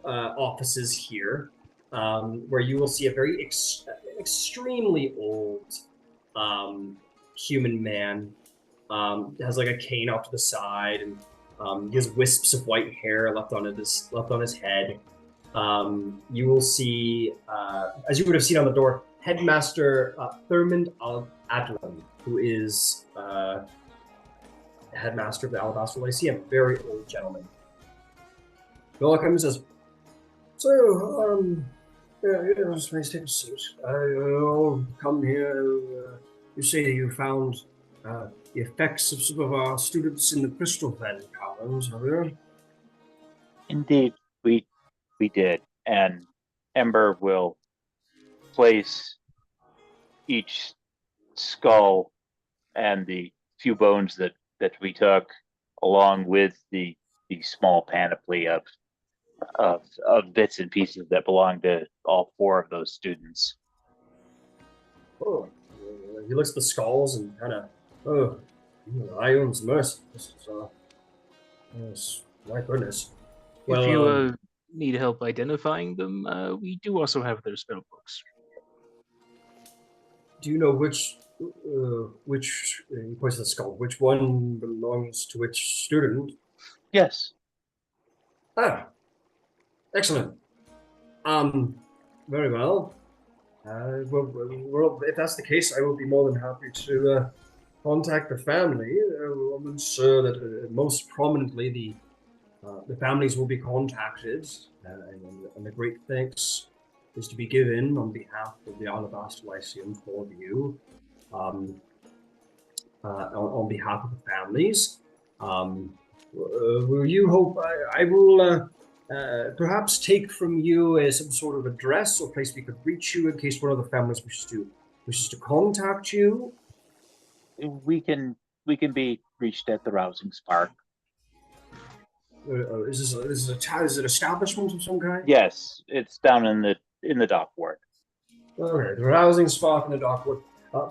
offices here, where you will see a very extremely old human man. Has like a cane off to the side, and he has wisps of white hair left on his head. You will see, as you would have seen on the door, Headmaster Thurmond Adlin, who is headmaster of the Alabaster Lyceum, very old gentleman. Bill comes and says, "So, yes, please take a seat. I'll come here. You say you found the effects of some of our students in the Crystal Valley Caverns, have you?" Indeed, we did, and Ember will place each skull and the few bones that we took, along with the small panoply of bits and pieces that belong to all four of those students. Oh, he looks at the skulls and kind of, Ion's mercy. This is, yes, my goodness. Well, if you need help identifying them, we do also have their spell books. Do you know which he points to the skull, which one belongs to which student? Yes. Ah, excellent. Very well. Well, if that's the case, I will be more than happy to contact the family. I'm sure that most prominently the families will be contacted, and a great thanks is to be given on behalf of the Alabaster Lyceum for you, on behalf of the families. Will you hope I will perhaps take from you some sort of address or place we could reach you in case one of the families wishes to contact you? We can be reached at the Rousing Spark. Is this an establishment of some kind? Yes, it's down in the dock ward. Okay, the Rousing Spark in the Dockwood.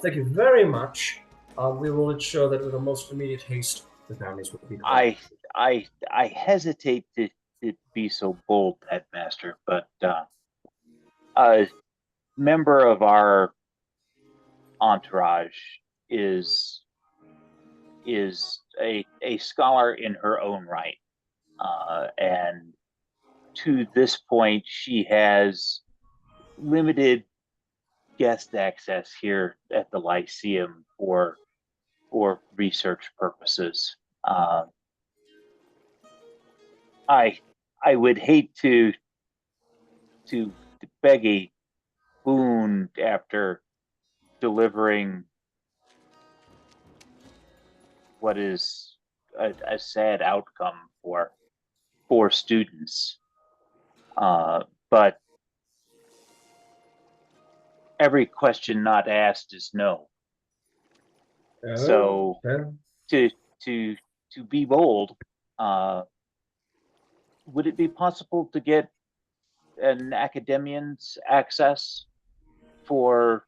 Thank you very much. We will ensure that with the most immediate haste, the families will be contacted. I hesitate to be so bold, Headmaster, but a member of our entourage is a scholar in her own right, and to this point, she has limited guest access here at the Lyceum for research purposes. I would hate to beg a boon after delivering what is a sad outcome for students. But every question not asked is no. So okay. to be bold, would it be possible to get an academian's access for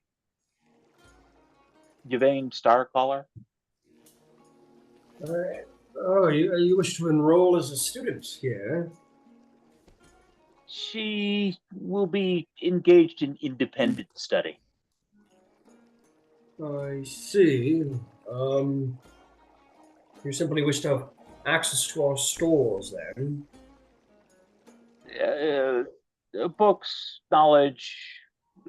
Yvain Starcaller? You wish to enroll as a student here? She will be engaged in independent study. I see. You simply wish to have access to our stores then? Books, knowledge,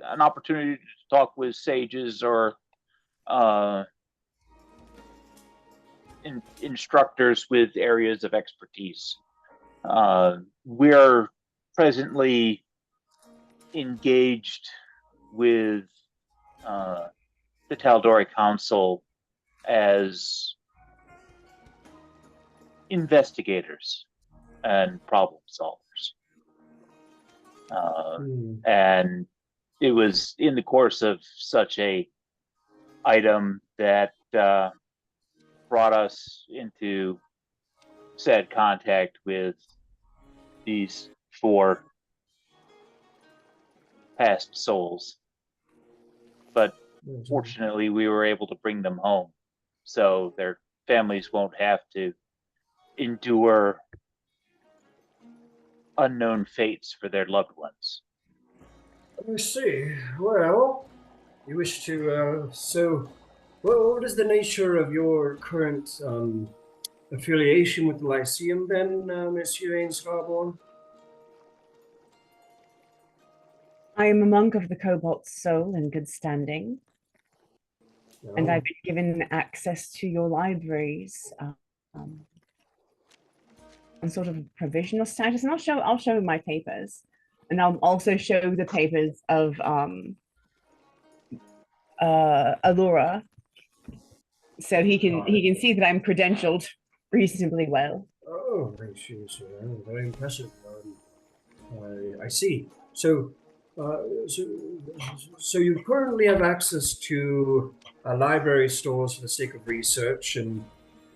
an opportunity to talk with sages or instructors with areas of expertise. We're presently engaged with the Tal'Dorei Council as investigators and problem solvers. And it was in the course of such a item that brought us into said contact with these 4 past souls. But fortunately, we were able to bring them home, so their families won't have to endure unknown fates for their loved ones. I see. Well, you wish to, what is the nature of your current affiliation with the Lyceum then, Monsieur Ain Scarborn? I am a monk of the Cobalt Soul in good standing, and I've been given access to your libraries on sort of provisional status. And I'll show my papers, and I'll also show the papers of Allura, so he can see that I'm credentialed reasonably well. Oh, very impressive. I see. So you currently have access to library stores for the sake of research, and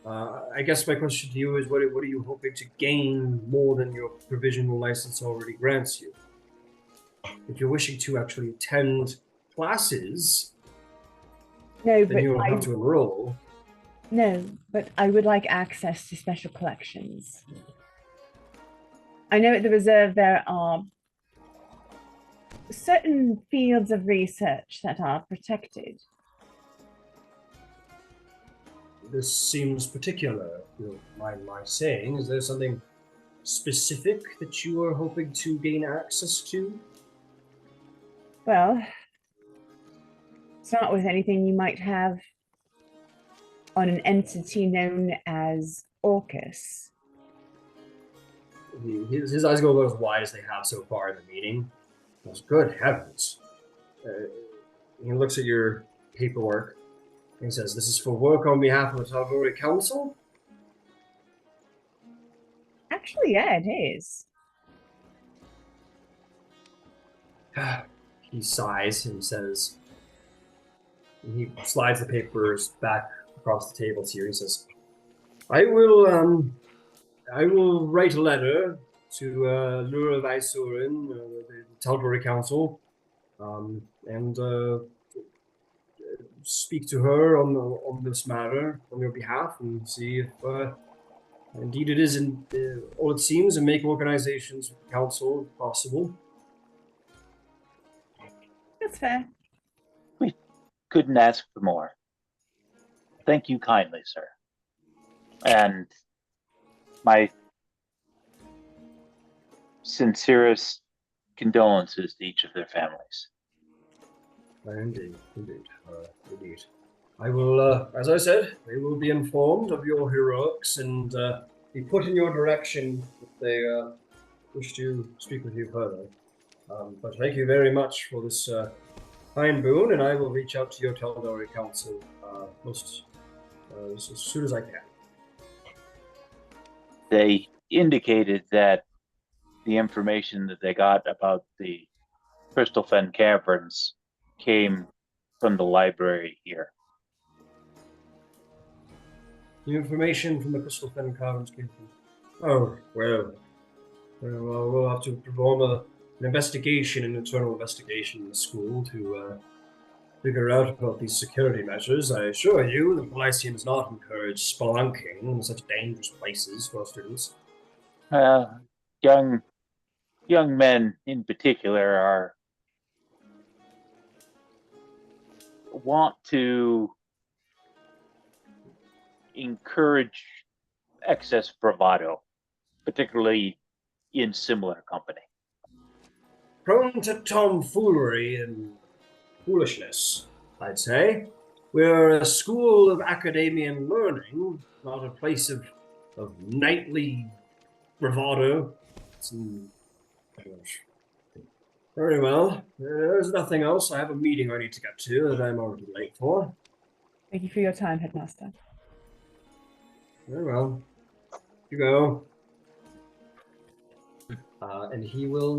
I guess my question to you is, what are you hoping to gain more than your provisional license already grants you? If you're wishing to actually attend classes, no, then you will have to enroll. No, but I would like access to special collections. I know at the reserve there are certain fields of research that are protected. This seems particular. You don't mind my saying. Is there something specific that you are hoping to gain access to? Well, start with anything you might have on an entity known as Orcus. His eyes go about as wide as they have so far in the meeting. Good heavens. He looks at your paperwork and he says, "This is for work on behalf of the Tal'Dorei Council?" Actually, yeah, it is. He sighs and says, and he slides the papers back across the table to you. He says, I will write a letter to Allura Vaisurin, the Tal'Dorei Council, and speak to her on this matter on your behalf, and see if indeed it is all it seems, and make organizations with the council if possible. That's fair. We couldn't ask for more. Thank you kindly, sir. And my sincerest condolences to each of their families. Indeed. I will, as I said, they will be informed of your heroics and be put in your direction if they wish to speak with you further. But thank you very much for this fine boon, and I will reach out to your Tal'Dorei Council as soon as I can. They indicated that the information that they got about the Crystal Fen Caverns came from the library here. The information from the Crystal Fen Caverns came from... Oh, well, we'll have to perform an investigation, an internal investigation in the school to figure out about these security measures. I assure you, the Lyceum does not encourage spelunking in such dangerous places for students. Young men in particular want to encourage excess bravado, particularly in similar company. Prone to tomfoolery and foolishness, I'd say. We're a school of academian learning, not a place of knightly bravado. Very well. There's nothing else. I have a meeting I need to get to that I'm already late for. Thank you for your time, Headmaster. Very well. You go. And he will,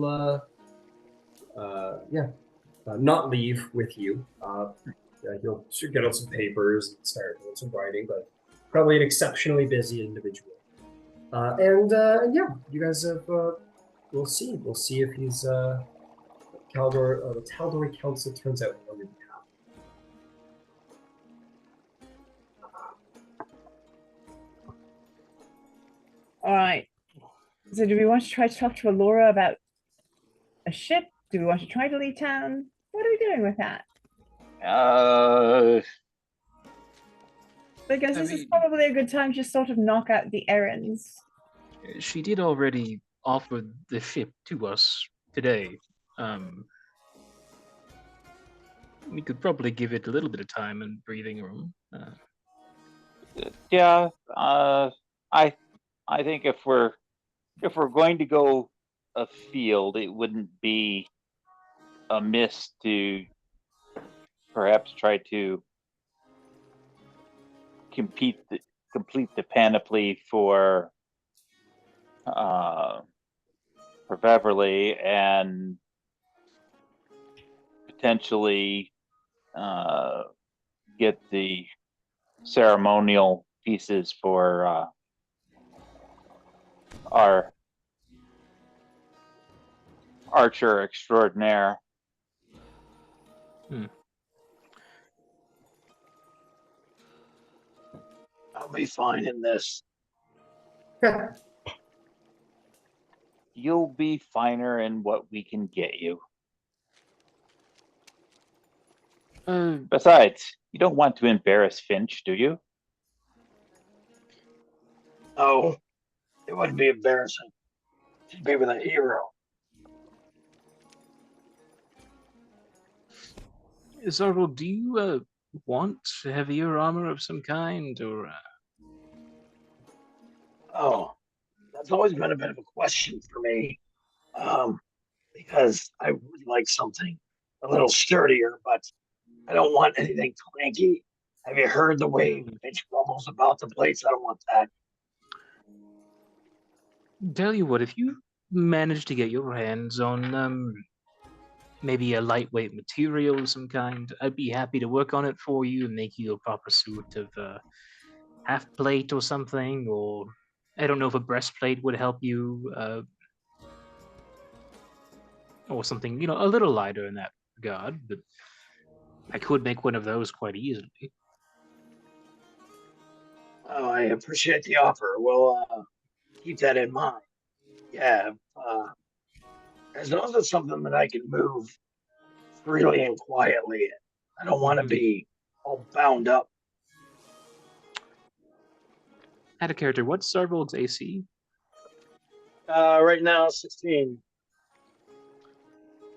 not leave with you. He'll get out some papers and start doing some writing, but probably an exceptionally busy individual. You guys have. We'll see. We'll see if he's the Tal'Dorei Council turns out on your behalf. All right. So do we want to try to talk to Allura about a ship? Do we want to try to leave town? What are we doing with that? Because this is probably a good time to sort of knock out the errands. She did already offer the ship to us today. We could probably give it a little bit of time and breathing room. I think if we're going to go afield, it wouldn't be amiss to perhaps try to complete the panoply for Beverly and potentially get the ceremonial pieces for our archer extraordinaire. I'll be fine in this. You'll be finer in what we can get you. Besides, you don't want to embarrass Finch, do you? Oh, it wouldn't be embarrassing. She'd be with a hero. Zargle, do you want heavier armor of some kind, or? Oh, that's always been a bit of a question for me. Because I would like something a little sturdier, but I don't want anything clanky. Have you heard the way Finch grumbles about the plates? I don't want that. Tell you what, if you manage to get your hands on maybe a lightweight material of some kind, I'd be happy to work on it for you and make you a proper suit of half plate or something, or I don't know if a breastplate would help you, or something, a little lighter in that regard, but I could make one of those quite easily. Oh, I appreciate the offer. We'll keep that in mind. Yeah, as long as it's something that I can move freely and quietly in. I don't want to be all bound up. Add a character. What's Sarvold's AC? Right now, 16.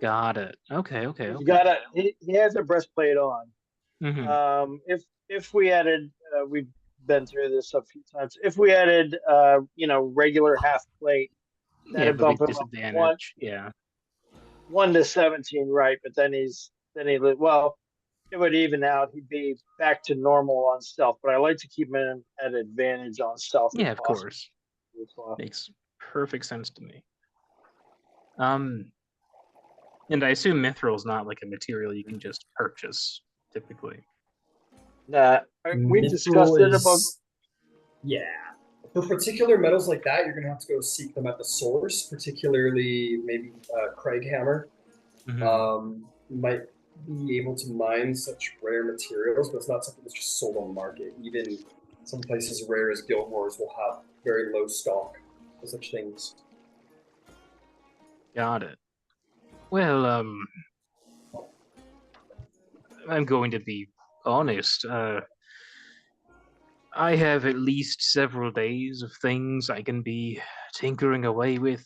Got it. Okay. He has a breastplate on. If we added, we've been through this a few times. If we added, regular half plate, that'd bump him up Yeah. 1 to 17, right? But then it would even out. He'd be back to normal on stealth. But I like to keep him at advantage on stealth. Yeah, of course. Makes perfect sense to me. And I assume mithril is not like a material you can just purchase typically. Nah, we discussed it above. Yeah. For particular metals like that, you're going to have to go seek them at the source, particularly maybe Craighammer. Might be able to mine such rare materials, but it's not something that's just sold on the market. Even some places as rare as Gilmore's will have very low stock of such things. Got it. Well, I'm going to be honest. I have at least several days of things I can be tinkering away with.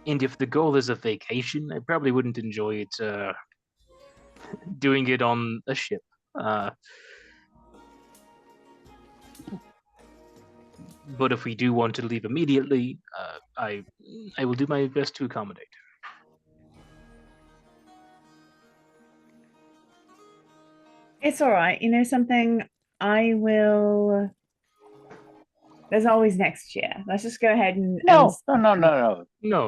And if the goal is a vacation, I probably wouldn't enjoy it doing it on a ship. But if we do want to leave immediately, I will do my best to accommodate. It's all right. You know something? I will. There's always next year. Let's just go ahead and. No. No.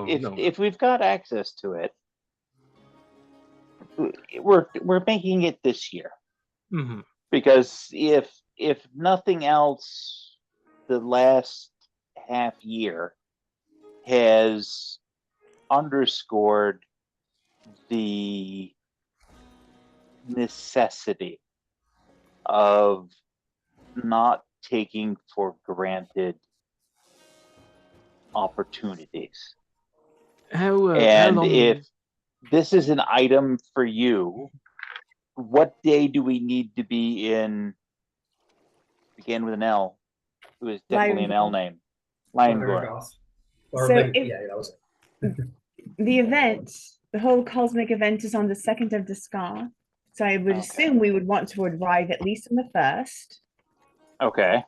If we've got access to it, we're making it this year. Because if nothing else, the last half year has underscored the necessity of not taking for granted opportunities. If this is an item for you, what day do we need to be in? Begin with an L. It was definitely an L name. Liongor. That was it. The event, the whole cosmic event, is on the 2nd of Discar. So I would assume we would want to arrive at least on the 1st. Okay.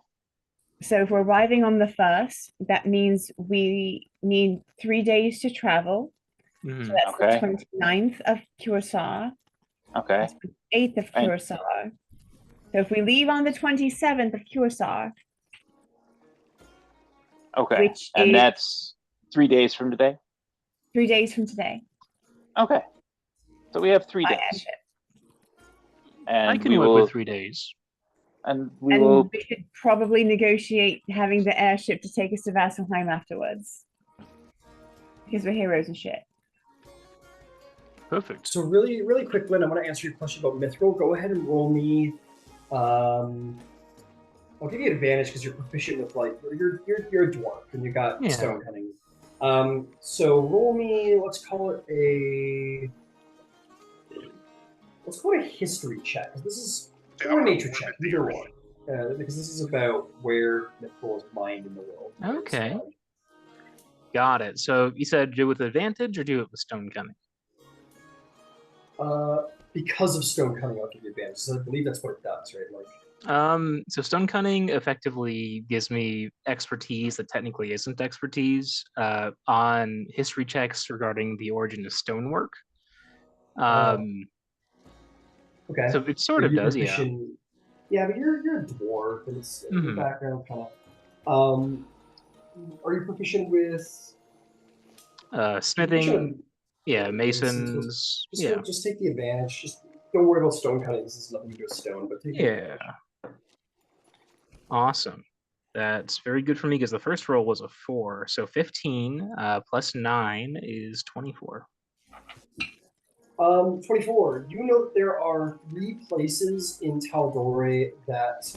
So if we're arriving on the 1st, that means we need 3 days to travel. So that's the 29th of Curacao. Okay. That's the 8th of Curacao. So if we leave on the 27th of Curacao. Okay. And that's 3 days from today? 3 days from today. Okay. So we have 3 days. And I can work with 3 days. And we should probably negotiate having the airship to take us to Vasselheim afterwards. Because we're heroes and shit. Perfect. So really, really quick, Lynn, I want to answer your question about Mithril. Go ahead and roll me. I'll give you advantage because you're proficient with you're a dwarf and you got stone cutting. So roll me. Let's call it a history check because this is or a nature check. Either one, because this is about where Mithril is mined in the world. Okay. Got it. So you said do it with advantage or do it with stone cutting? Because of stone cutting, I'll give you advantage. So I believe that's what it does, right? So stone cutting effectively gives me expertise that technically isn't expertise on history checks regarding the origin of stonework. Okay. So it sort of does, yeah. Yeah, but you're a dwarf, and it's your background kind of. Are you proficient with Smithing, Yeah, masons, Just take the advantage. Just don't worry about stone cutting. This is nothing to do with stone, but take the advantage. Awesome. That's very good for me because the first roll was a 4. So 15 plus 9 is 24. 24. You know there are 3 places in Tal'Dorei that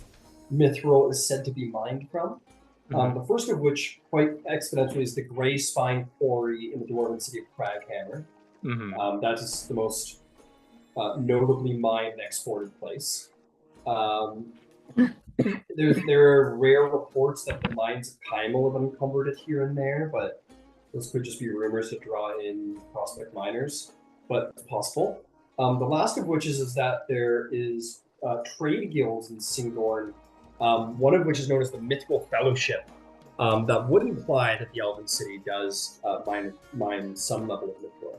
Mithril is said to be mined from. The first of which, quite exponentially, is the Grey Spine Quarry in the dwarven city of Craghammer. That is the most notably mined and exported place. There are rare reports that the mines of Kymel have uncovered it here and there, but those could just be rumors to draw in prospect miners. But it's possible. The last of which is that there is trade guilds in Singorn, one of which is known as the Mithril Fellowship. That would imply that the Elven City does mine some level of mithril.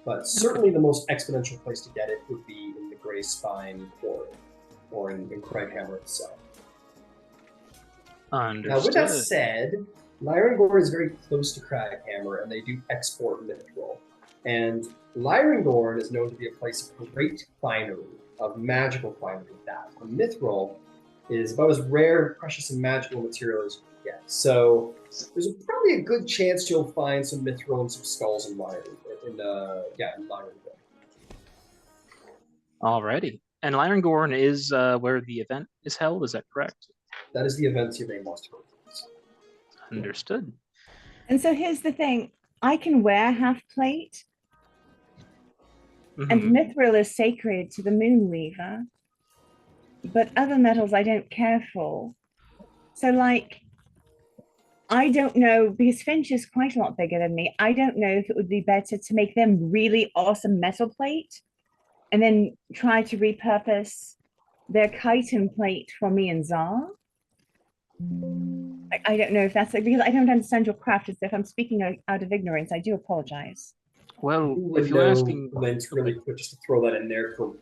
But certainly the most exponential place to get it would be in the Grey Spine Quarry, or in Craghammer itself. Understood. Now, with that said, Lyrangor is very close to Craghammer, and they do export mithril. And Lyrangor is known to be a place of great finery, of magical finery. That the mithril is about as rare, precious, and magical material as you can get. So there's probably a good chance you'll find some mithril and some skulls in Lyrangor. In Lyrangor. Alrighty. And Lyrangorn is where the event is held, is that correct? That is the event your name must hold. Understood. And so here's the thing. I can wear half plate, and mithril is sacred to the Moonweaver, but other metals I don't care for. So, like, I don't know, because Finch is quite a lot bigger than me. I don't know if it would be better to make them really awesome metal plate and then try to repurpose their chitin plate for me and Zar. I don't know if that's because I don't understand your craft. As if I'm speaking out of ignorance, I do apologize. Well, if you're asking, Lint, really quick, just to throw that in there for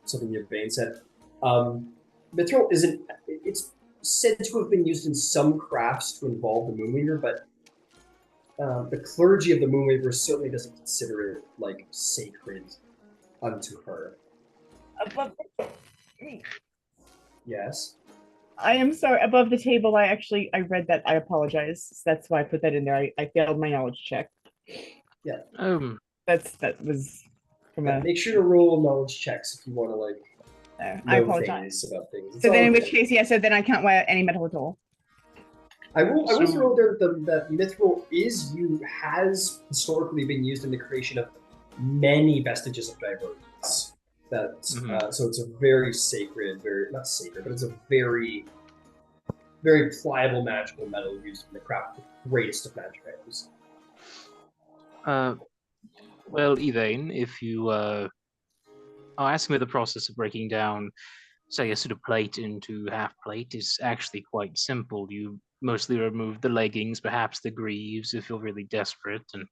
something your Bane said. Mithril isn't. It's said to have been used in some crafts to involve the Moonweaver, but the clergy of the Moonweaver certainly doesn't consider it like sacred unto her. Yes. I am sorry. Above the table, I read that. I apologize. That's why I put that in there. I failed my knowledge check. Yeah. That was from a. Make sure to roll knowledge checks if you want to I apologize about things. So then, in which case, so then I can't wear any metal at all. I will throw there that mithril has historically been used in the creation of many vestiges of divergence. So it's a very sacred, not sacred, but it's a very, very pliable magical metal used in the craft of the greatest of magic items. Well, Elaine, if you I'll ask me the process of breaking down, say, a sort of plate into half plate is actually quite simple. You mostly remove the leggings, perhaps the greaves if you're really desperate, and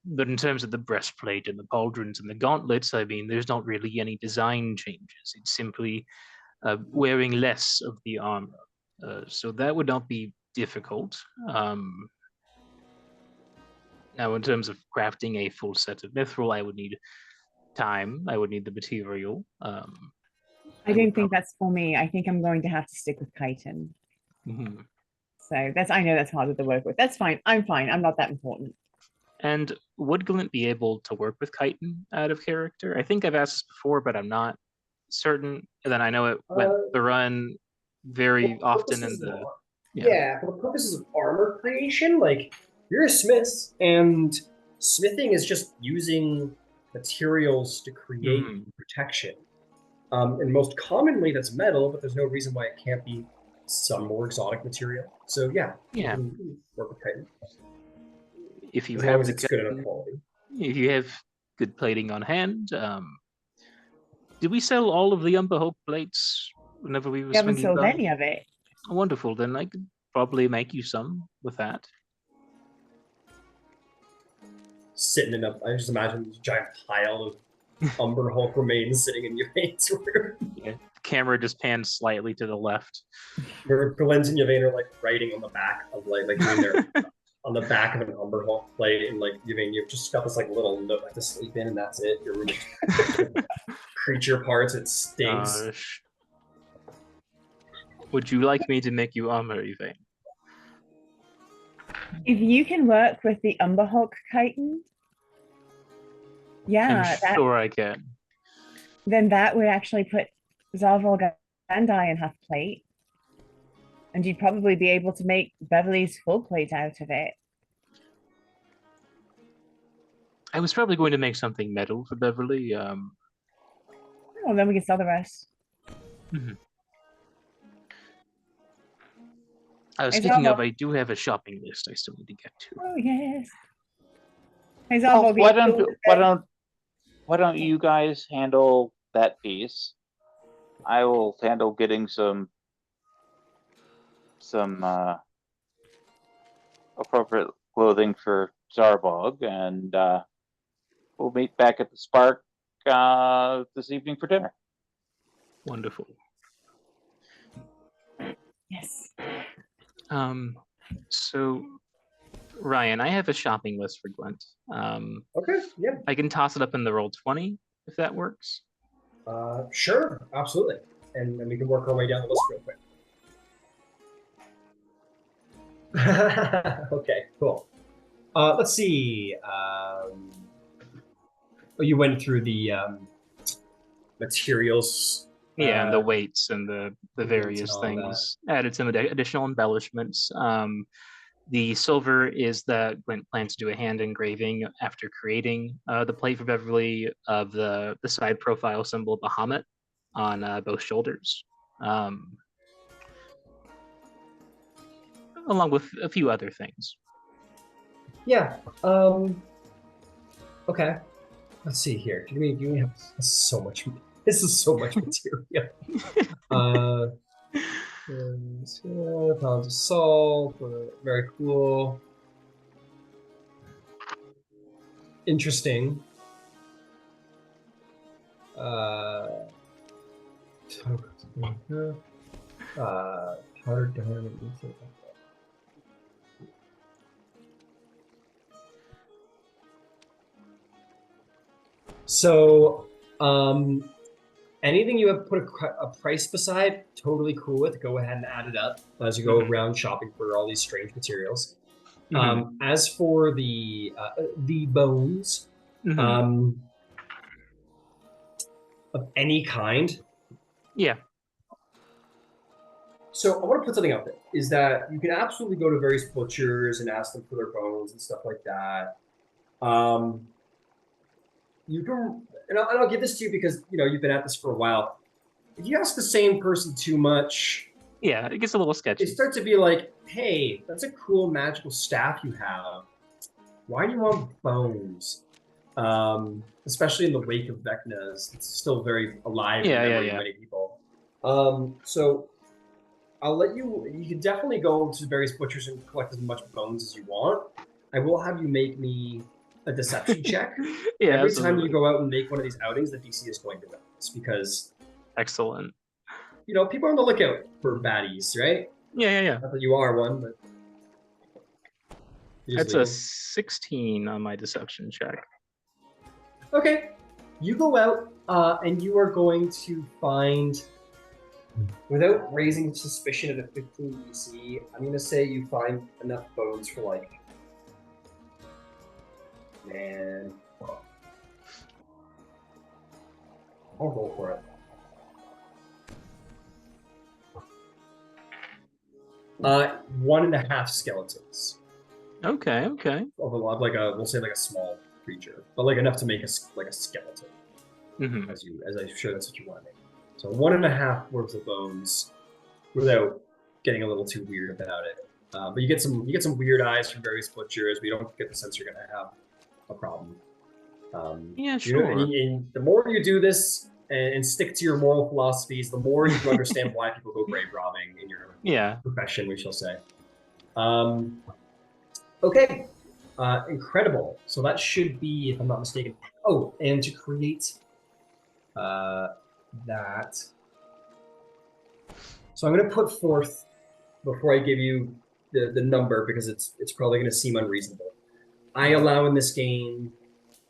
but in terms of the breastplate and the pauldrons and the gauntlets, I mean, there's not really any design changes. It's simply wearing less of the armor. So that would not be difficult. Now, in terms of crafting a full set of mithril, I would need time. I would need the material. I don't think that's for me. I think I'm going to have to stick with chitin. So I know that's harder to work with. That's fine. I'm fine. I'm not that important. And would Glint be able to work with chitin out of character? I think I've asked this before, but I'm not certain. And then I know it went the run very often in the... Yeah, for the purposes of armor creation, like, you're a smith, and smithing is just using materials to create protection. And most commonly that's metal, but there's no reason why it can't be some more exotic material. So yeah. You can work with chitin. If you as have long as it's good enough quality. If you have good plating on hand, did we sell all of the Umberhulk plates whenever we were swinging by? We haven't sold any of it. Wonderful, then I could probably make you some with that. Sitting in I just imagine this giant pile of Umberhulk remains sitting in Yvain's room. Yeah. Camera just pans slightly to the left. Where Glenn's and Yvain are like writing on the back of like doing their on the back of an Umberhulk plate, and like Yvain, you've just got this like little nook to sleep in, and that's it. Your room is creature parts. It stinks. Gosh. Would you like me to make you armor, Yvain? If you can work with the Umberhulk chitin, yeah, I'm sure I can. then that would actually put Zarvolg and I in half plate. And you'd probably be able to make Beverly's full plate out of it. I was probably going to make something metal for Beverly. Well, then we can sell the rest. Speaking of, I do have a shopping list I still need to get to. Oh yes. Hey, Oh, Zarvolg, why don't you guys handle that piece? I will handle getting some appropriate clothing for Zarvolg, and we'll meet back at the Spark this evening for dinner. Wonderful. Yes. So Ryan, I have a shopping list for Gwent. Okay, yeah. I can toss it up in the Roll20 if that works. Sure, absolutely. And then we can work our way down the list real quick. Okay, cool. Let's see. You went through the materials. Yeah, and the weights and the various all things. Added some additional embellishments. The silver is that Gwent plans to do a hand engraving after creating the plate for Beverly of the side profile symbol Bahamut on both shoulders. Along with a few other things. Yeah. Okay. Let's see here. Do we have so much? This is so much material. Pounds of salt. Very cool. Interesting. Powdered diamond. So, anything you have put a price beside, totally cool with. Go ahead and add it up as you go around shopping for all these strange materials. As for the bones, of any kind. Yeah. So I want to put something out there, is that you can absolutely go to various butchers and ask them for their bones and stuff like that. You can, and I'll give this to you because you've been at this for a while. If you ask the same person too much, yeah, it gets a little sketchy. It starts to be like, hey, that's a cool magical staff you have. Why do you want bones? Especially in the wake of Vecna's, it's still very alive in many people. So I'll let you. You can definitely go to various butchers and collect as much bones as you want. I will have you make me a deception check. Every time you go out and make one of these outings, the DC is going to win this because excellent. People are on the lookout for baddies, right? Yeah. Not that you are one, but that's a 16 on my deception check. Okay, you go out and you are going to find, without raising suspicion of a 15 DC, I'm going to say you find enough bones for like. Man. I'll roll for it. 1.5 skeletons. Okay. We'll say like a small creature, but like enough to make a skeleton. As I'm sure that's what you want to make. So 1.5 worth of bones, without getting a little too weird about it. But you get some weird eyes from various butchers, but you don't get the sense you're going to have a problem. Sure. And the more you do this and stick to your moral philosophies, the more you can understand why people go grave robbing in your profession, we shall say. Okay, incredible. So that should be, if I'm not mistaken. Oh, and to create that. So I'm going to put forth, before I give you the number, because it's probably going to seem unreasonable. I allow in this game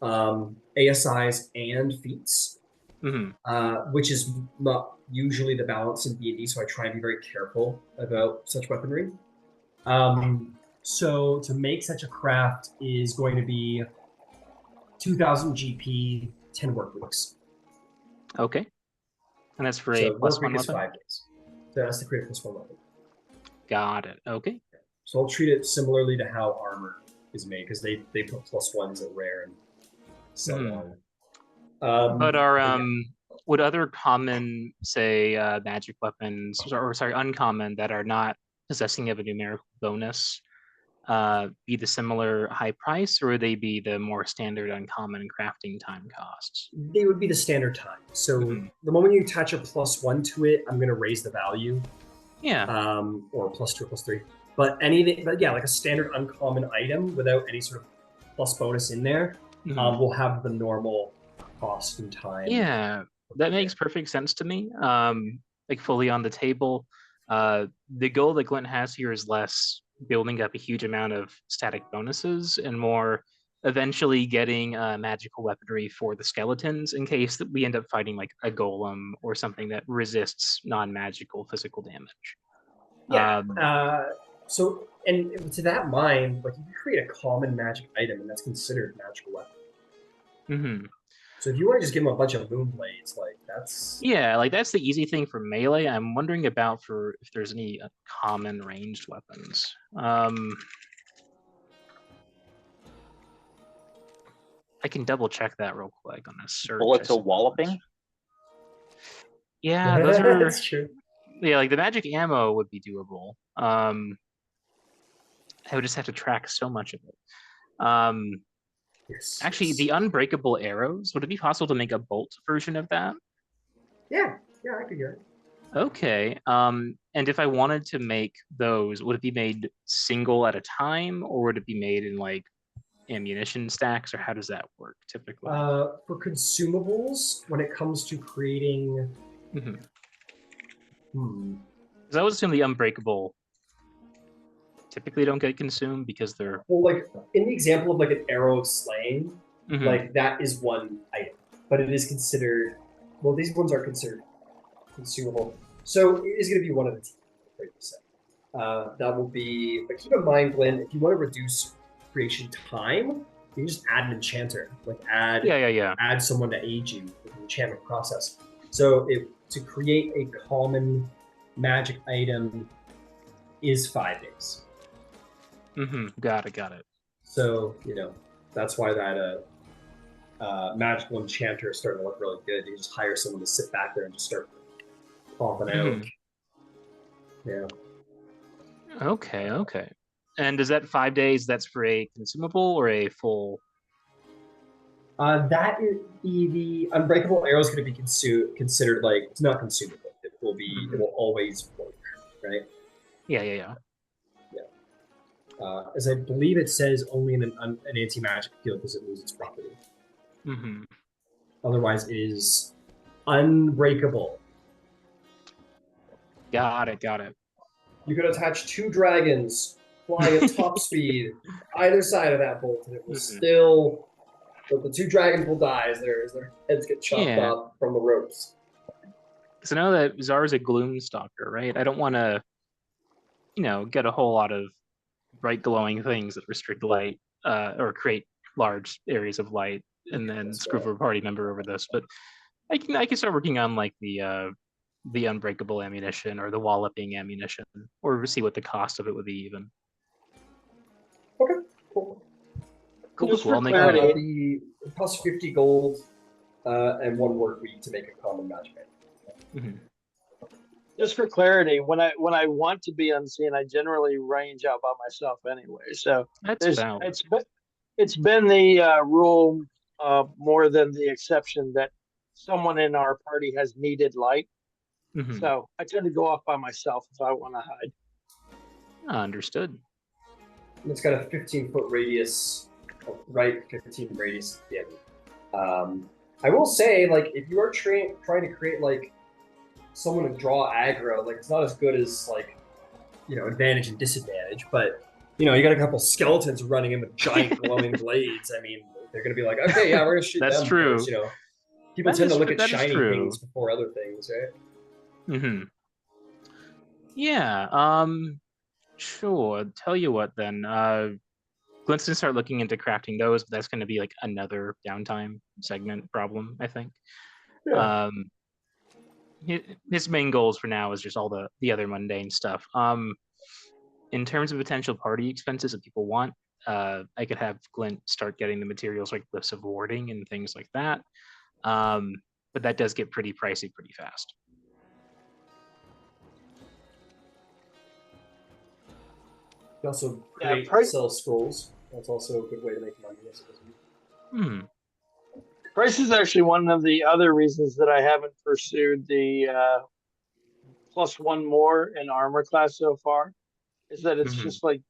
ASIs and feats, which is not usually the balance in D&D, so I try and be very careful about such weaponry. So to make such a craft is going to be 2,000 GP, 10 work weeks. Okay. And that's for So a plus one work week is weapon? 5 days. So that's the create plus one weapon. Got it. Okay. So I'll treat it similarly to how armor is made, because they put plus ones at rare and so on. But would other common, say, magic weapons, or sorry, uncommon, that are not possessing of a numerical bonus, be the similar high price, or would they be the more standard uncommon crafting time costs? They would be the standard time. So the moment you attach a plus one to it, I'm going to raise the value. Yeah. Or plus two or plus three. But anything, but yeah, like a standard uncommon item without any sort of plus bonus in there, will have the normal cost and time. Yeah, that makes perfect sense to me. Like fully on the table. The goal that Glenn has here is less building up a huge amount of static bonuses and more eventually getting magical weaponry for the skeletons in case that we end up fighting like a golem or something that resists non-magical physical damage. Yeah. So, and to that mind, like you can create a common magic item, and that's considered a magical weapon. So if you want to just give them a bunch of moon blades, like that's like that's the easy thing for melee. I'm wondering about for if there's any common ranged weapons. I can double check that real quick on a search. Bullets of walloping? Yeah, those are. That's true. Yeah, like the magic ammo would be doable. I would just have to track so much of it. Yes. Actually, the unbreakable arrows, would it be possible to make a bolt version of that? Yeah, I could get it. Okay. And if I wanted to make those, would it be made single at a time, or would it be made in like ammunition stacks, or how does that work typically? For consumables, when it comes to creating Because I would assume the unbreakable typically don't get consumed because they're like in the example of like an arrow of slaying, like that is one item, but it is considered. Well, these ones are considered consumable, so it is going to be one of the that will be. But keep in mind, Glenn, if you want to reduce creation time, you can just add an enchanter, like add someone to aid you with the enchantment process. So to create a common magic item is 5 days. Got it. So, that's why that magical enchanter is starting to look really good. You just hire someone to sit back there and just start popping out. Yeah. Okay. And is that 5 days, that's for a consumable or a full? That is the unbreakable arrow is going to be considered like it's not consumable. It will be. It will always work, right? Yeah. As I believe it says only in an anti-magic field because it loses its property. Otherwise, it is unbreakable. Got it. You could attach 2 dragons, fly at top speed, either side of that bolt, and it will still. But the 2 dragons will die as their heads get chopped off from the ropes. Because I know that Zar's a gloom stalker, right? I don't want to, get a whole lot of bright glowing things that restrict light or create large areas of light and then screw for a party member over this. But I can start working on like the unbreakable ammunition or the walloping ammunition, or see what the cost of it would be even. Okay, cool. Cool. I'll make the cost 50 gold and 1 work week to make a common magic item. Just for clarity, when I want to be unseen, I generally range out by myself anyway. So it's been the rule more than the exception that someone in our party has needed light. So I tend to go off by myself if I want to hide. Understood. It's got a 15-foot radius, right? 15 radius. Yeah. I will say, like, if you are trying to create like someone to draw aggro, like it's not as good as like advantage and disadvantage, but you got a couple skeletons running in with giant glowing blades. I mean, they're gonna be like, okay, yeah, we're gonna shoot That's them true. first. People tend to look at that is shiny true. things before other things, right? Mm-hmm. Yeah. Sure. Tell you what then. Glint's gonna start looking into crafting those, but that's gonna be like another downtime segment problem, I think. Yeah. His main goals for now is just all the other mundane stuff. In terms of potential party expenses that people want, I could have Glint start getting the materials like Glyphs of Warding and things like that. But that does get pretty pricey pretty fast. You also Yeah, sell scrolls. That's also a good way to make money. Yes, price is actually one of the other reasons that I haven't pursued the +1 more in armor class so far. Is that it's just like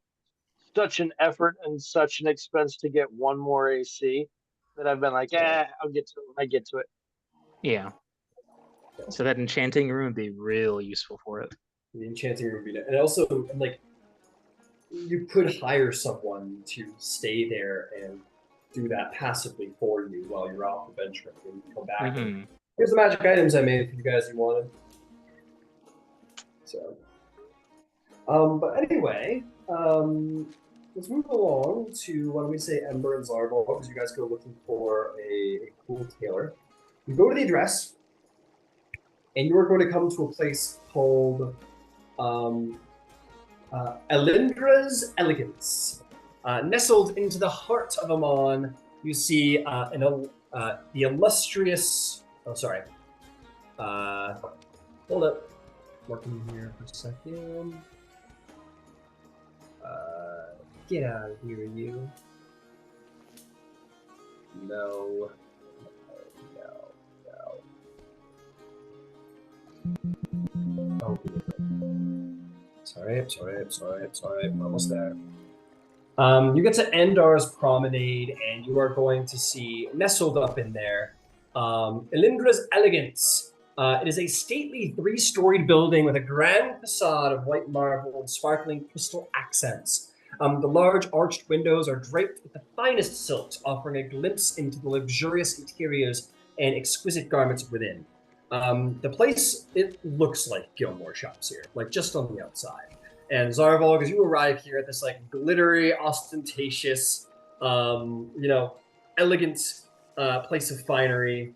such an effort and such an expense to get 1 more AC that I've been like, I'll get to it when I get to it. Yeah. So that enchanting room would be real useful for it. The enchanting room would be, and also like you could hire someone to stay there and do that passively for you while you're off the bench and come back. Here's the magic items I made for you guys you wanted. So, but anyway, let's move along to, why don't we say Ember and Zarval, because you guys go looking for a cool tailor. You go to the address, and you are going to come to a place called Elindra's Elegance. Nestled into the heart of Emon, you see the illustrious. Oh, sorry. Hold up. Working here for a second. Get out of here, you. No. Oh, Sorry. We're almost there. You get to Endar's Promenade, and you are going to see, nestled up in there, Elindra's Elegance. It is a stately 3-storied building with a grand facade of white marble and sparkling crystal accents. The large arched windows are draped with the finest silks, offering a glimpse into the luxurious interiors and exquisite garments within. The place, it looks like Gilmore shops here, like just on the outside. And Zarval, as you arrive here at this like glittery, ostentatious, elegant place of finery,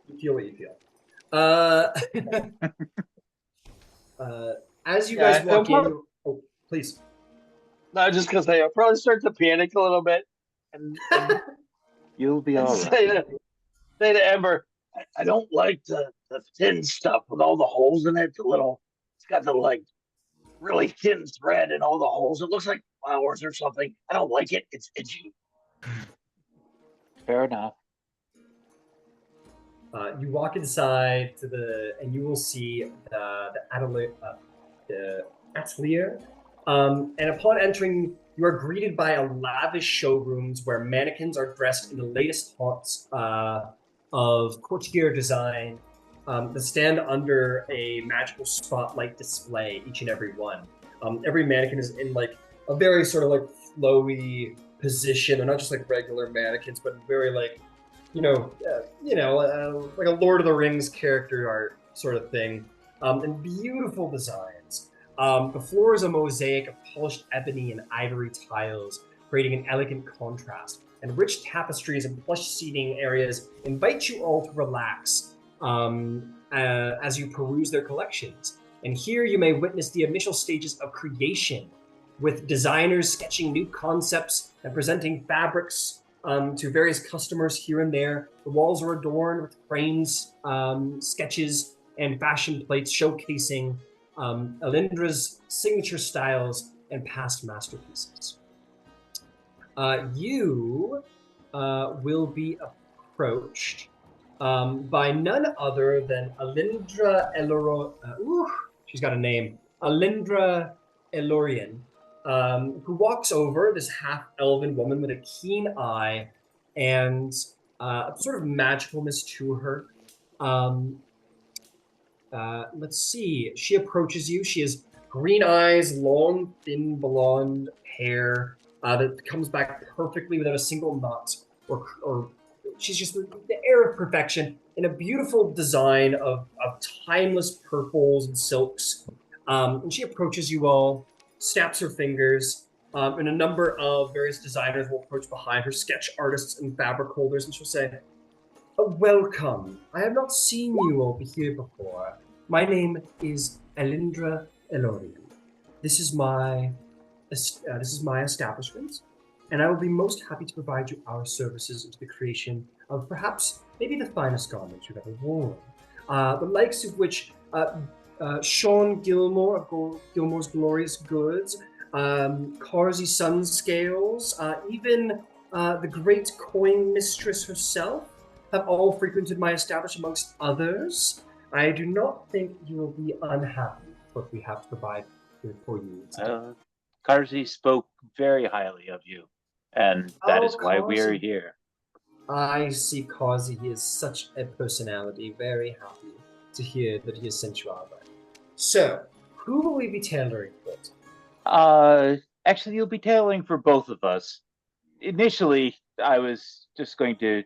you feel what you feel. As you guys walk in, oh, please. No, just because I'll probably start to panic a little bit, and you'll be all right. Say to Ember, I don't like the thin stuff with all the holes in it. It's got the like really thin thread in all the holes. It looks like flowers or something. I don't like it. It's itchy. Fair enough. You walk inside and you will see the atelier. And upon entering, you are greeted by a lavish showrooms where mannequins are dressed in the latest haunts of courtier design that stand under a magical spotlight display, each and every one. Every mannequin is in like a very sort of like flowy position. They're not just like regular mannequins, but very like, like a Lord of the Rings character art sort of thing. And beautiful designs. The floor is a mosaic of polished ebony and ivory tiles, creating an elegant contrast. And rich tapestries and plush seating areas invite you all to relax as you peruse their collections. And here you may witness the initial stages of creation, with designers sketching new concepts and presenting fabrics to various customers here and there. The walls are adorned with frames, sketches, and fashion plates showcasing Elindra's signature styles and past masterpieces. You will be approached by none other than Alindra Eloro. She's got a name. Alindra Elorian, who walks over, this half-elven woman with a keen eye and sort of magicalness to her. Let's see. She approaches you. She has green eyes, long, thin, blonde hair that comes back perfectly without a single knot. Or she's just the air of perfection in a beautiful design of timeless purples and silks. And she approaches you all, snaps her fingers, and a number of various designers will approach behind her, sketch artists and fabric holders, and she'll say, welcome. I have not seen you all here before. My name is Elindra Elorian. This is my establishment, and I will be most happy to provide you our services into the creation of perhaps maybe the finest garments you've ever worn. The likes of which Sean Gilmore of Gilmore's Glorious Goods, Carsey Sun Scales, even the great Coin Mistress herself have all frequented my establishment amongst others. I do not think you will be unhappy with what we have to provide for you today. Carsey spoke very highly of you, and that is why we are here. I see Carsey. He is such a personality. Very happy to hear that he has sent you our way. So, who will we be tailoring for? Actually, you'll be tailoring for both of us. Initially, I was just going to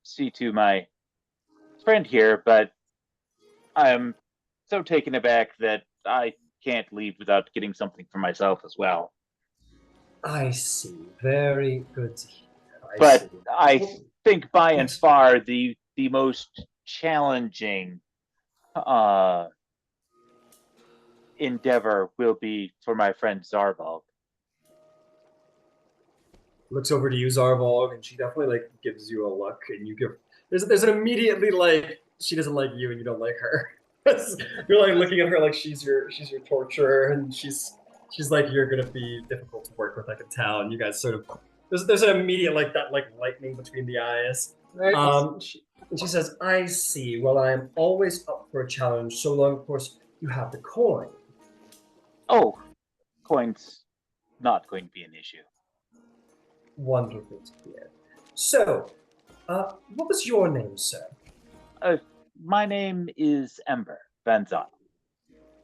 see to my friend here, but I'm so taken aback that I can't leave without getting something for myself as well. I see. Very good to hear. I think by and far the most challenging endeavor will be for my friend Zarvalg. Looks over to you, Zarvalg, and she definitely gives you a look, and you give. There's an immediately she doesn't like you and you don't like her. You're looking at her like she's your torturer, and she's like you're gonna be difficult to work with. I can tell, and you guys sort of there's an immediate lightning between the eyes. And she says, "I see. Well, I am always up for a challenge, so long, of course, you have the coin." Oh, coin's not going to be an issue. Wonderful to hear. So, what was your name, sir? My name is Ember Van Zon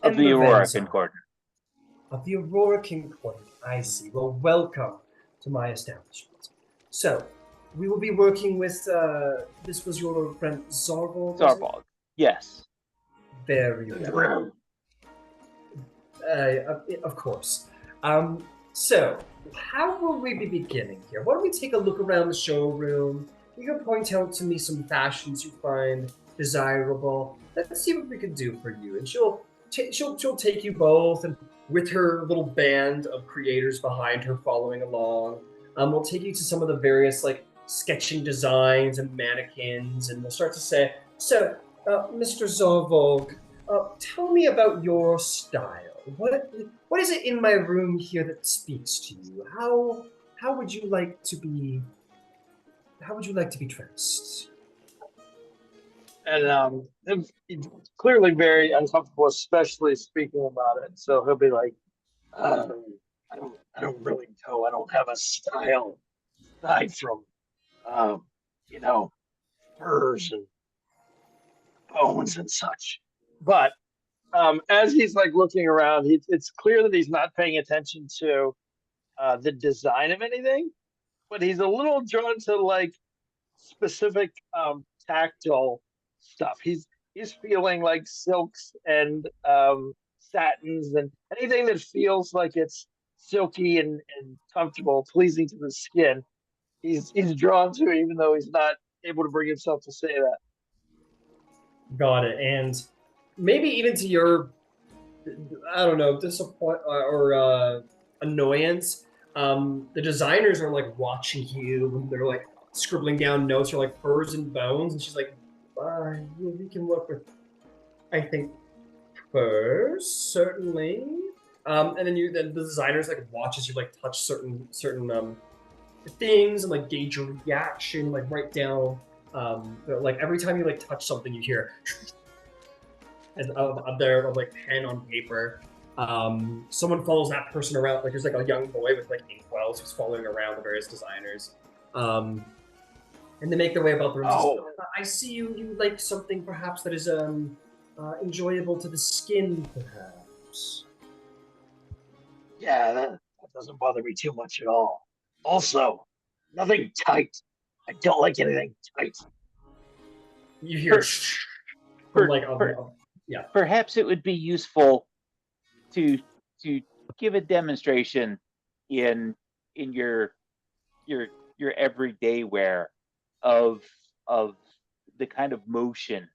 of the Ember Aurora Van Zon. Concordant. Of the Aurora Concordant. I see. Well, welcome to my establishment. So, we will be working with, this was your friend Zarvalg? Zarvalg, yes. Very well. Of course. So, how will we be beginning here? Why don't we take a look around the showroom? You can point out to me some fashions you find desirable. Let's see what we can do for you. And she'll take you both, and with her little band of creators behind her following along, we'll take you to some of the various sketching designs and mannequins, and we'll start to say, so, Mr. Zarvalg, tell me about your style. What is it in my room here that speaks to you? How would you like to be? How would you like to be dressed? And he's clearly very uncomfortable, especially speaking about it. So he'll be like, I don't really know. I don't have a style aside from, furs and bones and such. But as he's looking around, it's clear that he's not paying attention to the design of anything, but he's a little drawn to specific tactile stuff. He's feeling like silks and satins and anything that feels like it's silky and comfortable, pleasing to the skin. He's drawn to, even though he's not able to bring himself to say that. Got it. And maybe even to your, I don't know, disappointment or annoyance, the designers are watching you, and they're scribbling down notes or furs and bones, and she's like, we can work with, I think, furs, certainly. And then the designers watches you touch certain things and gauge your reaction, write down every time you touch something you hear and up there of pen on paper. Someone follows that person around, there's a young boy with inkwells who's following around the various designers. And they make their way about the room. Oh. I see you like something perhaps that is enjoyable to the skin, perhaps. Yeah, that doesn't bother me too much at all. Also, nothing tight. I don't like anything tight. You hear from like yeah. Perhaps it would be useful to give a demonstration in your everyday wear of the kind of motion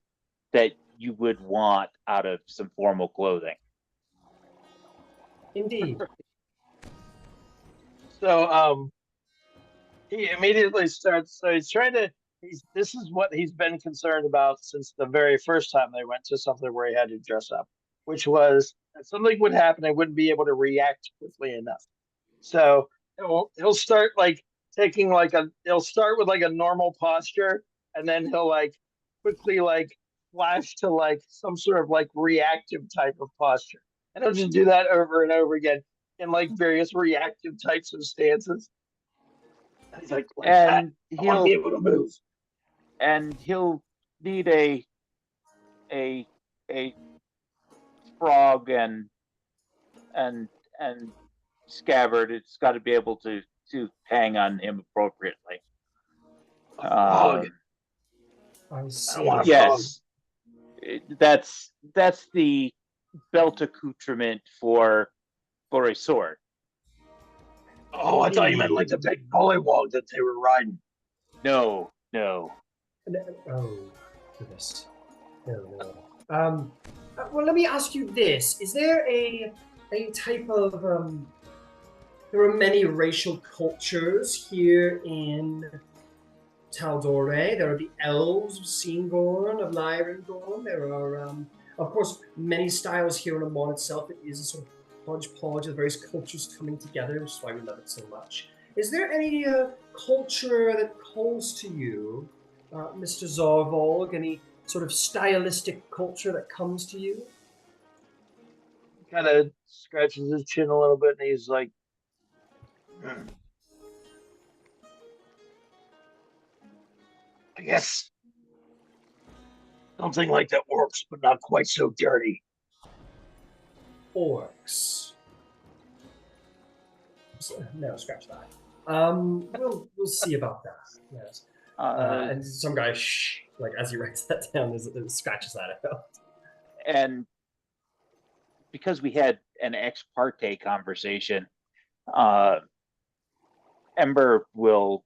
that you would want out of some formal clothing. Indeed. So he immediately starts. So he's trying to. This is what he's been concerned about since the very first time they went to something where he had to dress up, which was that something would happen and wouldn't be able to react quickly enough. So he'll start like taking like he'll start with like a normal posture, and then he'll like quickly like flash to like some sort of like reactive type of posture, and he'll just do that over and over again in like various reactive types of stances. And he's like and that. I want to be able to move. And he'll need a frog and scabbard. It's got to be able to hang on him appropriately. Frog. I see. Yes, that's the belt accoutrement for a sword. Oh, I thought you meant like the big bullywog that they were riding. No. Oh, goodness. No. Well, let me ask you this: is there a type of there are many racial cultures here in Tal'Dorei. There are the elves of Seangorn, of Lyrengorn. There are, of course, many styles here in Emon itself. It is a sort of hodgepodge of various cultures coming together, which is why we love it so much. Is there any culture that calls to you, Mr. Zorvolg? Any sort of stylistic culture that comes to you? Kind of scratches his chin a little bit, and he's like, I guess something like the orcs, but not quite so dirty. Orcs. No, scratch that. We'll see about that. Yes. And some guy, like as he writes that down, scratches that out. And because we had an ex parte conversation, Ember will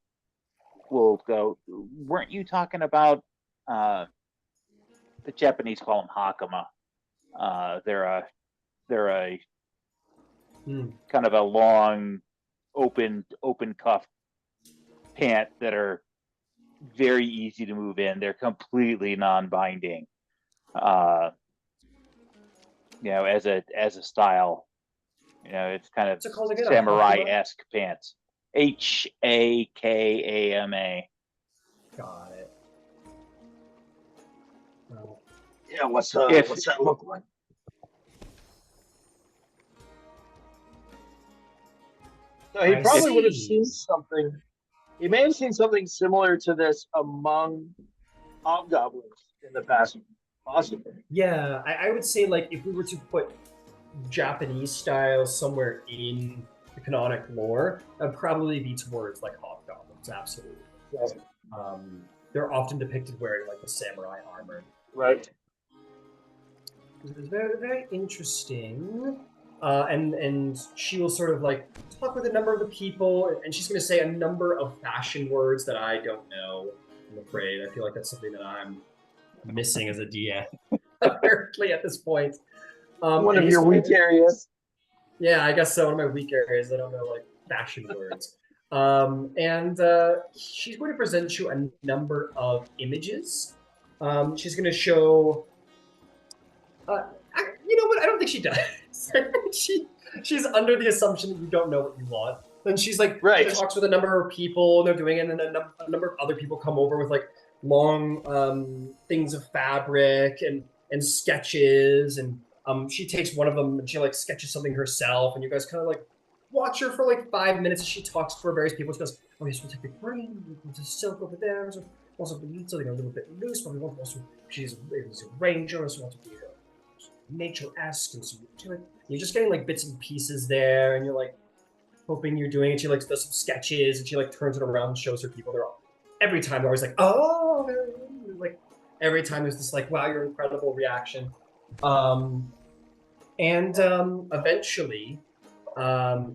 go. Weren't you talking about the Japanese call them hakama? They're a kind of a long, open cuff pant that are very easy to move in. They're completely non-binding. As a style, it's kind of samurai-esque pants. Hakama. Got it. Yeah, what's that look like? So he probably would have seen something. He may have seen something similar to this among hobgoblins in the past, possibly. Yeah, I would say like if we were to put Japanese style somewhere in the canonic lore, that'd probably be towards like hobgoblins. Absolutely. Yes. They're often depicted wearing like the samurai armor. Right. It's very, very interesting. And she will sort of like talk with a number of the people, and she's going to say a number of fashion words that I don't know. I'm afraid. I feel like that's something that I'm missing as a DM, apparently at this point. One of your weak areas. Yeah, I guess so. One of my weak areas. I don't know like fashion words. And she's going to present you a number of images. She's going to show. You know what? I don't think she does. She's under the assumption that you don't know what you want. And she's like, right. She talks with a number of people, and they're doing it, and then a number of other people come over with like long things of fabric and sketches, and she takes one of them and she like sketches something herself, and you guys kind of like watch her for like 5 minutes as she talks to her various people. She goes, "Oh, yes, we'll take the green, we'll the silk over there. So also we need something a little bit loose, but we want also she's a ranger, so we want to be nature-esque and some. You're just getting like bits and pieces there, and you're like hoping you're doing it. She like does some sketches, and she like turns it around and shows her people. They're all every time they're always like, "Oh," like every time there's this like, "Wow, you're incredible" reaction. Eventually,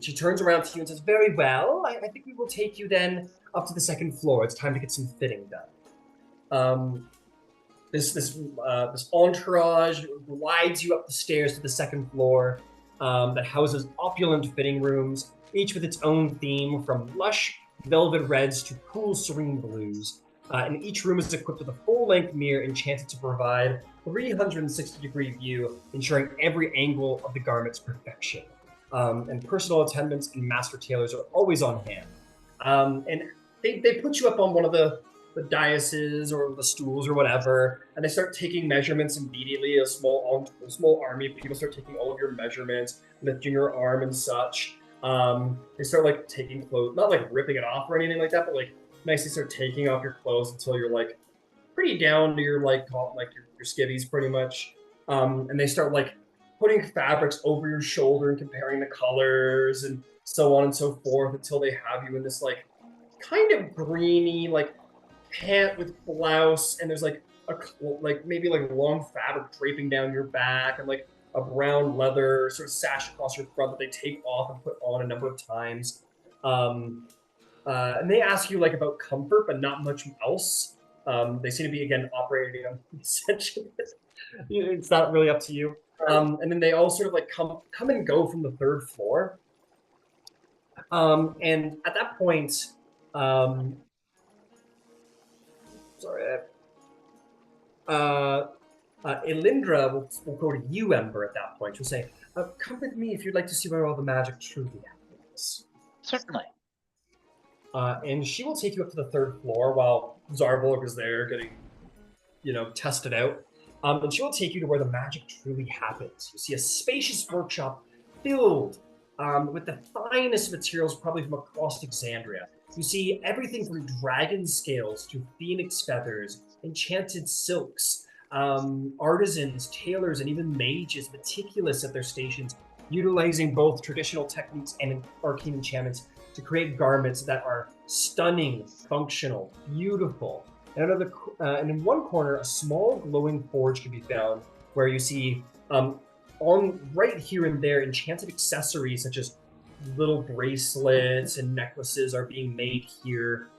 she turns around to you and says, "Very well. I think we will take you then up to the second floor. It's time to get some fitting done." This entourage glides you up the stairs to the second floor that houses opulent fitting rooms, each with its own theme, from lush velvet reds to cool serene blues. And each room is equipped with a full-length mirror enchanted to provide 360-degree view, ensuring every angle of the garment's perfection. And personal attendants and master tailors are always on hand. And they put you up on one of the daises or the stools or whatever, and they start taking measurements immediately. A small army of people start taking all of your measurements, lifting your arm and such. They start like taking clothes, not like ripping it off or anything like that, but like nicely start taking off your clothes until you're like pretty down to your like your skivvies pretty much. And they start like putting fabrics over your shoulder and comparing the colors and so on and so forth until they have you in this like kind of greeny like pant with blouse, and there's like maybe like long fabric draping down your back, and like a brown leather sort of sash across your front that they take off and put on a number of times. And they ask you like about comfort, but not much else. They seem to be again operating on essentially. It's not really up to you. And then they all sort of like come and go from the third floor. And at that point, Elindra will go to you, Ember, at that point. She'll say, "Come with me if you'd like to see where all the magic truly happens." Certainly. And she will take you up to the third floor while Zarvolk is there getting, tested out. And she will take you to where the magic truly happens. You see a spacious workshop filled with the finest materials, probably from across Exandria. You see everything from dragon scales to phoenix feathers, enchanted silks, artisans, tailors, and even mages meticulous at their stations, utilizing both traditional techniques and arcane enchantments to create garments that are stunning, functional, beautiful. And in one corner, a small glowing forge can be found where you see on right here and there enchanted accessories such as little bracelets and necklaces are being made here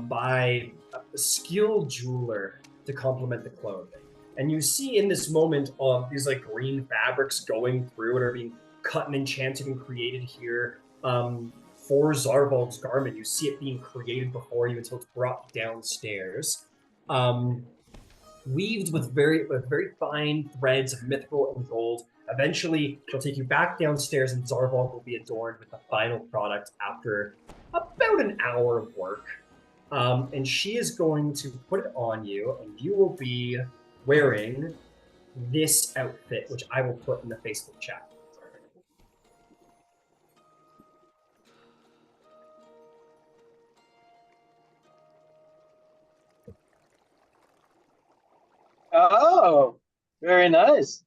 by a skilled jeweler to complement the clothing. And you see in this moment of these like green fabrics going through and are being cut and enchanted and created here for Zarvolk's garment. You see it being created before you until it's brought downstairs. Weaved with very fine threads of mythical and gold. Eventually, she'll take you back downstairs, and Zarvolk will be adorned with the final product after about an hour of work. And she is going to put it on you, and you will be wearing this outfit, which I will put in the Facebook chat. Oh, very nice.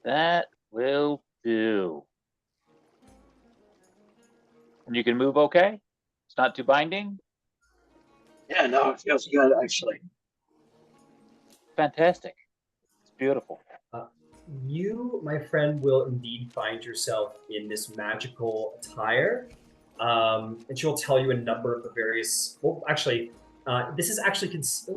That will do. And you can move okay? It's not too binding? Yeah, no, it feels good actually. Fantastic. It's beautiful. You, my friend, will indeed find yourself in this magical attire. And she'll tell you a number of the various... Well, actually, this is actually... this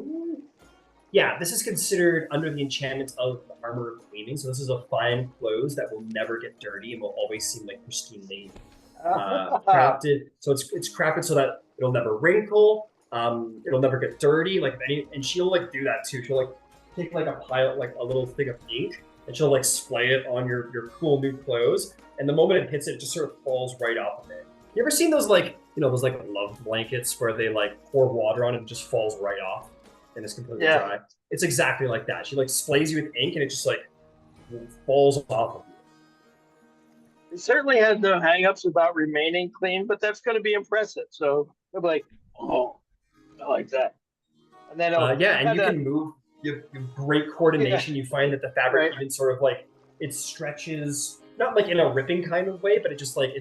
is considered under the enchantment of the armor of cleaning. So this is a fine clothes that will never get dirty and will always seem like pristinely crafted. So it's crafted so that it'll never wrinkle. It'll never get dirty. And she'll like do that too. She'll like take like a pile, like a little thing of ink, and she'll like spray it on your cool new clothes. And the moment it hits it, it just sort of falls right off of it. You ever seen those like those like love blankets where they like pour water on it and it just falls right off and it's completely dry? It's exactly like that. She like sprays you with ink and it just like falls off of you. He certainly had no hangups about remaining clean, but that's going to be impressive. So he'll be like, "Oh, I like that," and then he'll Yeah, and you kinda- can move. You have great coordination. You find that the fabric Right. even sort of like it stretches, not like in a ripping kind of way, but it just like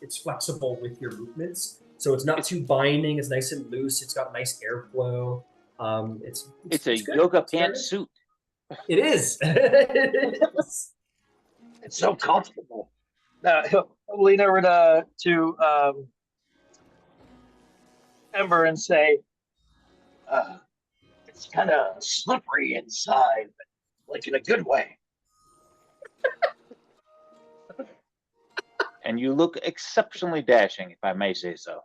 it's flexible with your movements. So it's not too binding. It's nice and loose. It's got nice airflow. It's a good. yoga It's very pants suit. good. It is. It is. it's so comfortable. Now he'll lean over to Ember and say, "It's kind of slippery inside, but like in a good way." And you look exceptionally dashing, if I may say so.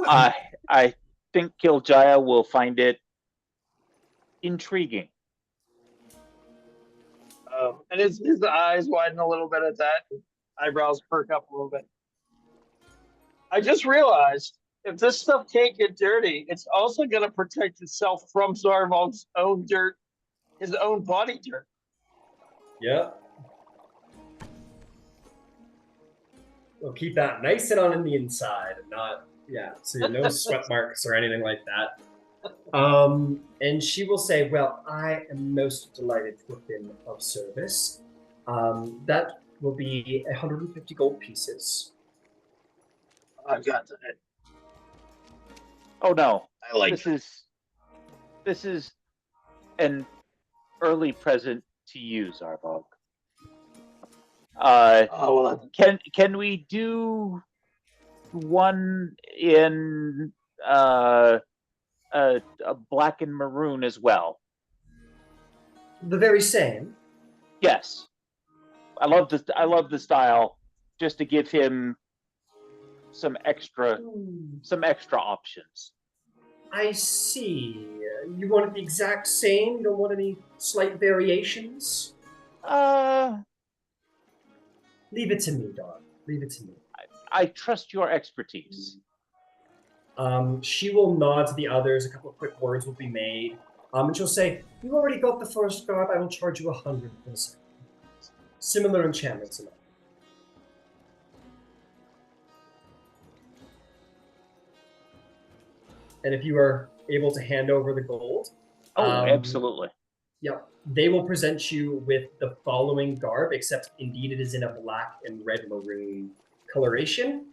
I think Kiljaya will find it intriguing. And his eyes widen a little bit at that. Eyebrows perk up a little bit. I just realized if this stuff can't get dirty, it's also going to protect itself from Zarvol's own dirt, his own body dirt. Yeah. We'll keep that nice and on the inside, and not so no sweat marks or anything like that. And she will say, "Well, I am most delighted to have been of service. That will be 150 gold pieces." I've got that. Oh no, I like this is an early present to you, Zarvog. Can we do one in a black and maroon as well? The very same. Yes, I love the style. Just to give him some extra options. I see. You want it the exact same? You don't want any slight variations? Leave it to me, dog. Leave it to me. I trust your expertise. She will nod to the others. A couple of quick words will be made. And she'll say, "You already got the first garb. I will charge you 100 for the second. Similar enchantments and all." And if you are able to hand over the gold, Absolutely. Yep, they will present you with the following garb, except indeed it is in a black and red maroon coloration.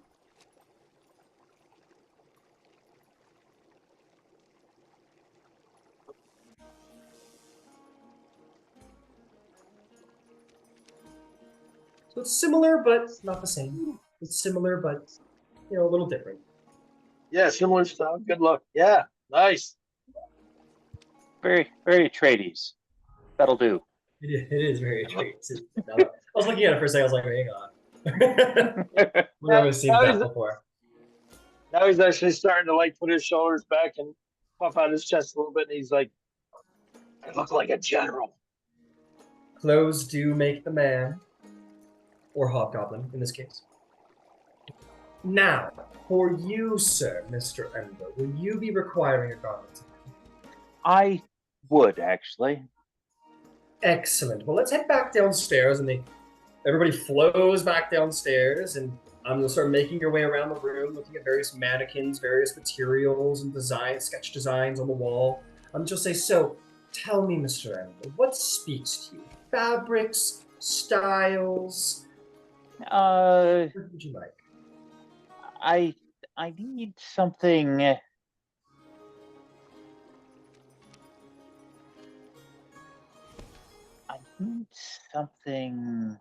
So it's similar, but not the same. It's similar, but a little different. Yeah, similar style. Good luck. Yeah, nice. Very, very Atreides. That'll do. It is very Atreides. I was looking at it for a second. I was like, hang on. We've never seen that before. Now he's actually starting to like put his shoulders back and puff out his chest a little bit, and he's like, "I look like a general." Clothes do make the man, or hobgoblin in this case. Now, for you, sir, Mr. Ember, will you be requiring a garment? I would, actually. Excellent. Well, let's head back downstairs, and everybody flows back downstairs, and you'll start making your way around the room, looking at various mannequins, various materials and designs, sketch designs on the wall. She'll say, "So, tell me, Mr. Ember, what speaks to you? Fabrics, styles? What would you like?" I need something. I need something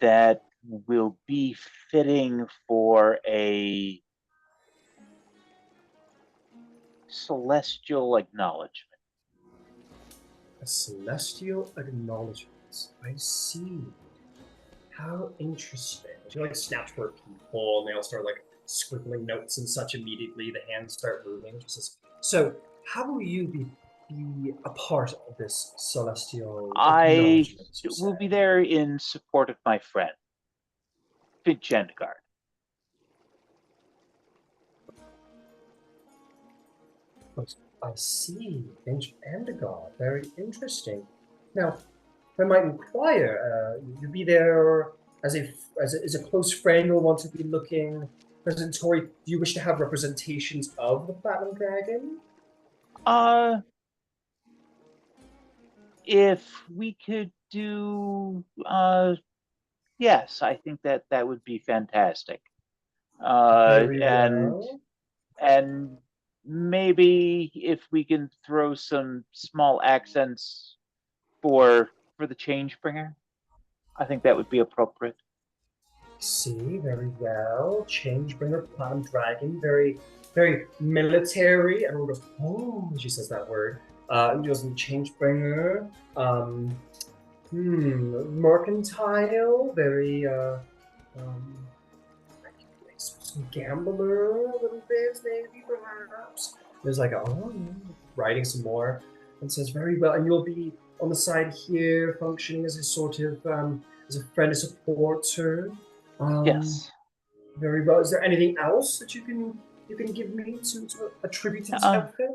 that will be fitting for a celestial acknowledgement. A celestial acknowledgement. I see. How interesting. She snaps for people, and they all start scribbling notes and such immediately. The hands start moving. She says, "So, how will you be a part of this celestial I acknowledgement?" will be there in support of my friend, Vinchendgard. I see. Vinchendgard. Very interesting. Now, if I might inquire, you'll be there as a close friend or want to be looking presentatory. Do you wish to have representations of the Platinum Dragon? If we could do, yes, I think that would be fantastic. Very And well. and maybe if we can throw some small accents for the change bringer, I think that would be appropriate. See, very well. Changebringer, Platinum Dragon, very, very military. Everyone goes, oh, she says that word. And goes, Changebringer, mercantile, very, some gambler a little bit, maybe, perhaps. There's like, writing some more. And says, very well. And you'll be on the side here, functioning as a sort of, as a friend, a supporter. Yes. Very well. Is there anything else that you can give me to attribute to this outfit?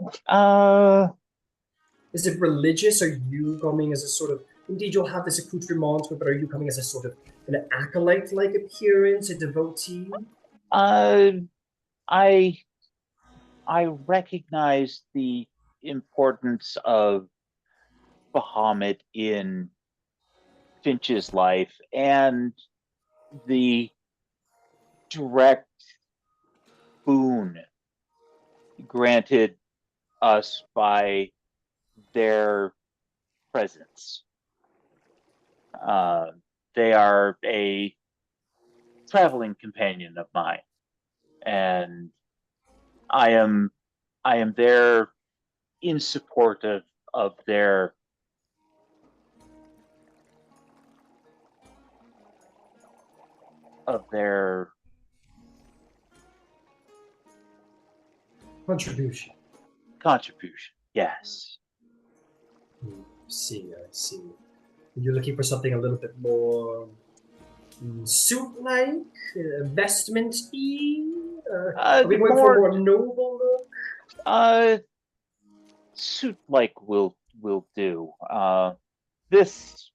Is it religious? Are you coming as a sort of? Indeed, you'll have this accoutrement, but are you coming as a sort of an acolyte-like appearance, a devotee? I recognize the importance of Bahamut in Finch's life and the direct boon granted us by their presence. They are a traveling companion of mine, and I am there in support of their Contribution. Yes. I see. You're looking for something a little bit more suit-like, vestment-y? Are we going for a more noble look? Suit-like will do. This,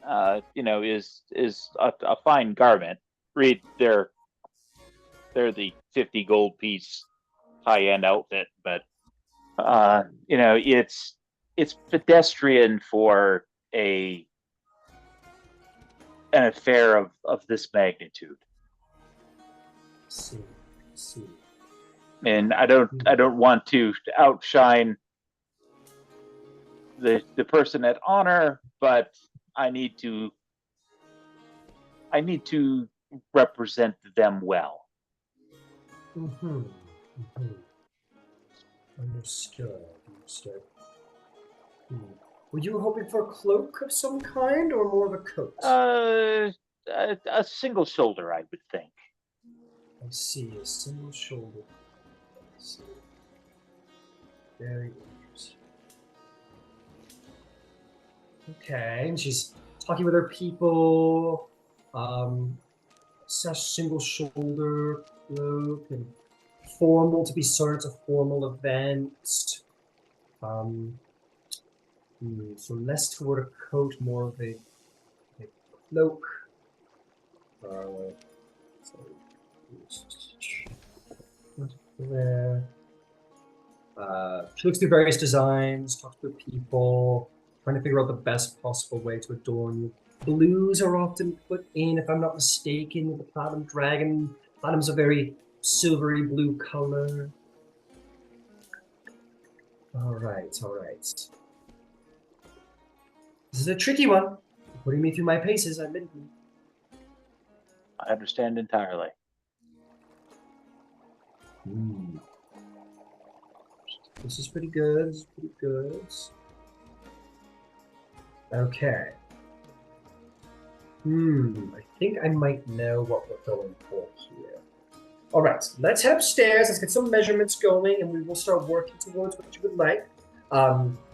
is a fine garment. Read, they're the 50 gold piece high-end outfit, but it's pedestrian for an affair of this magnitude. See. And I don't want to outshine the person at honor, but I need to represent them well. Understood. Were you hoping for a cloak of some kind, or more of a coat? A single shoulder, I would think. I see, a single shoulder. Very interesting. Okay, and she's talking with her people. Such single shoulder cloak and formal to be sort of formal event. So less toward a coat, more of a cloak. There. She looks through various designs, talks to people, trying to figure out the best possible way to adorn you. Blues are often put in, if I'm not mistaken, with the Platinum Dragon. Platinum's a very silvery blue color. All right. This is a tricky one. Putting me through my paces, admittedly. I understand entirely. This is pretty good. Okay. I think I might know what we're going for here. All right, let's head upstairs. Let's get some measurements going, and we will start working towards what you would like.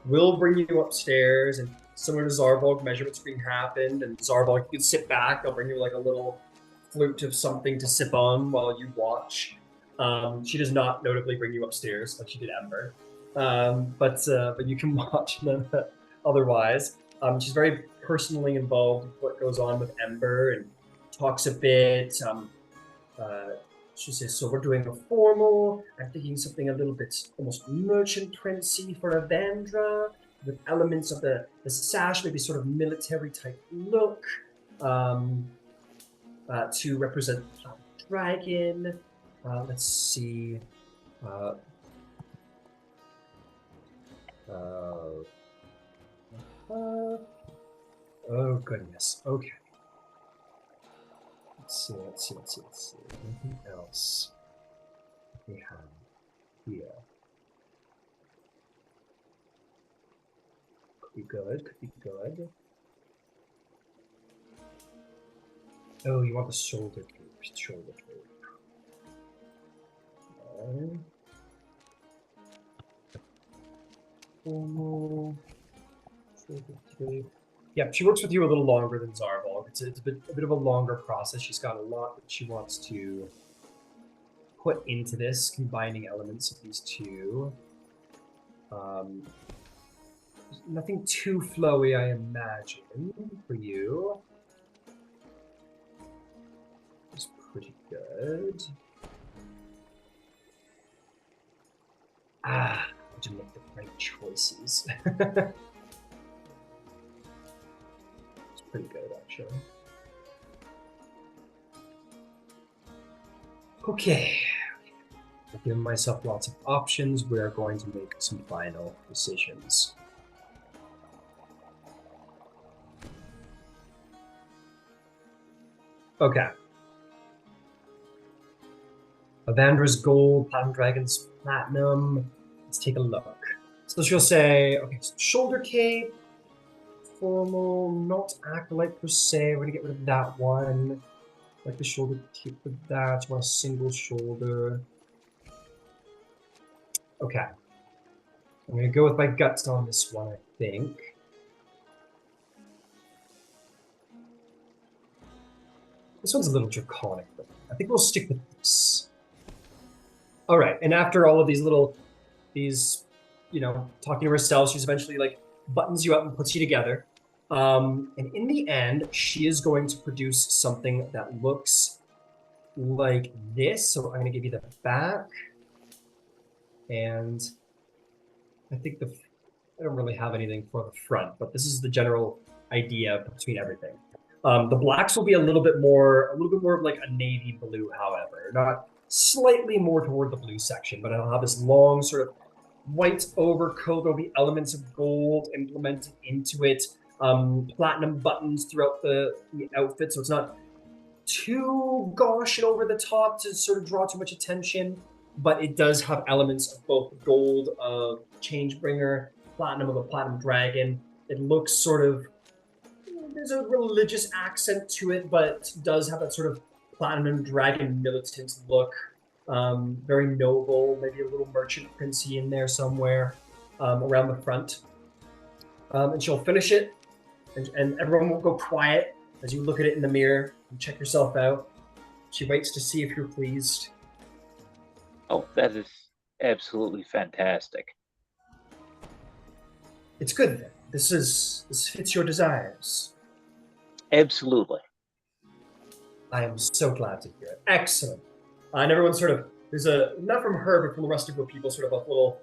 We'll bring you upstairs, and similar to Zarvalg, measurement screen happened, and Zarvalg, you can sit back. I'll bring you like a little flute of something to sip on while you watch. She does not notably bring you upstairs like she did Ember, but you can watch them otherwise. She's very personally involved with what goes on with Ember and talks a bit. She says, so we're doing a formal. I'm thinking something a little bit almost merchant princey for Avandra, with elements of the sash, maybe sort of military type look, to represent the dragon. Let's see. Oh goodness. Okay. Let's see. Anything else we have here? Could be good. Oh, you want the shoulder cape. Okay. Yeah, she works with you a little longer than Zarvolk. It's a bit of a longer process. She's got a lot that she wants to put into this, combining elements of these two. Nothing too flowy, I imagine, for you. It's pretty good. I didn't make the right choices. It's pretty good, actually. Okay. I've given myself lots of options. We're going to make some final decisions. Okay. Avandra's gold, Platinum Dragon's platinum. Let's take a look. So she'll say, okay, so shoulder cape, formal, not acolyte per se. We're gonna get rid of that one. Like the shoulder cape for that. You want a single shoulder. Okay. I'm gonna go with my guts on this one, I think. This one's a little draconic, but I think we'll stick with this. All right, and after all of these, talking to herself, she's eventually like buttons you up and puts you together. And in the end, she is going to produce something that looks like this. So I'm going to give you the back, and I think I don't really have anything for the front, but this is the general idea between everything. The blacks will be a little bit more of like a navy blue, however, not slightly more toward the blue section, but I'll have this long sort of white overcoat. There'll be elements of gold implemented into it, platinum buttons throughout the outfit, so it's not too gauche and over the top to sort of draw too much attention, but it does have elements of both gold of Changebringer, platinum of a platinum dragon. It looks sort of, there's a religious accent to it, but does have that sort of platinum dragon militant look. Very noble, maybe a little merchant princey in there somewhere around the front. And she'll finish it, and everyone will go quiet as you look at it in the mirror and check yourself out. She waits to see if you're pleased. Oh, that is absolutely fantastic. It's good then. This fits your desires. Absolutely. I am so glad to hear it. Excellent. And everyone sort of, there's not from her, but from the rest of her people, sort of a little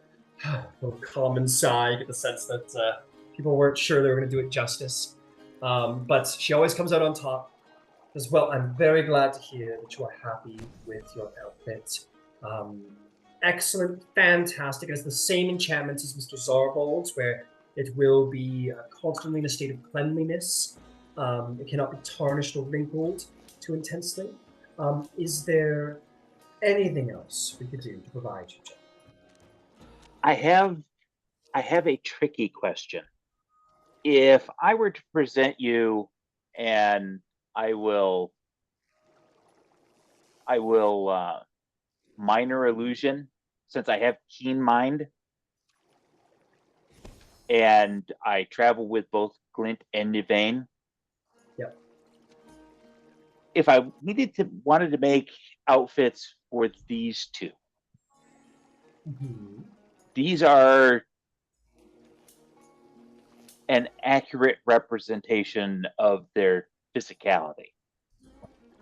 common sigh. You get the sense that people weren't sure they were going to do it justice. But she always comes out on top. As well, I'm very glad to hear that you are happy with your outfit. Excellent, fantastic. It has the same enchantments as Mr. Zarbold's, where it will be constantly in a state of cleanliness. It cannot be tarnished or wrinkled too intensely. Is there anything else we could do to provide you, Jeff? I have a tricky question. If I were to present you, and I will minor illusion, since I have keen mind, and I travel with both Glint and Yvain. Yep. If I wanted to make outfits for these two, these are an accurate representation of their physicality.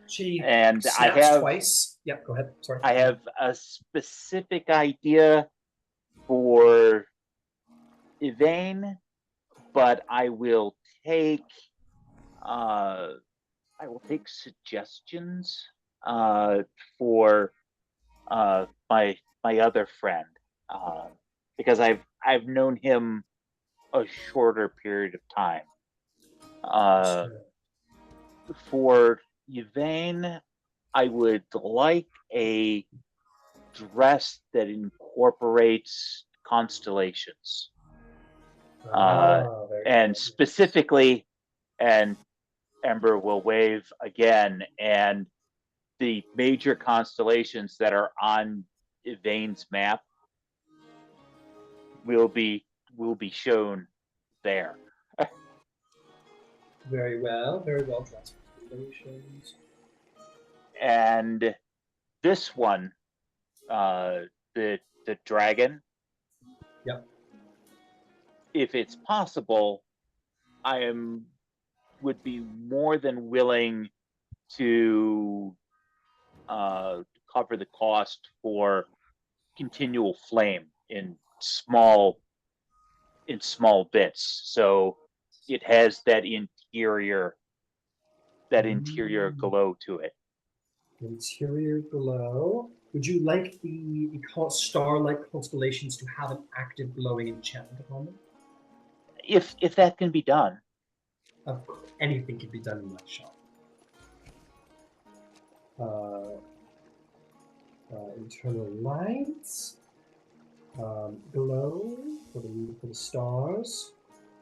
She And I snaps have twice. Yep, go ahead. Sorry. I have a specific idea for Yvain, but I will take suggestions for my other friend, because I've known him a shorter period of time. For Yvain, I would like a dress that incorporates constellations. And specifically, and Ember will wave again, and the major constellations that are on Yvain's map will be shown there. Very well, Transformations. And this one, the dragon. Yep. If it's possible, would be more than willing to cover the cost for continual flame in small bits, so it has that interior glow to it. Interior glow. Would you like the star-like constellations to have an active glowing enchantment upon them? If that can be done. Of course, anything can be done in my shop. Internal lights, glow for the stars.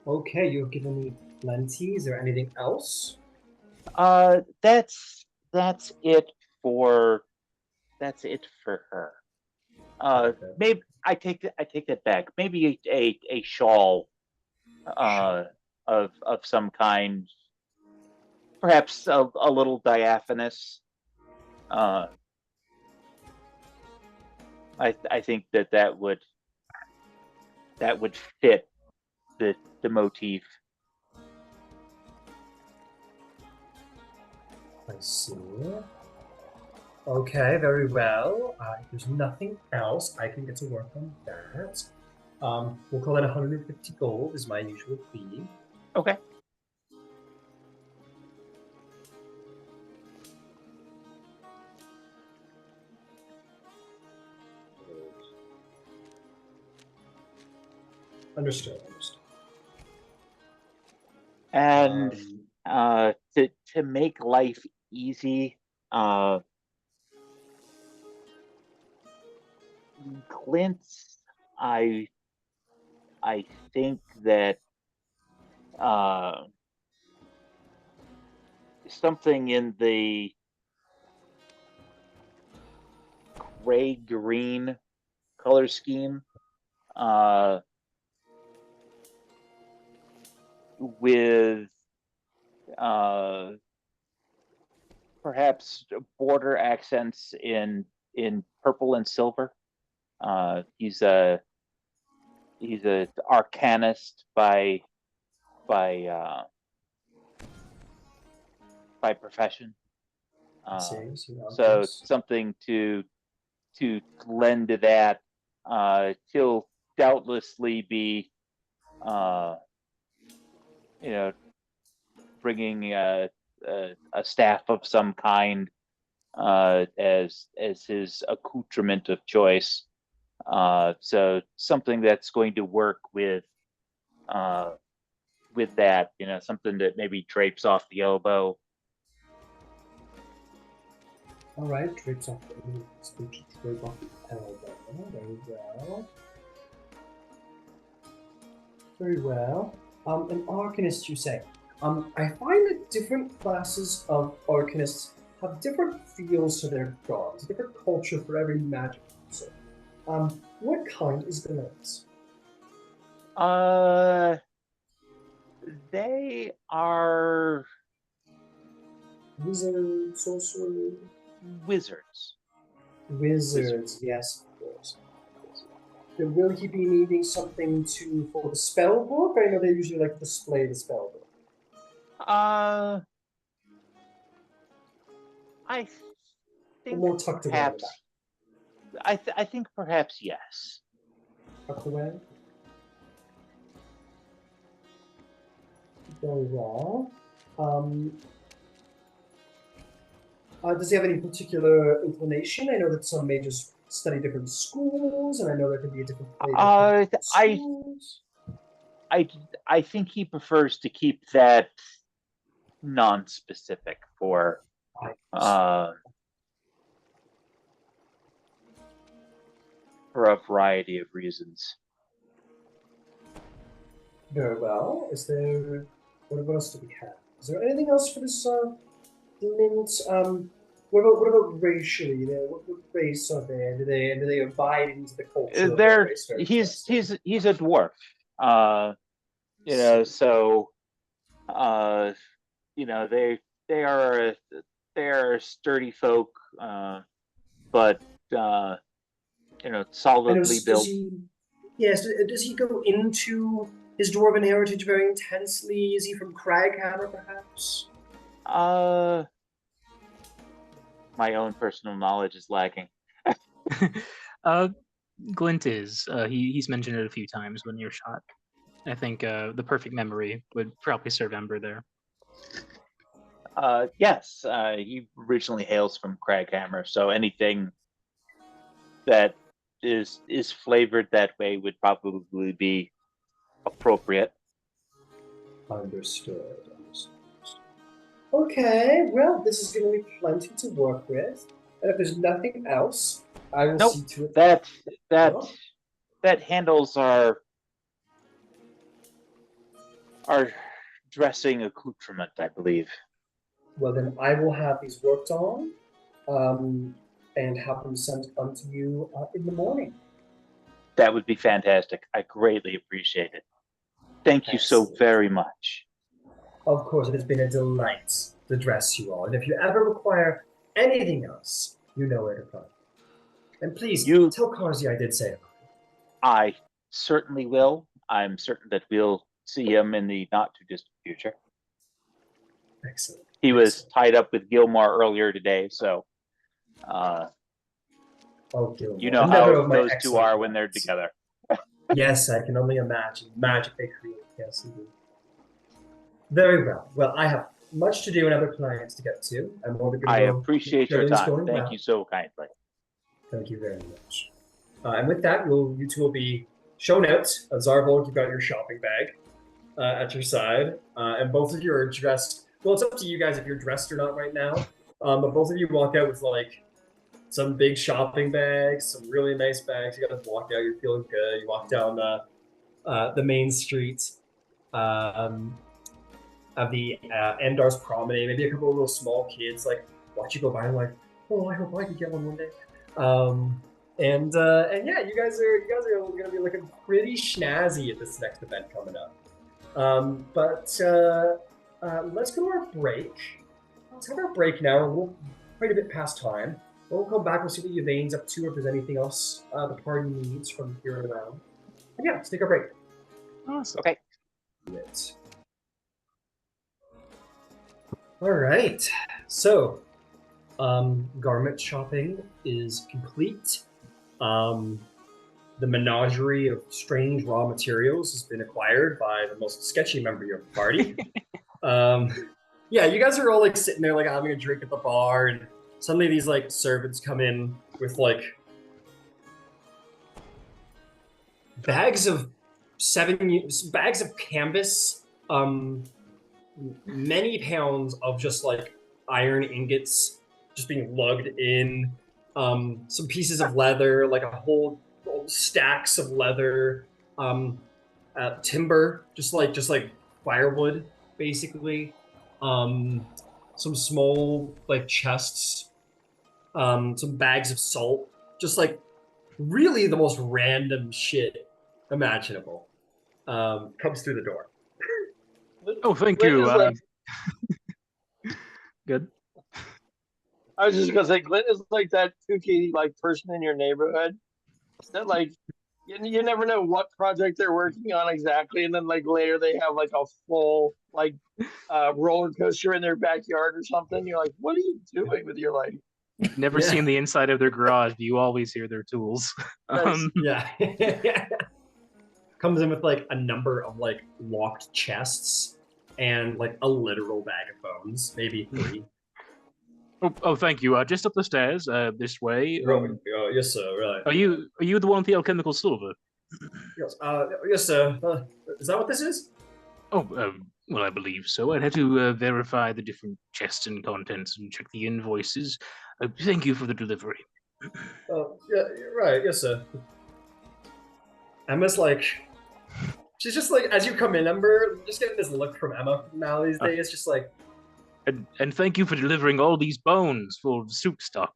Okay, you've given me plenty. Is there anything else? That's it for her. Okay. Maybe I take that back. Maybe a shawl, of some kind, perhaps a little diaphanous. I think that would fit the motif. I see. Okay, very well. If there's nothing else, I can get to work on that. We'll call it 150 gold is my usual fee. Okay. Understood. And to make life easy, Clint, I think that something in the gray green color scheme, with perhaps border accents in purple and silver. He's a arcanist by profession. So something to lend to that. He'll doubtlessly be bringing a staff of some kind as his accoutrement of choice. So something that's going to work with that, something that maybe drapes off the elbow. All right, drapes off the elbow. Very well. An arcanist, you say? I find that different classes of arcanists have different feels to their gods, different culture for every magic. So, what kind is Benevolence? They are Wizard, sorcerer? Wizards. Wizards, yes, of course. will he be needing something for the spell book? I know they usually like to display the spell book. I think More tucked away in the perhaps. I think perhaps yes. Tucked away. Very well. Does he have any particular inclination? I know that some may just study different schools, and I know there could be a different flavor. I think he prefers to keep that non-specific for a variety of reasons. Very well. Is there what else do we have? Is there anything else for this mint? What about racially? What race are they? Do they abide into the culture of their race? He's a dwarf. So they are sturdy folk, but solidly built. Does he go into his dwarven heritage very intensely? Is he from Craghammer, perhaps? My own personal knowledge is lacking. Glint is. He's mentioned it a few times when you're shot. I think the perfect memory would probably serve Ember there. Yes, he originally hails from Craghammer, so anything that is flavored that way would probably be appropriate. Understood. Okay, well, this is going to be plenty to work with, and if there's nothing else, I will see to it. That handles our dressing accoutrement, I believe. Well, then I will have these worked on, and have them sent unto you in the morning. That would be fantastic. I greatly appreciate it. Thank you so very much. Of course, it has been a delight to dress you all, and if you ever require anything else, you know where to find me. And please, tell Carsey I did say it. I certainly will. I'm certain that we'll see him in the not-too-distant future. Excellent. He was tied up with Gilmore earlier today, so Gilmore. You know how those two are when they're together. Yes, I can only imagine. Magic they create. Yes, indeed. Very well. Well, I have much to do and other clients to get to. I appreciate your time. Thank you so kindly. Thank you very much. And with that, you two will be shown out. Zarvolk, you've got your shopping bag at your side. And both of you are dressed. Well, it's up to you guys if you're dressed or not right now. But both of you walk out with like some big shopping bags, some really nice bags. You guys walk out, you're feeling good. You walk down the main street of the Endar's Promenade. Maybe a couple of little small kids like watch you go by and like, oh, I hope I could get one day. And yeah, you guys are going to be looking pretty snazzy at this next event coming up. But let's go to our break. Let's have our break now. We're quite a bit past time. We'll come back. We'll see what Yvain's up to, if there's anything else the party needs from here and around. And yeah, let's take our break. Awesome. Okay. Right. All right. So, garment shopping is complete. The menagerie of strange raw materials has been acquired by the most sketchy member of your party. Yeah, you guys are all like sitting there like having a drink at the bar, and suddenly these like servants come in with like bags of canvas, many pounds of just like iron ingots just being lugged in, some pieces of leather, like a whole stacks of leather, timber, just like firewood, basically. Some small like chests, some bags of salt, just like really the most random shit imaginable, comes through the door. Oh, thank you. Good. I was just gonna say, Glint is like that kooky like person in your neighborhood that like You never know what project they're working on exactly, and then like later they have like a full like roller coaster in their backyard or something. You're like, what are you doing with your life? Never Yeah. seen the inside of their garage, but you always hear their tools. Nice. Yeah. Comes in with like a number of like locked chests and like a literal bag of bones, maybe 3. Oh, thank you. Just up the stairs, this way. Yes, sir. Right. Are you the one with the alchemical silver? Yes, yes, sir. Is that what this is? Oh, well, I believe so. I'd have to verify the different chests and contents and check the invoices. Thank you for the delivery. Yeah, right. Yes, sir. Emma's like, she's just like, as you come in, Ember, just getting this look from Emma now these days, just like, and thank you for delivering all these bones for soup stock.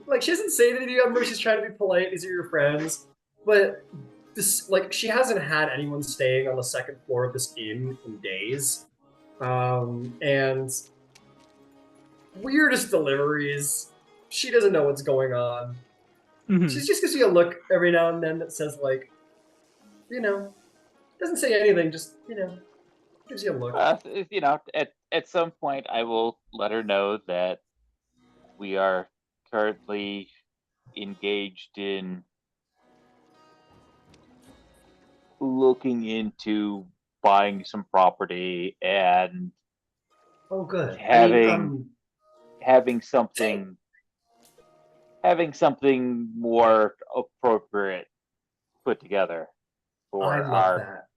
Like she doesn't say anything to you, Ember. She's trying to be polite. These are your friends, but this, like, she hasn't had anyone staying on the second floor of this inn in days, and weirdest deliveries. She doesn't know what's going on. Mhm. She just gives you a look every now and then that says, like, doesn't say anything, just, gives you a look. At some point, I will let her know that we are currently engaged in looking into buying some property and Oh, good. having something more appropriate put together for I love that.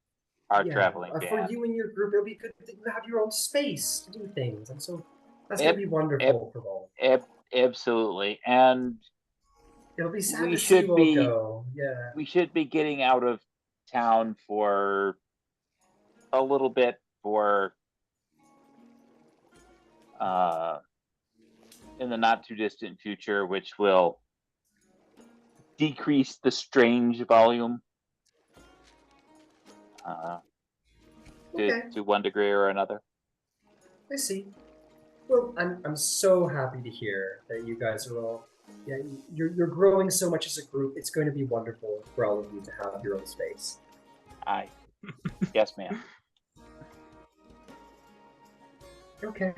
our Yeah, traveling for band. you and your group, it'll be good that you have your own space to do things, and so that's gonna be wonderful for all. Absolutely, and It'll be sad we to see should you all be- go. Yeah. we should be getting out of town for a little bit for in the not too distant future, which will decrease the strange volume Okay. to one degree or another. I see. Well, I'm so happy to hear that you guys are all. Yeah, you're growing so much as a group. It's going to be wonderful for all of you to have your own space. Yes, ma'am. Okay.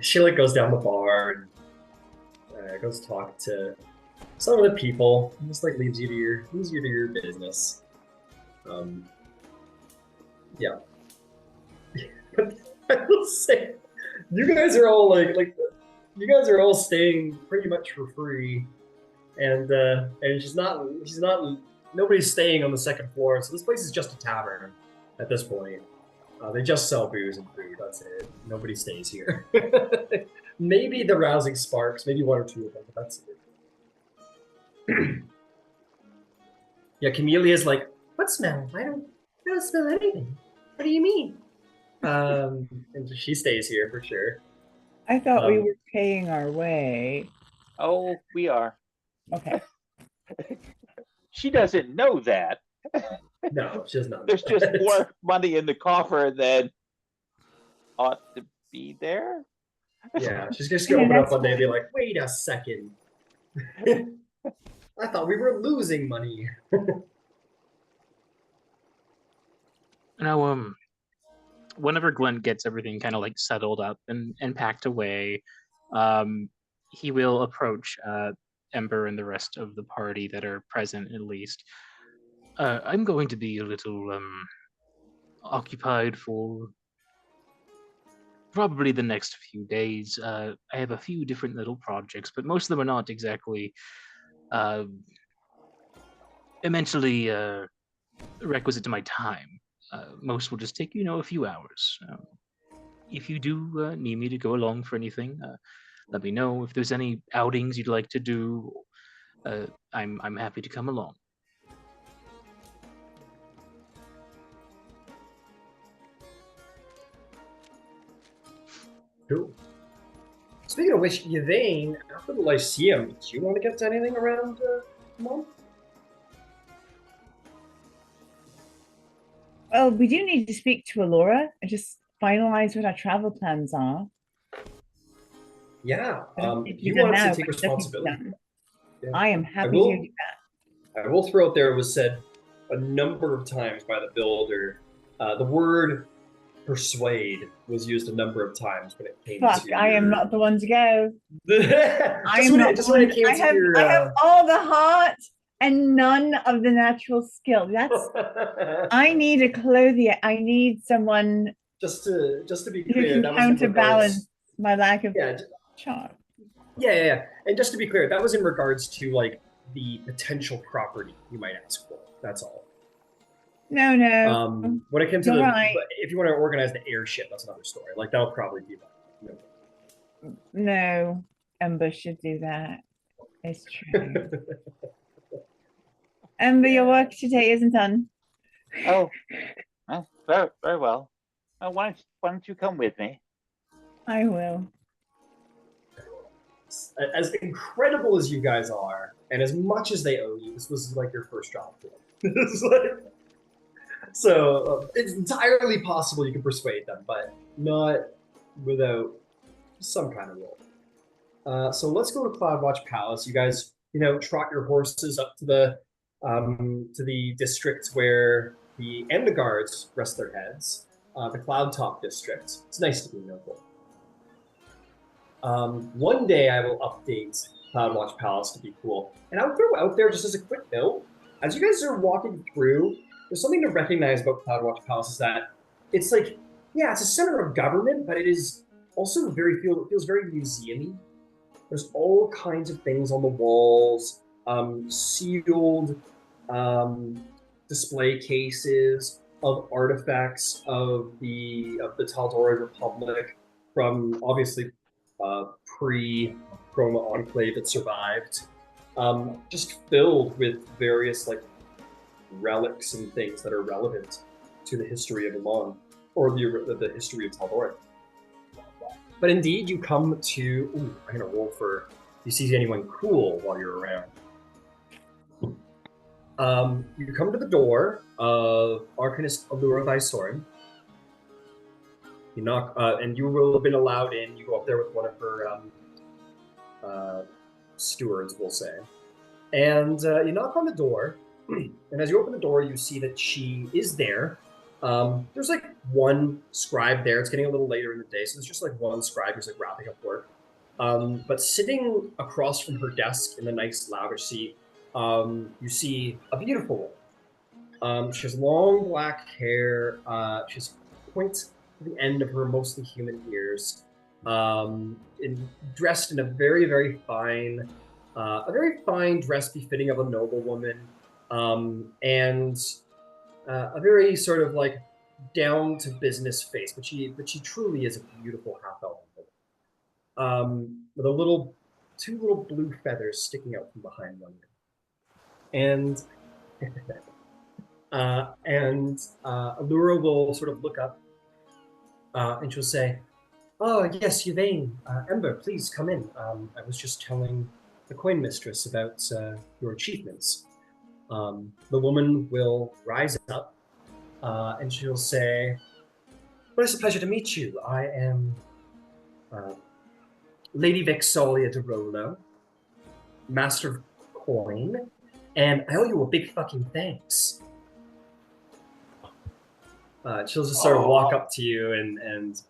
She like goes down the bar and goes to talk to some of the people. And just like leaves you to your business. Yeah. I will say, you guys are all you guys are all staying pretty much for free, and she's not. Nobody's staying on the second floor, so this place is just a tavern at this point. They just sell booze and food. That's it. Nobody stays here. Maybe the Rousing Sparks, maybe 1 or 2 of them, but that's it. Yeah, Camelia's like, what smell? I don't smell anything. What do you mean? And she stays here for sure. I thought we were paying our way. Oh, we are. Okay. She doesn't know that. No, she does not. There's just more money in the coffer than ought to be there. Yeah, she's just gonna open up one day and be like, wait a second. I thought we were losing money. Now, whenever Glenn gets everything kind of like settled up and packed away, he will approach Ember and the rest of the party that are present, at least. I'm going to be a little occupied for probably the next few days. I have a few different little projects, but most of them are not exactly immensely requisite to my time. Most will just take, a few hours. If you do need me to go along for anything, let me know. If there's any outings you'd like to do, I'm happy to come along. Cool. Speaking of which, Yvain, after the Lyceum, do you want to get to anything around Emon? Well, we do need to speak to Allura and just finalize what our travel plans are. Yeah. I don't think You we've done want to now, take but definitely responsibility. done. I am happy will- to do that. I will throw out there, it was said a number of times by the builder. The word persuade was used a number of times when it came Fuck, to. I am not the one to go. I just am when not it, just the when one. it came I to have, your. I have all the heart and none of the natural skill. That's. I need a clothier. I need someone just to be who clear, can that was in counterbalance regards. my lack of Yeah, charm. yeah. And just to be clear, that was in regards to like the potential property you might ask for. That's all. No. When it came to You're the, right. if you want to organize the airship, that's another story. Like that'll probably be that. No, Ember should do that. It's true. Ember, your work today isn't done. Oh, very, very well. Why don't you come with me? I will. As incredible as you guys are, and as much as they owe you, this was like your first job for them. It's like, so it's entirely possible you can persuade them, but not without some kind of role. So let's go to Cloudwatch Palace. You guys, trot your horses up to the district where the Enda guards rest their heads. The Cloud Top district. It's nice to be noble. One day I will update Cloudwatch Palace to be cool. And I'll throw out there just as a quick note, as you guys are walking through, there's something to recognize about Cloudwatch Palace is that it's like, yeah, it's a center of government, but it is also feels very museum-y. There's all kinds of things on the walls, sealed display cases of artifacts of the Tal'Dorei Republic from obviously pre-Chroma Enclave that survived, just filled with various like relics and things that are relevant to the history of Emon or the history of Tal'Dorei. But indeed, you come to. I'm gonna roll for. You see anyone cool while you're around. You come to the door of Arcanist Allura Visorin. You knock, and you will have been allowed in. You go up there with one of her stewards, we'll say. And you knock on the door, and as you open the door, you see that she is there. There's like one scribe there. It's getting a little later in the day, so there's just like one scribe who's like wrapping up work. But sitting across from her desk in a nice lavish seat, you see a beautiful woman. She has long black hair. She has points to the end of her mostly human ears. Dressed in a very, very fine dress befitting of a noble woman. And a very sort of like down to business face, but she truly is a beautiful half elf woman, with two little blue feathers sticking out from behind one ear. And Allura will sort of look up, and she'll say, "Oh yes, Yvain, Ember, please come in. I was just telling the Coin Mistress about your achievements." The woman will rise up, and she'll say, "Well, it's a pleasure to meet you. I am Lady Vexalia de Rolo, Master of Coin, and I owe you a big fucking thanks." She'll just sort of walk up to you and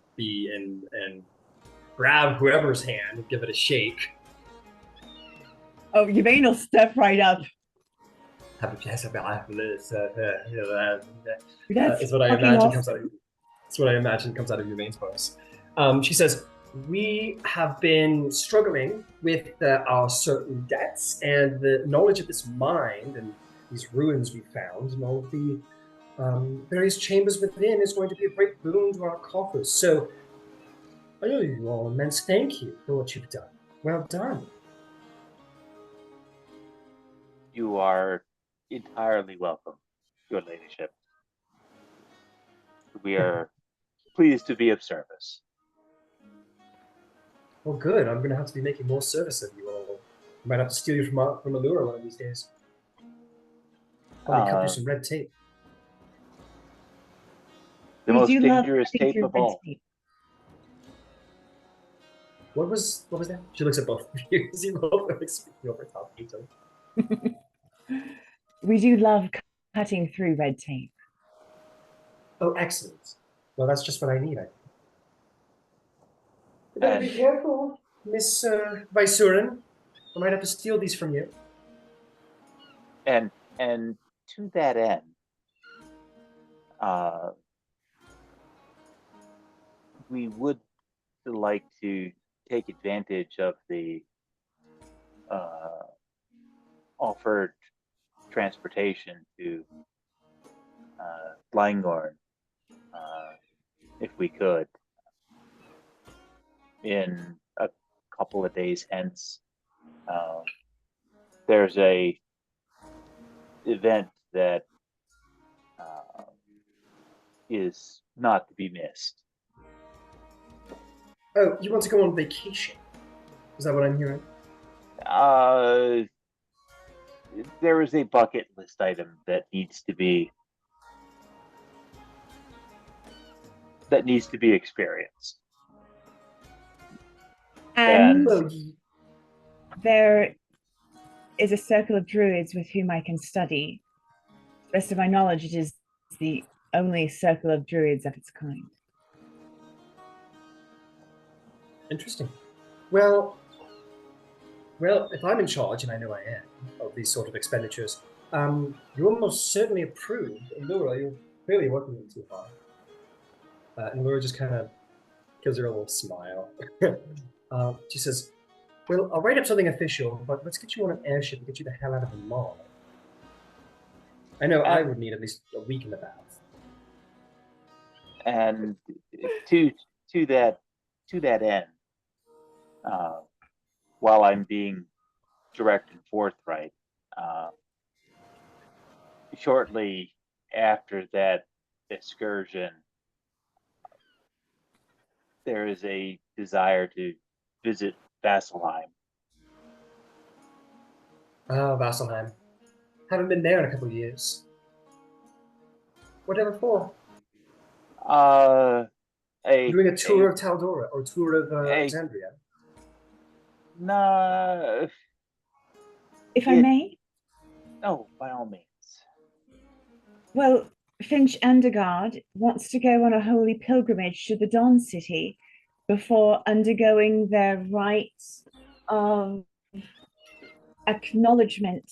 grab whoever's hand and give it a shake. Oh, Yvain will step right up. Is what I imagine comes out of Yvain's voice. She says, "We have been struggling with our certain debts and the knowledge of this mine and these ruins we found and all of the various chambers within is going to be a great boon to our coffers. So I owe you all immense thank you for what you've done. Well done." You are entirely welcome, Your Ladyship. We are pleased to be of service. Well, good. I'm going to have to be making more service of you all. I might have to steal you from Allura one of these days. Probably cut through some red tape. The most dangerous tape of all. What was that? She looks at both of you. You both are speaking over top of each other. We do love cutting through red tape. Oh, excellent. Well, that's just what I need. You better be careful, Miss Vysurin. I might have to steal these from you. And to that end, we would like to take advantage of the offered transportation to Langorn, if we could, in a couple of days hence. There's a event that is not to be missed. Oh, you want to go on vacation? Is that what I'm hearing? There is a bucket list item that needs to be experienced. And Well, there is a circle of druids with whom I can study. To the best of my knowledge, it is the only circle of druids of its kind. interesting. Well, if I'm in charge, and I know I am, of these sort of expenditures, you're most certainly approved. Allura, you're clearly working them too hard. And Allura just kind of gives her a little smile. She says, well, I'll write up something official, but let's get you on an airship and get you the hell out of the mall. I know I would need at least a week in the bath. And to that end, while I'm being direct and forthright, shortly after that excursion, there is a desire to visit Vasselheim. Ah, Vasselheim. Haven't been there in a couple of years. Whatever for? Doing a tour of Tal'Dorei or tour of Alexandria. No. If I may? No, by all means. Well, Finch Andergard wants to go on a holy pilgrimage to the Dawn City before undergoing their rites of acknowledgement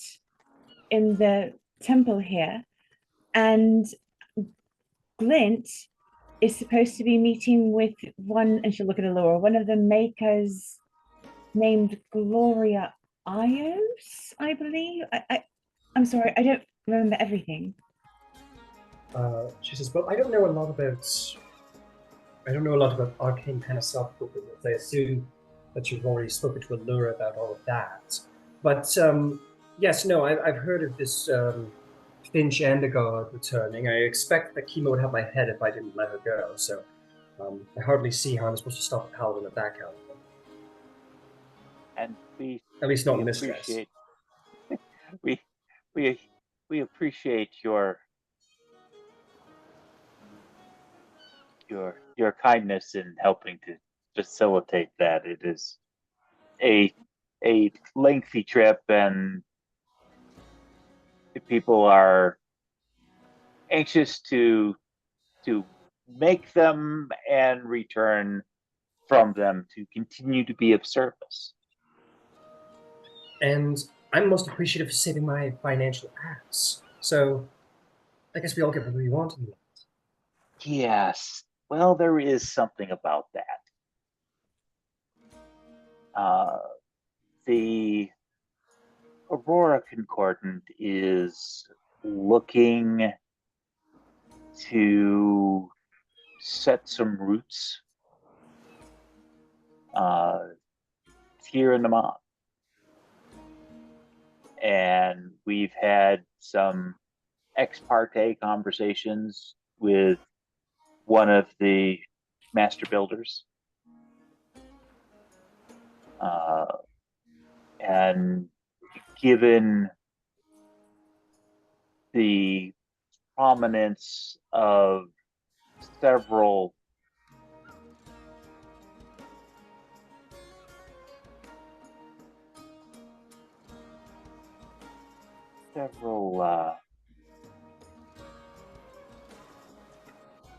in the temple here. And Glint is supposed to be meeting with one, and she'll look at Allura, one of the makers named Gloria Ios, I believe. I'm sorry, I don't remember everything. She says, well, I don't know a lot about arcane kind of self-fulfillment. I assume that you've already spoken to Allura about all of that. But yes, no, I've heard of this Finch Andergard returning. I expect that Chemo would have my head if I didn't let her go, so I hardly see how I'm supposed to stop a paladin of that caliber. And at least not Mistress. We appreciate your kindness in helping to facilitate that. It is a lengthy trip, and people are anxious to make them and return from them to continue to be of service. And I'm most appreciative for saving my financial ass. So I guess we all get what we want in the end. Yes. Well, there is something about that. The Aurora Concordant is looking to set some roots here in the Mont. And we've had some ex parte conversations with one of the master builders. And given the prominence of several several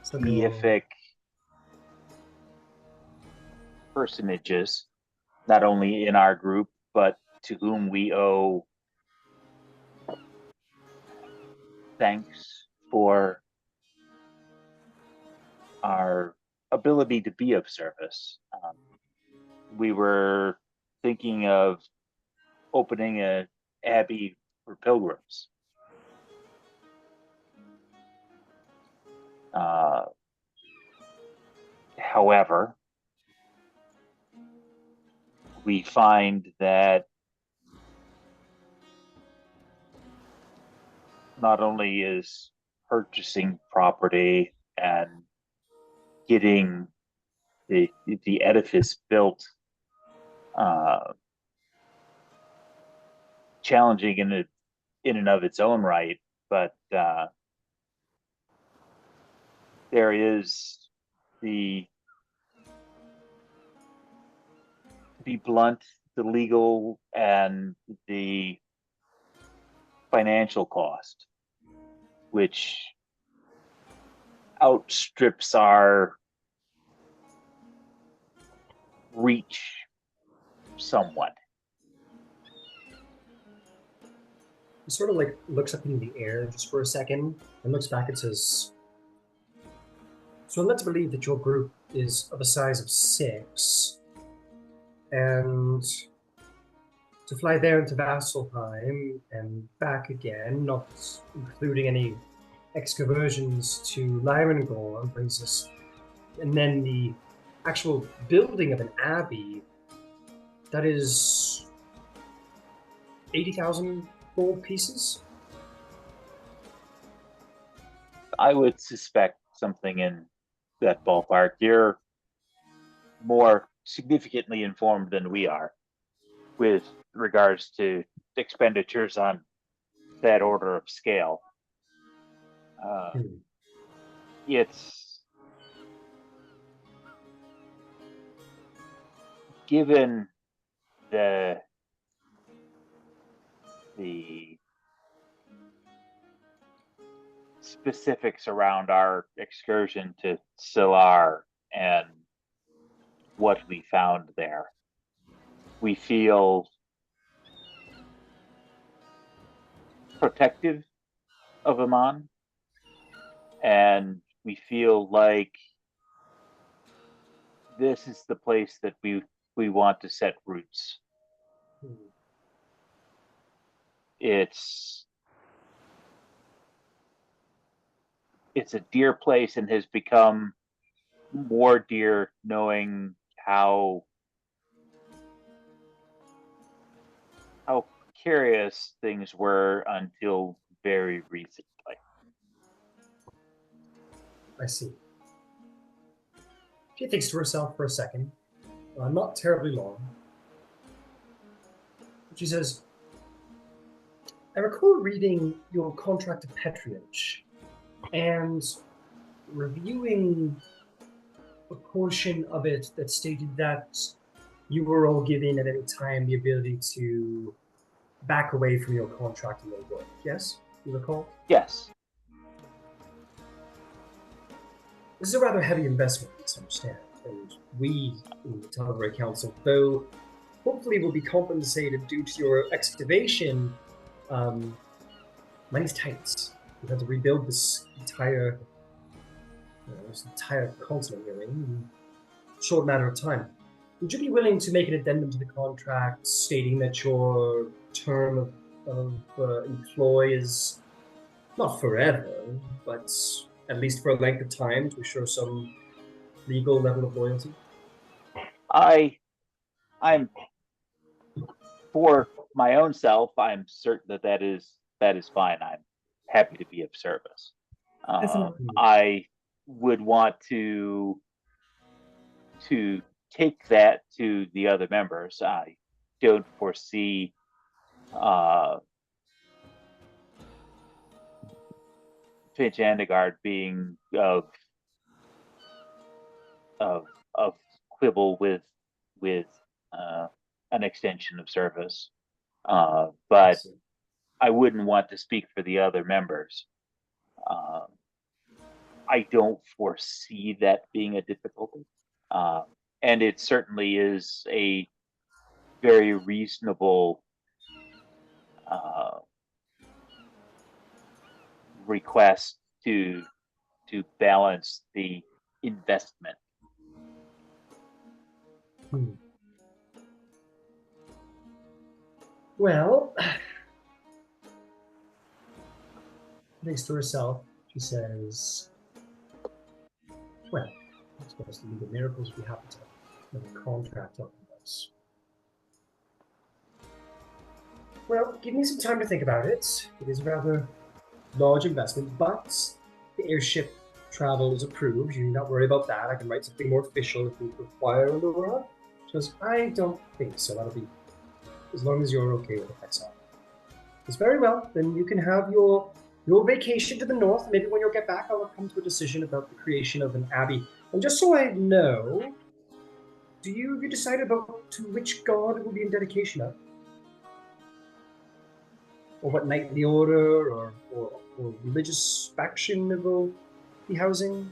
Several- deific personages, not only in our group, but to whom we owe thanks for our ability to be of service. We were thinking of opening a abbey for pilgrims. However, we find that not only is purchasing property and getting the edifice built challenging in and of its own right, but there is to be blunt, the legal and the financial cost, which outstrips our reach somewhat. He sort of like looks up into the air just for a second and looks back and says, "So let's believe that your group is of a size of 6, and to fly there into Vasselheim and back again, not including any excursions to Lyrengor, brings us, and then the actual building of an abbey, that is 80,000 gold pieces." I would suspect something in that ballpark. You're more significantly informed than we are with regards to expenditures on that order of scale. It's given the specifics around our excursion to Silar and what we found there, we feel protective of Emon, and we feel like this is the place that we want to set roots. It's a dear place and has become more dear knowing how precarious things were until very recently. I see. She thinks to herself for a second, not terribly long. She says, "I recall reading your contract of patronage and reviewing a portion of it that stated that you were all given at any time the ability to back away from your contract and your work. Yes? You recall? Yes. This is a rather heavy investment, I understand, and we in the Tal'Dorei Council, though hopefully will be compensated due to your excavation, money's tight. We've had to rebuild this entire continent really in a short matter of time. Would you be willing to make an addendum to the contract stating that your term of employ is not forever, but at least for a length of time to show some legal level of loyalty? I'm for my own self, I'm certain that is fine. I'm happy to be of service. I would want to take that to the other members. I don't foresee Finch Andegard being of quibble with an extension of service. But I wouldn't want to speak for the other members. I don't foresee that being a difficulty. And it certainly is a very reasonable request to balance the investment. Well, thanks to herself, she says, well, I suppose the League of Miracles would be happy to have a contract on this. Well, give me some time to think about it. It is a rather large investment, but the airship travel is approved. You need not worry about that. I can write something more official if we require Allura. Because I don't think so. That'll be as long as you're okay with it, that's all. It's very well. Then you can have your vacation to the north. Maybe when you get back, I'll come to a decision about the creation of an abbey. And just so I know, have you decided about to which god it will be in dedication of? Or what knightly order or religious faction it will be housing?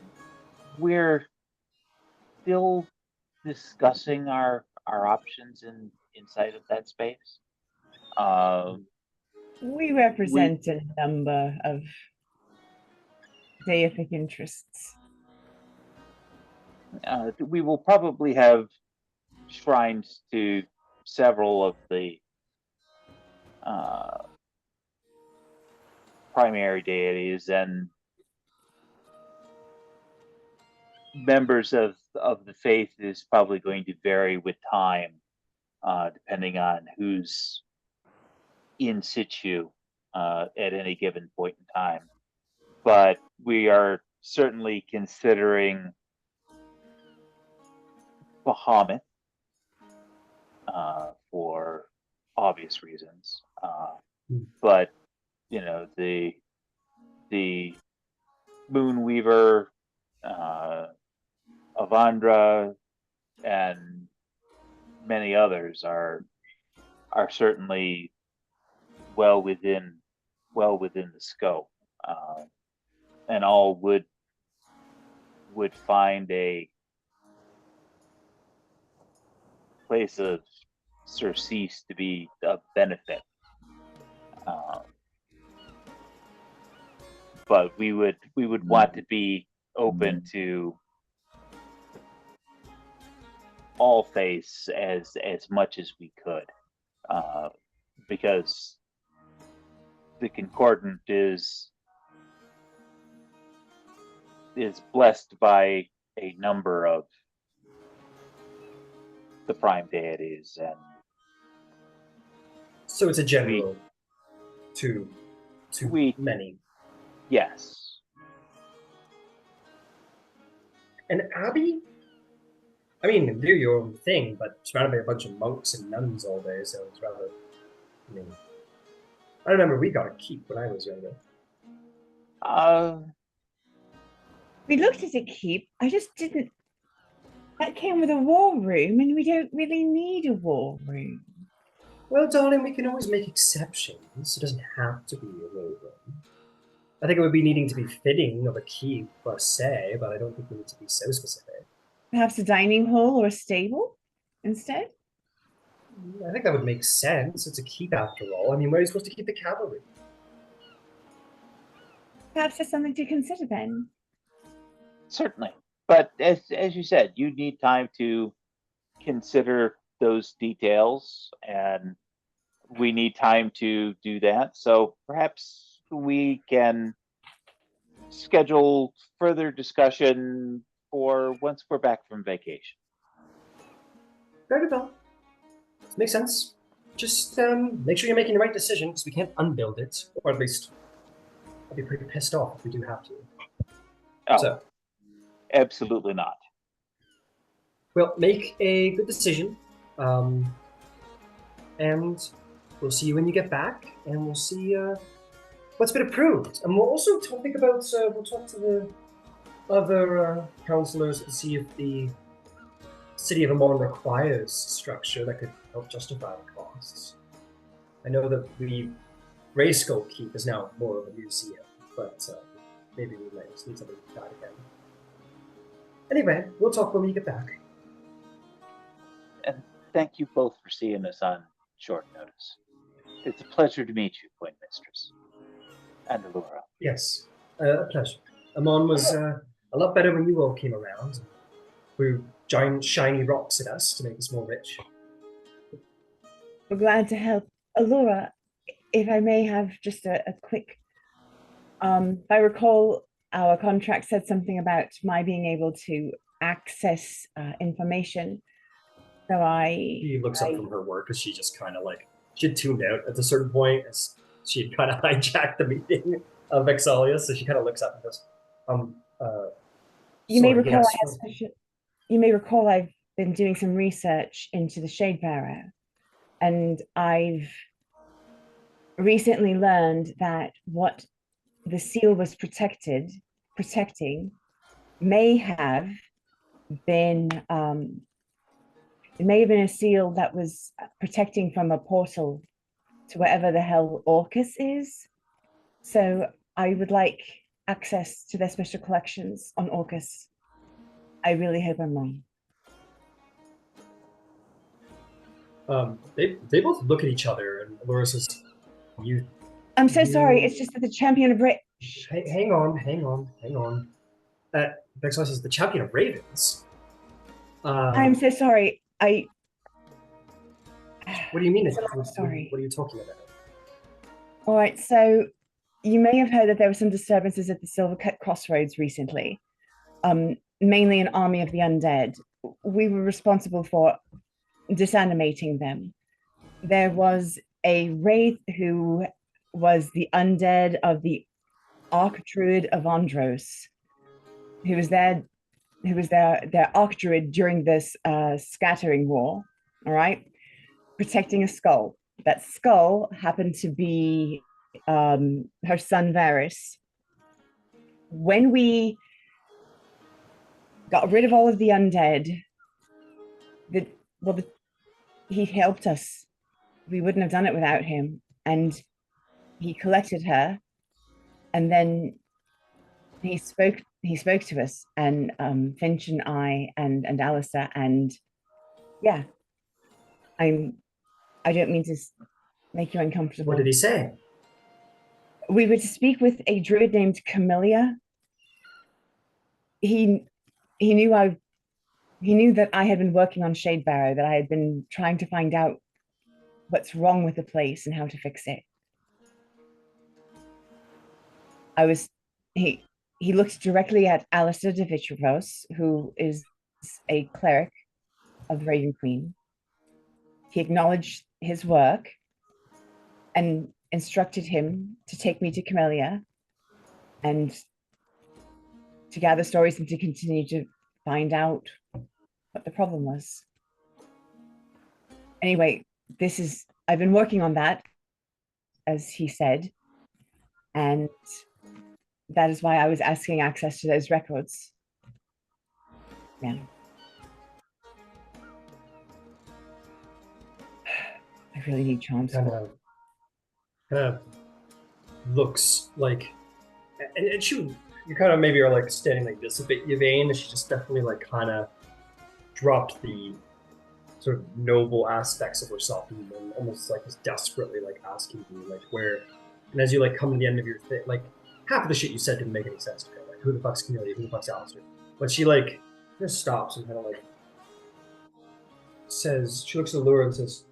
We're still discussing our options inside of that space. We represent a number of deific interests. We will probably have shrines to several of the primary deities, and members of the faith is probably going to vary with time, depending on who's in situ at any given point in time. But we are certainly considering Bahamut for obvious reasons. But you know, the Moonweaver, Avandra, and many others are certainly well within the scope, and all would find a place of surcease to be of benefit. But we would want to be open to all faiths as much as we could, because the Concordant is blessed by a number of the prime deities, and so it's a general to many. Yes. An abbey? I mean, do your own thing, but surrounded by a bunch of monks and nuns all day, so it's rather, I remember we got a keep when I was younger. We looked at a keep. I just didn't. That came with a war room, and we don't really need a war room. Well, darling, we can always make exceptions. It doesn't have to be a war room. I think it would be needing to be fitting of a keep per se, but I don't think we need to be so specific. Perhaps a dining hall or a stable instead? I think that would make sense. It's a keep after all. I mean, where are you supposed to keep the cavalry? Perhaps there's something to consider then. Certainly. But as you said, you need time to consider those details, and we need time to do that. So perhaps we can schedule further discussion for once we're back from vacation. Very well. Makes sense. Just make sure you're making the right decision, because we can't unbuild it, or at least I'll be pretty pissed off if we do have to. Oh, so, absolutely not. Well, make a good decision, and we'll see you when you get back, and we'll see what's been approved. And we'll also think about, we'll talk to the other counselors to see if the City of Emon requires structure that could help justify the costs. I know that we Grayskull Keep is now more of a museum, but maybe we might just need something like that again. Anyway, we'll talk when we get back. And thank you both for seeing us on short notice. It's a pleasure to meet you, Coin Mistress. And Allura. Yes, a pleasure. Emon was a lot better when you all came around. Threw giant shiny rocks at us to make us more rich. We're glad to help. Allura, if I may have just a quick, if I recall, our contract said something about my being able to access information. So He looks up from her work because she just kind of like, she had tuned out at a certain point as she had kind of hijacked the meeting of Vexalia, so she kind of looks up and goes, you may sorry, recall yes. you may recall I've been doing some research into the Shadebearer, and I've recently learned that what the seal was protecting may have been it may have been a seal that was protecting from a portal to wherever the hell Orcus is. So I would like access to their special collections on Orcus. I really hope I'm wrong. They both look at each other, and Laura says, "You." I'm so sorry. It's just that the champion of Hang on. Vexalia says, "The champion of ravens." I'm so sorry. What do you mean? It's a long story. What are you talking about? All right, so you may have heard that there were some disturbances at the Silvercut Crossroads recently, mainly an army of the undead. We were responsible for disanimating them. There was a wraith who was the undead of the Archdruid of Andros, who was their Archdruid during this scattering war, all right, protecting a skull. That skull happened to be her son Varys. When we got rid of all of the undead, he helped us. We wouldn't have done it without him. And he collected her, and then he spoke to us, and Finch and I and Alistair, and yeah, I don't mean to make you uncomfortable. What did he say? We were to speak with a druid named Camellia. He knew that I had been working on Shadebearer, that I had been trying to find out what's wrong with the place and how to fix it. He looked directly at Alistair de Vitrovos, who is a cleric of the Raven Queen. He acknowledged his work and instructed him to take me to Camellia and to gather stories and to continue to find out what the problem was. Anyway, I've been working on that, as he said, and that is why I was asking access to those records. Yeah. I really need charms. Kind of looks like, and you kind of maybe are like standing like this a bit, Yvain, and she just definitely like kind of dropped the sort of noble aspects of herself and almost like is desperately like asking you like where, and as you like come to the end of your thing, like half of the shit you said didn't make any sense to her, like who the fuck's Camellia, who the fuck's Alistair, but she like just stops and kind of like says, she looks at Allura and says,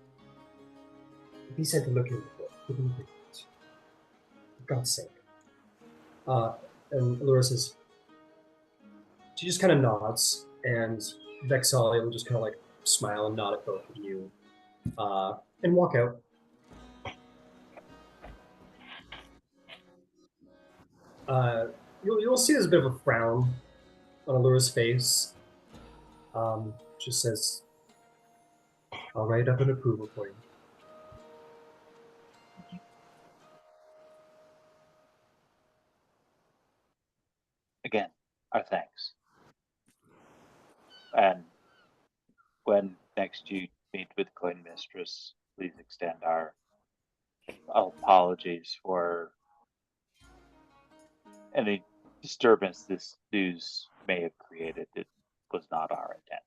"Be sent to look in the book. Give him the papers. For God's sake." And Allura says, she just kind of nods, and Vexalia will just kind of like smile and nod at both of you, and walk out. You'll see there's a bit of a frown on Allura's face. Just says, "I'll write up an approval for you." Again, our thanks. And when next you meet with Coin Mistress, please extend our apologies for any disturbance this news may have created. It was not our intent.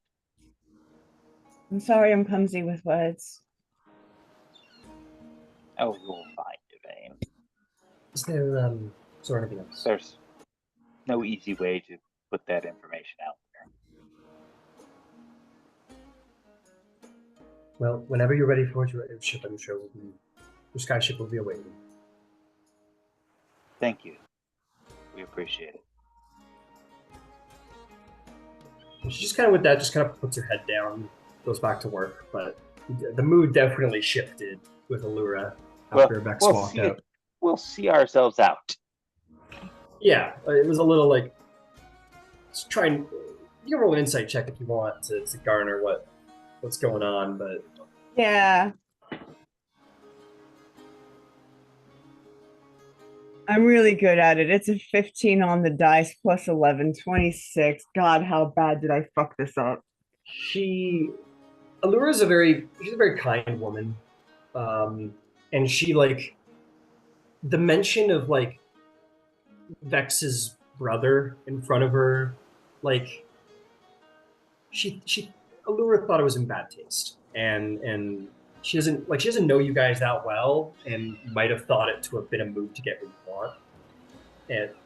I'm sorry I'm clumsy with words. Oh, you'll find Devane. Is there anything else? There's no easy way to put that information out there. Well, whenever you're ready for your ship, I'm sure your skyship will be awaiting. Thank you. We appreciate it. And she just kind of, with that, just kind of puts her head down, goes back to work. But the mood definitely shifted with Allura after Vex walked out. We'll see ourselves out. Yeah, it was a little like, just try and, you can roll an insight check if you want to garner what's going on, but Yeah. I'm really good at it. It's a 15 on the dice plus 11, 26. God, how bad did I fuck this up? Allura is she's a very kind woman. And she, like, the mention of, like, Vex's brother in front of her, like, Allura thought it was in bad taste. And she doesn't know you guys that well, and might have thought it to have been a move to get what you want.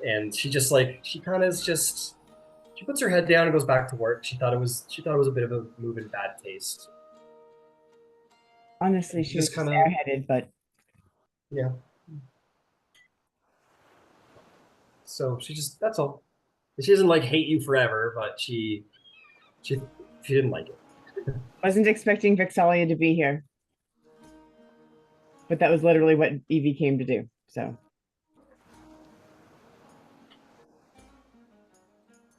And she just, like, she puts her head down and goes back to work. She thought it was a bit of a move in bad taste. Honestly, she was Just kinda- airheaded, but Yeah. So that's all. She doesn't, like, hate you forever, but she didn't like it. wasn't expecting Vexalia to be here. But that was literally what Evie came to do. So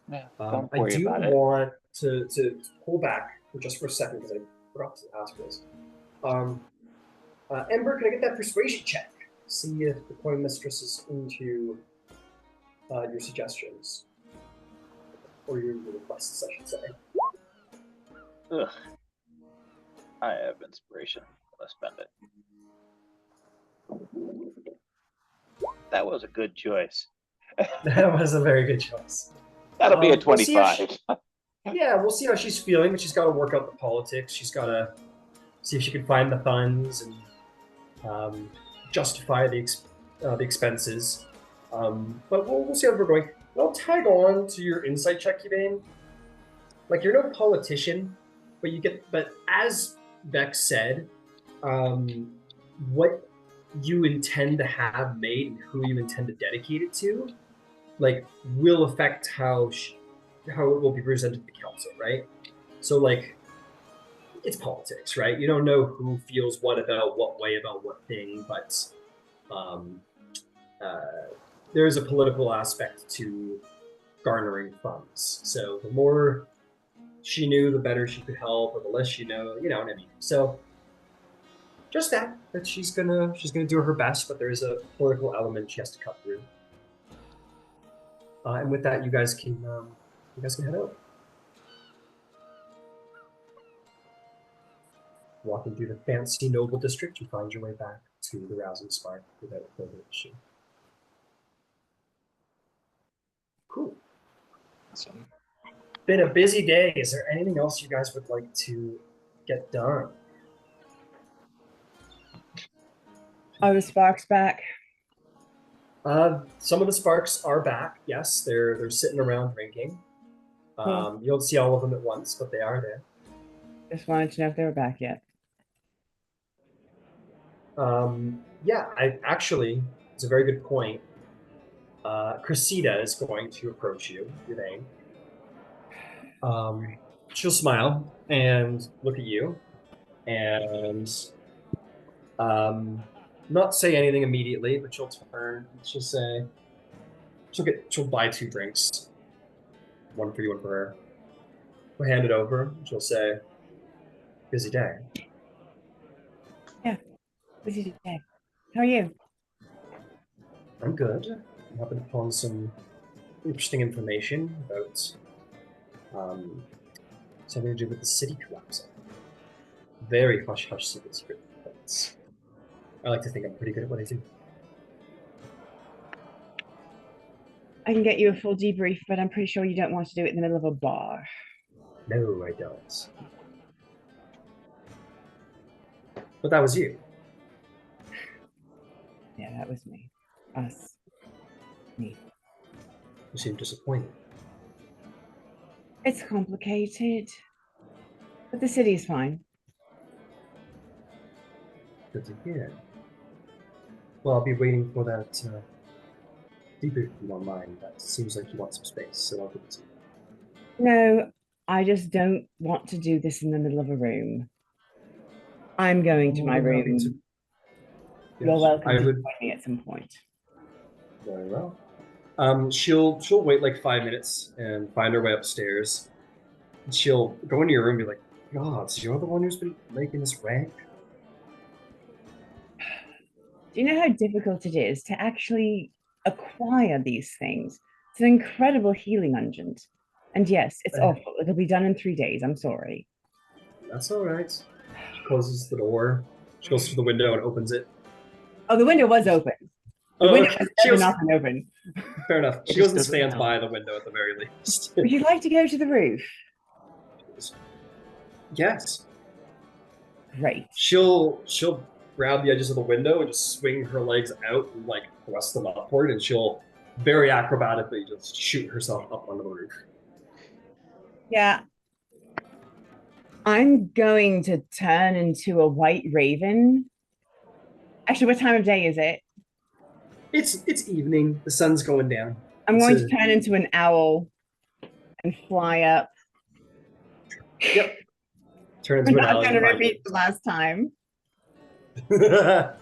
Yeah, I don't worry do about it. want to pull back just for a second because I forgot to ask this. Ember, can I get that persuasion check? See if the Coin Mistress is into your suggestions. Or your requests, I should say. Ugh. I have inspiration. Let's spend it. That was a good choice. That was a very good choice. That'll be a We'll see 25. Yeah, we'll see how she's feeling, but she's got to work out the politics. She's got to see if she can find the funds and justify the expenses. But we'll see how we're going. I'll tag on to your insight check, Yvain. Like, you're no politician, but as Vex said, what you intend to have made and who you intend to dedicate it to, like, will affect how it will be presented to the council, right? So, like, it's politics, right? You don't know who feels what about what way about what thing, but there is a political aspect to garnering funds. So the more she knew, the better she could help, or the less you know what I mean. So just that she's gonna do her best, but there is a political element she has to cut through. And with that, you guys can head out. Walking through the fancy noble district, you find your way back to the Rousing Spark without further issue. Cool. Awesome. Been a busy day. Is there anything else you guys would like to get done? are the sparks back? Some of the sparks are back. Yes, they're sitting around drinking. Cool. You don't see all of them at once, but they are there. Just wanted to know if they were back yet. Yeah, it's a very good point. Cressida is going to approach you, Yvain. She'll smile and look at you, and not say anything immediately, but she'll turn. She'll say, she'll buy 2 drinks, one for you, one for her. We'll hand it over. She'll say, "Busy day." Busy day. How are you? I'm good. I happened upon some interesting information about something to do with the city collapsing. Very hush-hush secret. I like to think I'm pretty good at what I do. I can get you a full debrief, but I'm pretty sure you don't want to do it in the middle of a bar. No, I don't. But that was you. Yeah, that was me. Us. Me. You seem disappointed. It's complicated. But the city's fine. Good to hear. Well, I'll be waiting for that debrief if you don't mind. That seems like you want some space, so I'll give it to you. No, I just don't want to do this in the middle of a room. I'm going to my room. You're Yes, welcome I to would. join me at some point. Very well. She'll wait like 5 minutes and find her way upstairs. And she'll go into your room and be like, God, so you're the one who's been making this rank? Do you know how difficult it is to actually acquire these things? It's an incredible healing unguent. And yes, it's awful. It'll be done in 3 days. I'm sorry. That's all right. She closes the door. She goes to the window and opens it. Oh, the window was open. The window was never not been open. Fair enough. She goes and stands by the window at the very least. Would you like to go to the roof? Yes. Great. She'll grab the edges of the window and just swing her legs out and like thrust them upward, and she'll very acrobatically just shoot herself up onto the roof. Yeah. I'm going to turn into a white raven. Actually, what time of day is it? It's evening. The sun's going down. I'm going to turn into an owl and fly up. Yep. Turn into an owl. I'm not going to repeat the last time. But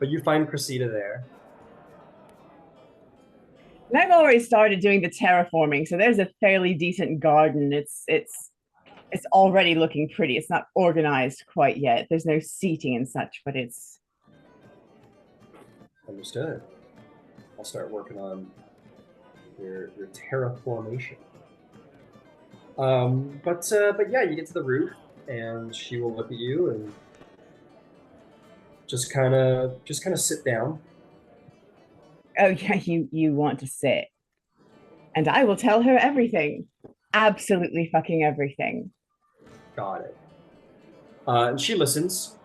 you find Cressida there. And I've already started doing the terraforming, so there's a fairly decent garden. It's already looking pretty. It's not organized quite yet. There's no seating and such, but it's understood. I'll start working on your terraformation. But yeah, you get to the roof, and she will look at you and just kind of sit down. Oh yeah, you want to sit, and I will tell her everything, absolutely fucking everything. Got it. And she listens,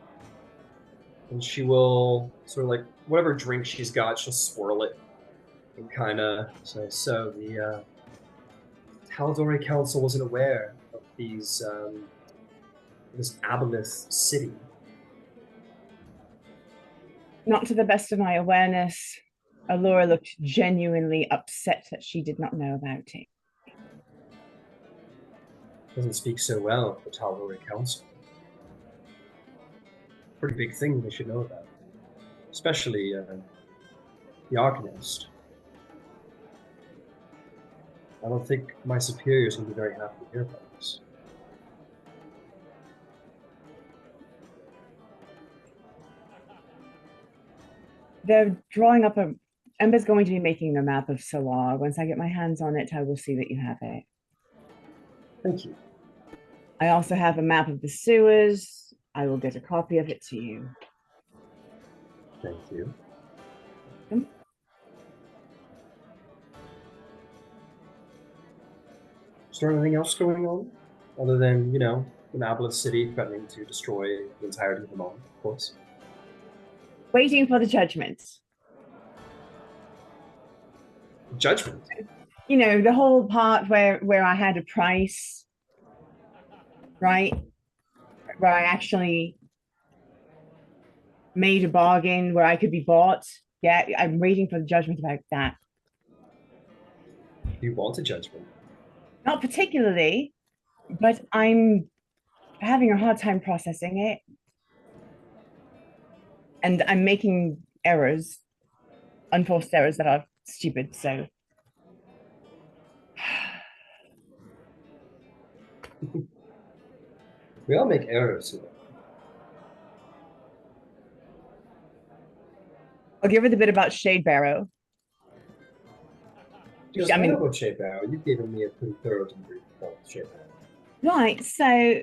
and she will sort of like whatever drink she's got, she'll swirl it and kind of say, so the Tal'Dorei Council wasn't aware of these this aboleth city. Not to the best of my awareness. Allura looked genuinely upset that she did not know about it. Doesn't speak so well of the Tal'Dorei Council. Pretty big thing they should know about, especially the Arcanist. I don't think my superiors will be very happy to hear about this. They're drawing up a... Ember's going to be making a map of Solar. Once I get my hands on it, I will see that you have it. Thank you. I also have a map of the sewers. I will get a copy of it to you. Thank you. Is there anything else going on? Other than, an aboleth city threatening to destroy the entirety of the moment, of course. Waiting for the judgment. Judgment? The whole part where I had a price, right? Where I actually made a bargain where I could be bought. Yeah, I'm waiting for the judgment about that. You want a judgment? Not particularly, but I'm having a hard time processing it. And I'm making errors, unforced errors that are stupid, so. We all make errors. I'll give her the bit about Shade Barrow. I know about Shade Barrow. You've given me a pretty thorough debrief about Shade Barrow. Right, so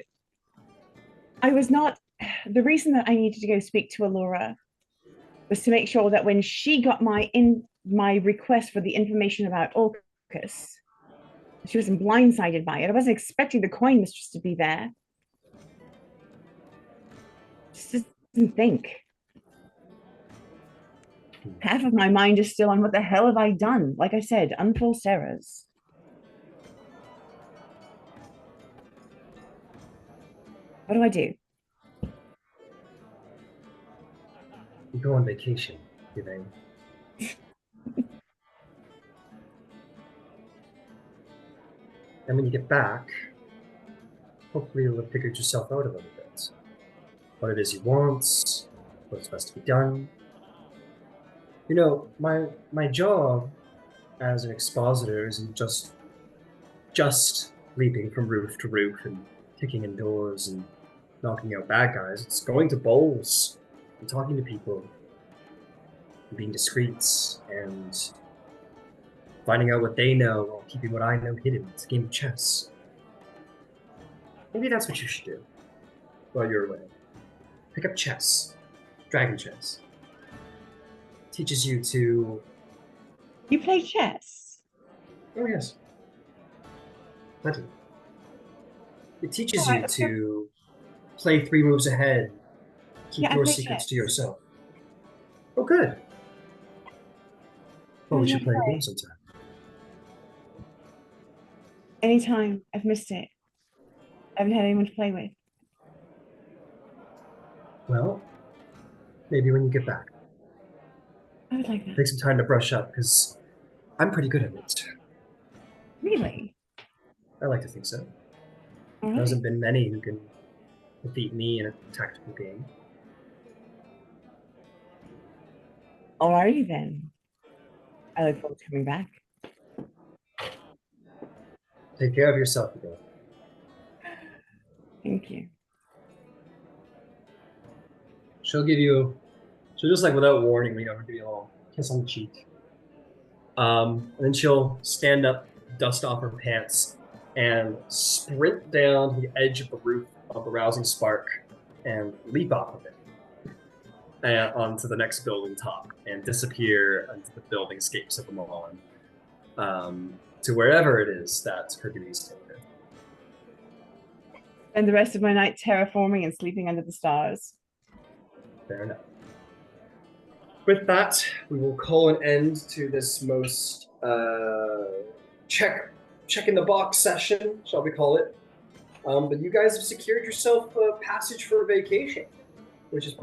I was not the reason that I needed to go speak to Allura was to make sure that when she got my request for the information about Orcus, she wasn't blindsided by it. I wasn't expecting the Coin Mistress to be there. Just doesn't think. Half of my mind is still on what the hell have I done? Like I said, unfalse errors. What do I do? You go on vacation, Elaine. And when you get back, hopefully you'll have figured yourself out a little bit. What it is you want, what's best to be done. You know, my job as an expositor isn't just leaping from roof to roof and kicking in doors and knocking out bad guys. It's going to bowls and talking to people and being discreet and finding out what they know while keeping what I know hidden. It's a game of chess. Maybe that's what you should do while you're away. Pick up chess. Dragon chess. Teaches you to... You play chess? Oh, yes. Plenty. It teaches Alright, you to play 3 moves ahead. Keep Yeah, I your play secrets chess. to yourself. Oh, good. Well, we Yeah, should play a right. game sometime. Anytime. I've missed it. I haven't had anyone to play with. Well, maybe when you get back. I would like that. Take some time to brush up, because I'm pretty good at it. Really? I like to think so. All There right. hasn't been many who can defeat me in a tactical game. Alrighty then. I look forward to coming back. Take care of yourself, again. Thank you. She'll just like without warning, give you a little kiss on the cheek. And then she'll stand up, dust off her pants, and sprint down to the edge of the roof of the Rousing Spark and leap off of it and onto the next building top and disappear into the buildingscapes of the Milan to wherever it is that Hercules take her. Spend the rest of my night terraforming and sleeping under the stars. Fair enough. With that, we will call an end to this most check in the box session, shall we call it? But you guys have secured yourself a passage for a vacation, which is